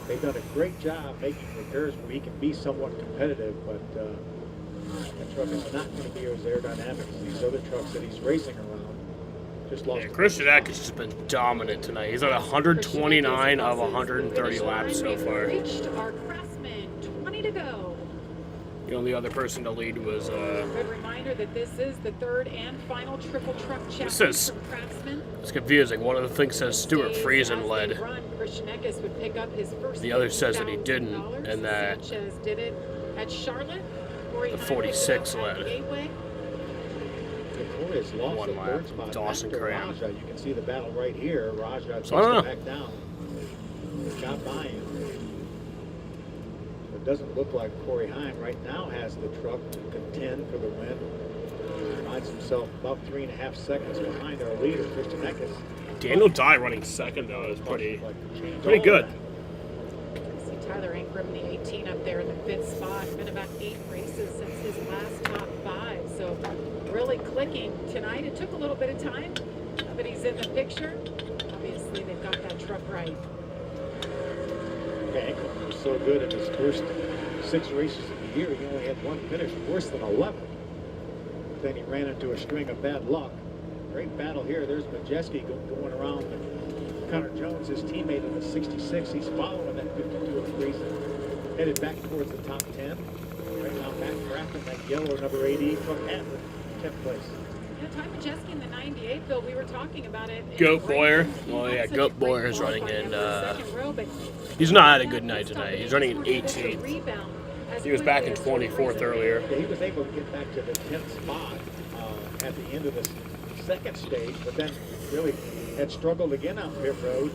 They've done a great job making repairs where he can be somewhat competitive, but that truck is not going to be as aerodynamic as these other trucks that he's racing around. Just lost. Yeah, Christian Eckes has been dominant tonight. He's at 129 of 130 laps so far. Reached our Craftsman, 20 to go. The only other person to lead was Good reminder that this is the third and final triple truck challenge says- from Craftsman. it's confusing. One of the things says Stuart Friesen led. Christian Eckes would pick up his first The other says that he didn't, $1,000. and that Sanchez did it at Charlotte. the 46 led. Gateway. Corey's lost One the lap. third spot. Dawson After Cram. Raja, you can see the battle right here. Raja takes So I don't know. it back down. Got by him. It doesn't look like Corey Heim right now has the truck to contend for the win. Finds himself about 3.5 seconds behind our leader, Christian Eckes. Daniel Dye running second though is pretty good. See Tyler Ingram, the 18 up there in the 5th spot. Been about 8 races since his last top 5. So really clicking tonight. It took a little bit of time, but he's in the picture. Obviously, they've got that truck right. Yeah, Ingram was so good in his first 6 races of the year. He only had 1 finish, worse than 11. Then he ran into a string of bad luck. Great battle here. There's Majeski going around Connor Jones, his teammate in the 66. He's following that 52 of Friesen. Headed back towards the top 10. Right now, Matt Crafton, that yellow number 80 from at the 10th place. Yeah, Ty Majeski in the 98, Bill, we were talking about it. Goat Boyer. Well, yeah, Goat Boyer is running in. He's not had a good night tonight. He's running in 18th. He was back in 24th earlier. Yeah, he was able to get back to the 10th spot at the end of the second stage, but then really had struggled again out pit road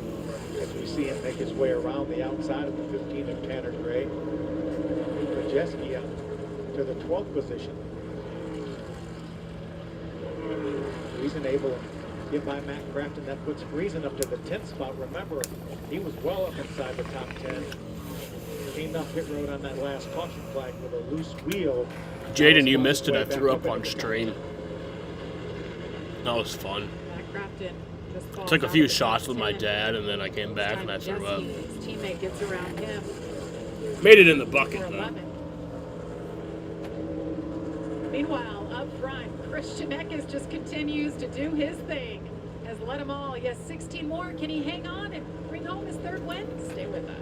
as we see him make his way around the outside of the 15 of Tanner Gray. Majeski up to the 12th position. Friesen able to get by Matt Crafton. That puts Friesen up to the 10th spot. Remember, he was well up inside the top 10. Came down pit road on that last caution flag with a loose wheel. Jaden, you missed it. I threw up on stream. That was fun. Matt Crafton just Took a few shots with my dad, and then I came back and I threw up. His teammate gets around him. Made it in the bucket, though. Meanwhile, up front, Christian Eckes just continues to do his thing. Has led them all. He has 16 more. Can he hang on and bring home his 3rd win? Stay with us.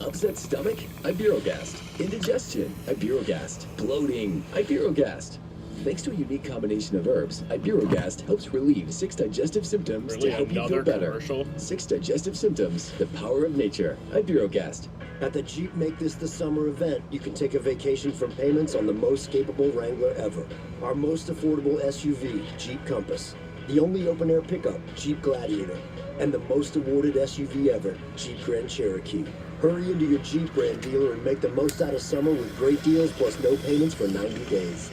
Upset stomach? Iberogast. Indigestion? Iberogast. Bloating? Iberogast. Thanks to a unique combination of herbs, Iberogast helps relieve 6 digestive symptoms to help you feel better. Commercial? 6 digestive symptoms, the power of nature. Iberogast. At the Jeep Make This the Summer event, you can take a vacation from payments on the most capable Wrangler ever. Our most affordable SUV, Jeep Compass. The only open-air pickup, Jeep Gladiator. And the most awarded SUV ever, Jeep Grand Cherokee. Hurry into your Jeep brand dealer and make the most out of summer with great deals plus no payments for 90 days.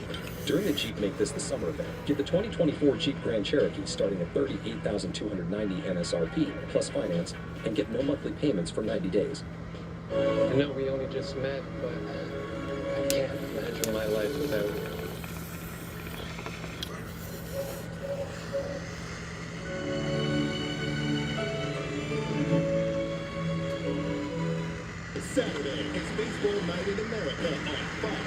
During the Jeep Make This the Summer event, get the 2024 Jeep Grand Cherokee starting at $38,290 MSRP plus finance and get no monthly payments for 90 days. I know we only just met, but I can't imagine my life without you. Saturday, it's baseball night in America on Fox.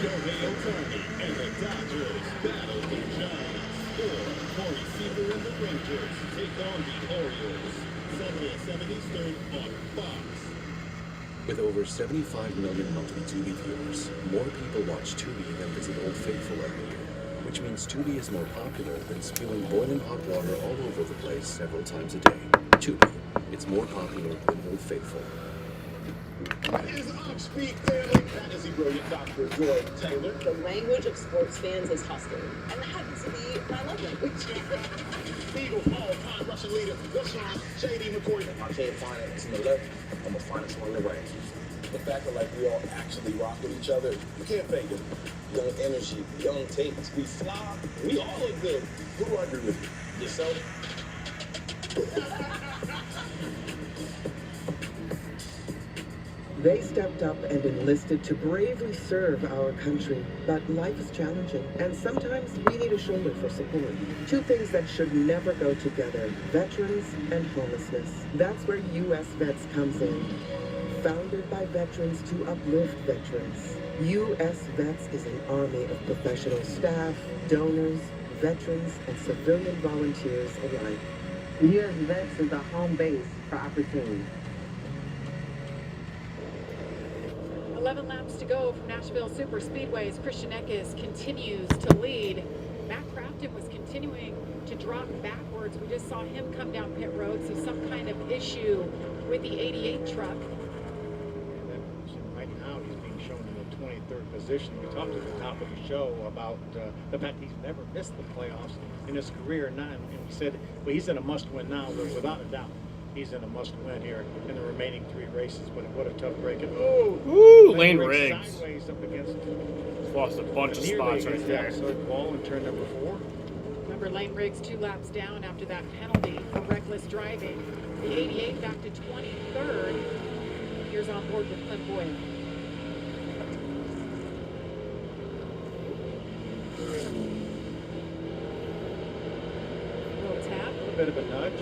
Shohei Ohtani and the Dodgers battle the Giants. Or Corey Seager and the Rangers take on the Orioles. Saturday at 7 Eastern on Fox. With over 75 million monthly Tubi viewers, more people watch Tubi than visit Old Faithful every year. Which means Tubi is more popular than spewing boiling hot water all over the place several times a day. Tubi, it's more popular than Old Faithful. Here's Off-Speed Daily. That is the brilliant Dr. Joy Taylor. The language of sports fans is hustle, and that happens to be my love language. Eagles all-time rushing leader, LaShawn J.D. McCoy. If I can't find it in the left, I'm gonna find it in the right. The fact that we all actually rock with each other, you can't fake it. Young energy, young takes, we fly, we all look good. Who do I agree with? Yourself? They stepped up and enlisted to bravely serve our country. But life is challenging, and sometimes we need a shoulder for support. 2 things that should never go together: veterans and homelessness. That's where U.S. Vets comes in. Founded by veterans to uplift veterans, U.S. Vets is an army of professional staff, donors, veterans and civilian volunteers alike. U.S. Vets is the home base for our team. 11 laps to go from Nashville Super Speedway's Christian Eckes continues to lead. Matt Crafton was continuing to drop backwards. We just saw him come down pit road, so some kind of issue with the 88 truck. Right now, he's being shown in the 23rd position. We talked at the top of the show about the fact he's never missed the playoffs in his career, and we said, well, he's in a must-win now, but without a doubt. He's in a must-win here in the remaining 3 races, but what a tough break. And ooh, Lane Riggs. Sideways up against lost a bunch of spots right there. Outside ball in turn number 4. Remember, Lane Riggs 2 laps down after that penalty for reckless driving. The 88 back to 23rd. Here's on board with Clint Boyle. Little tap. A little bit of a nudge.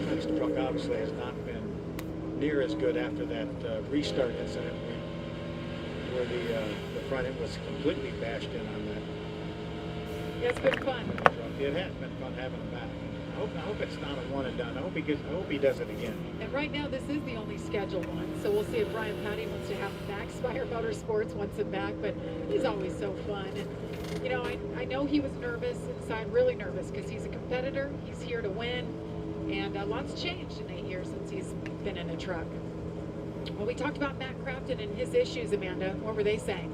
This truck obviously has not been near as good after that restart incident where the front end was completely bashed in on that. Yeah, it's been fun. It has been fun having him back. I hope it's not a one and done. I hope he does it again. And right now, this is the only scheduled one. So we'll see if Brian Patty wants to have him back. Spire Motorsports wants him back, but he's always so fun. And, you know, I know he was nervous inside, really nervous, because he's a competitor. He's here to win. And lots changed in 8 years since he's been in a truck. Well, we talked about Matt Crafton and his issues, Amanda. What were they saying?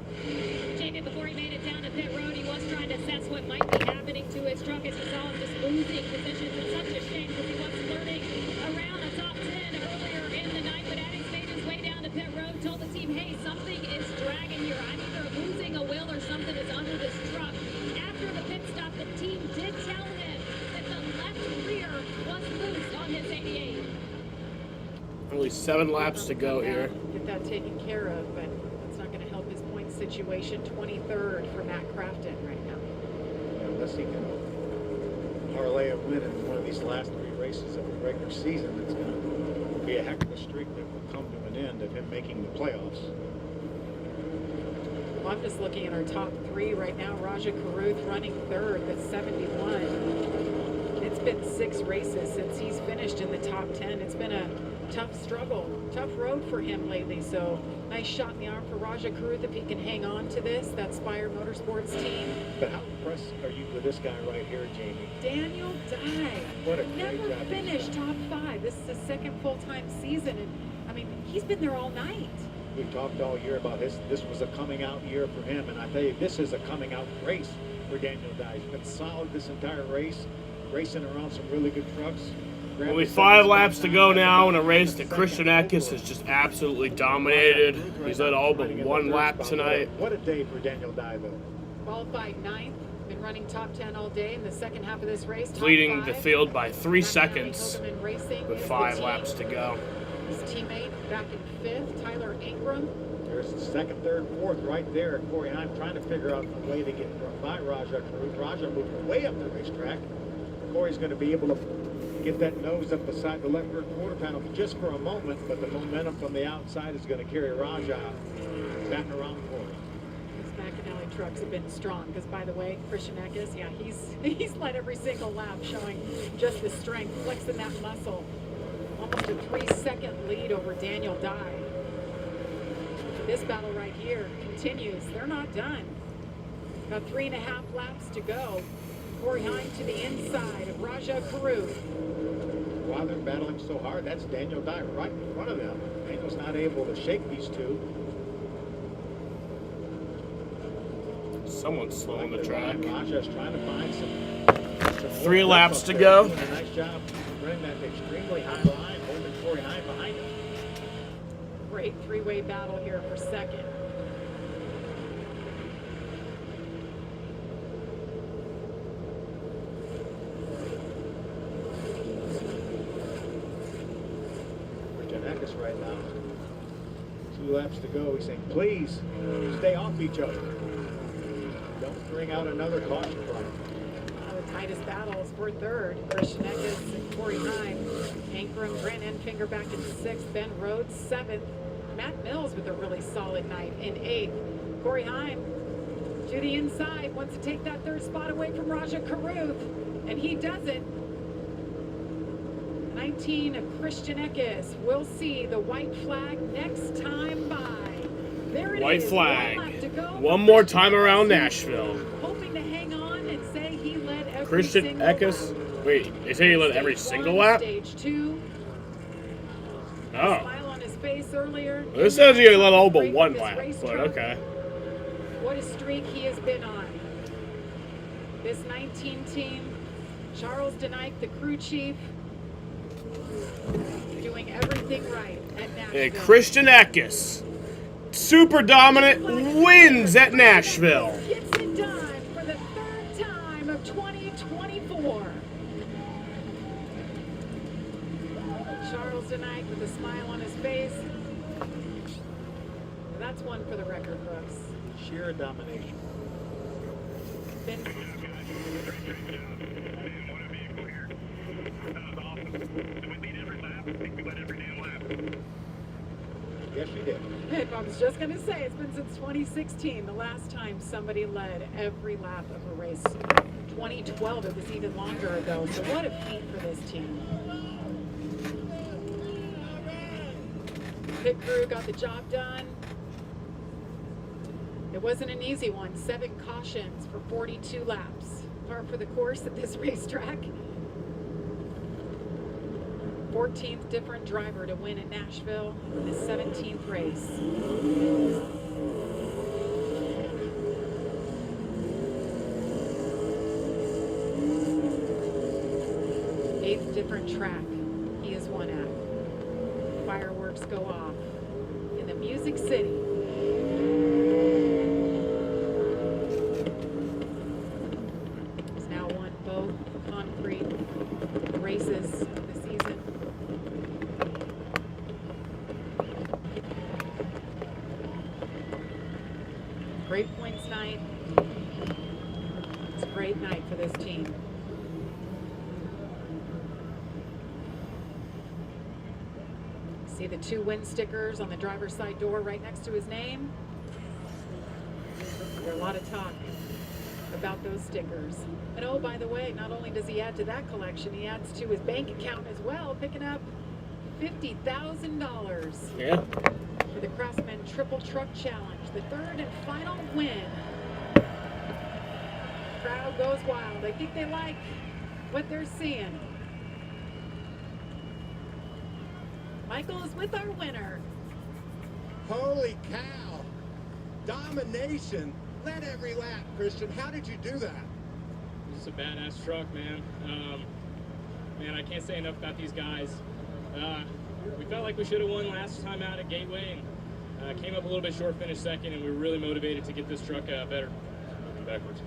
Jamie, before he made it down to pit road, he was trying to assess what might be happening to his truck as he saw him just losing positions. It's such a shame because he was flirting around the top 10 earlier in the night, but as he made his way down to pit road, told the team, hey, something is dragging here. I'm either losing a wheel or something is under this truck. After the pit stop, the team did tell him that the left rear was loose on his 88. Only 7 laps to go here. Get that taken care of, but that's not going to help his point situation. 23rd for Matt Crafton right now. Yeah, unless he can parlay a win in one of these last 3 races of the regular season, it's going to be a heck of a streak that will come to an end of him making the playoffs. Well, I'm just looking at our top 3 right now. Raja Karuth running 3rd with 71. It's been 6 races since he's finished in the top 10. It's been a tough struggle, tough road for him lately. So nice shot in the arm for Raja Karuth if he can hang on to this, that Spire Motorsports team. But how impressed are you with this guy right here, Jamie? Daniel Dye. What a great Never job finished top 5. This is his 2nd full-time season, and I mean, he's been there all night. We talked all year about this was a coming out year for him, and I tell you, this is a coming out race for Daniel Dye. He's been solid this entire race, racing around some really good trucks. Only 5 laps to go now in a race that Christian Eckes has just absolutely dominated. He's led all but 1 lap tonight. What a day for Daniel Dye, though. Qualified 9th, been running top 10 all day in the second half of this race. Leading the field by 3 seconds with 5 laps to go. His teammate back in 5th, Tyler Ingram. There's the 2nd, 3rd, 4th right there. Corey Heim trying to figure out a way to get by Raja Karuth. Raja moving way up the racetrack. Corey's going to be able to get that nose up beside the left rear quarter panel just for a moment, but the momentum from the outside is going to carry Raja back around the corner. These McAnally trucks have been strong because, by the way, Christian Eckes, yeah, he's led every single lap, showing just the strength, flexing that muscle. Almost a 3-second lead over Daniel Dye. This battle right here continues. They're not done. About 3.5 laps to go. Corey Heim to the inside of Raja Karuth. While they're battling so hard, that's Daniel Dye right in front of them. Daniel's not able to shake these two. Someone's slowing the track. Raja's trying to find some 3 laps to go. Nice job running that extremely high line, holding Corey Heim behind him. Great 3-way battle here for 2nd. Right now, 2 laps to go. He's saying, please stay off each other. Don't bring out another caution flag. The tightest battles for 3rd. Christian Eckes and Corey Heim. Ankrum, Grant Enfinger back in 6th. Ben Rhodes 7th. Matt Mills with a really solid night in 8th. Corey Heim To the inside, wants to take that third spot away from Raja Caruth, and he does it. 19 of Christian Eckes will see the white flag next time by. There it White is. flag. One lap to go. One more time around Nashville. Hoping to hang on and say he led every Christian single Eckes. lap. Wait, they say he led every single lap? Stage 2. Oh. Smile on his face earlier. This says he led all but one lap, but okay. What a streak he has been on. This 19 team, Charles DeNike, the crew chief, doing everything right at Nashville. And Christian Eckes, super dominant, wins at Nashville. Gets it done for the third time of 2024. Charles DeNike with a smile on his face. That's one for the record books. Sheer domination. Yes, you did. I was just going to say, it's been since 2016, the last time somebody led every lap of a race. 2012, it was even longer ago, so what a feat for this team. Pit crew got the job done. It wasn't an easy one. 7 cautions for 42 laps. Par for the course at this racetrack. 14th different driver to win at Nashville in the 17th race. Eighth different track he has won at. Fireworks go off in the Music City. He's now won both concrete races of the season. Great points night. It's a great night for this team. See the 2 win stickers on the driver's side door right next to his name. There's a lot of talk about those stickers. And oh, by the way, not only does he add to that collection, he adds to his bank account as well, picking up $50,000. Yeah. For the Craftsman Triple Truck Challenge, the third and final win. Crowd goes wild. I think they like what they're seeing. Michael is with our winner. Holy cow. Domination. Led every lap, Christian. How did you do that? It's a badass truck, man. Man, I can't say enough about these guys. We felt like we should have won last time out at Gateway, and came up a little bit short, finished second, and we were really motivated to get this truck better. Backwards.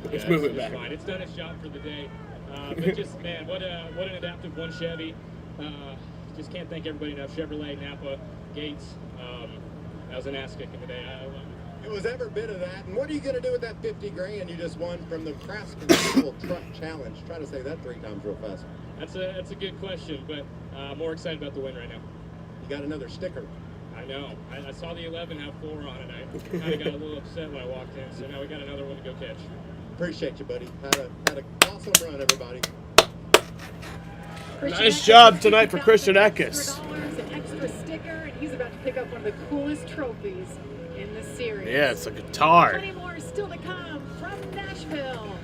Let's move it back. Fine. It's done its job for the day. But just, man, what an adaptive one Chevy. Just can't thank everybody enough. Chevrolet, Napa, Gates. That was an ass kicking today. It was every bit of that. And what are you going to do with that 50 grand you just won from the Craftsman Triple Truck Challenge? Try to say that 3 times real fast. That's a good question, but more excited about the win right now. You got another sticker. I know. I saw the 11 have 4 on it. I kind of got a little upset when I walked in, so now we got another one to go catch. Appreciate you, buddy. Had an awesome run, everybody. Nice job tonight for Christian Eckes. An extra sticker, and he's about to pick up one of the coolest trophies in the series. Yeah, it's a guitar. 20 more still to come from Nashville.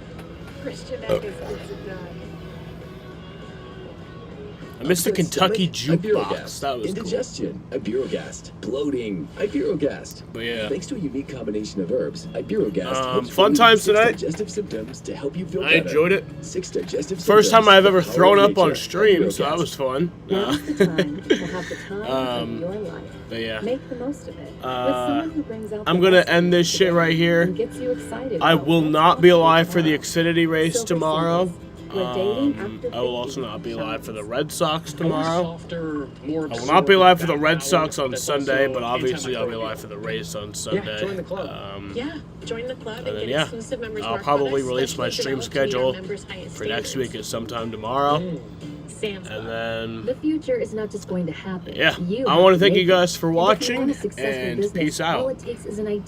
Christian Eckes gets it done. I missed the Kentucky Stomach, jukebox. That was cool. Indigestion, Iberogast. Bloating, Iberogast. But yeah. Thanks to a unique combination of herbs, Iberogast helps fun relieve times 6 tonight. digestive symptoms to help you feel I better. enjoyed it. 6 digestive First time symptoms I've ever to power thrown up on nature. stream, so that Iberogast. was fun. Now's the time to have the time of your life. But yeah. Make the most of it. With someone who brings out I'm the gonna best end this shit right here. and gets you excited I about will what's not be possible alive for the tomorrow. Xfinity race Silver tomorrow. Singles, where dating after I will 50 also not be alive for the shines. Red Sox tomorrow. Softer, more I will not be alive for the Red power, Sox on that's Sunday, also but obviously anytime I'll be I alive for the race on Sunday. join the club. Yeah, join the club and And then, get yeah, exclusive members I'll mark probably products release my specially stream developed to meet our schedule members' highest for next standards. week at sometime tomorrow. Sam's And Club. then, The future is not just going to happen. yeah, You I have want to to thank make you guys it. for And if you watching, want a successful and business, peace out. all it takes is an idea.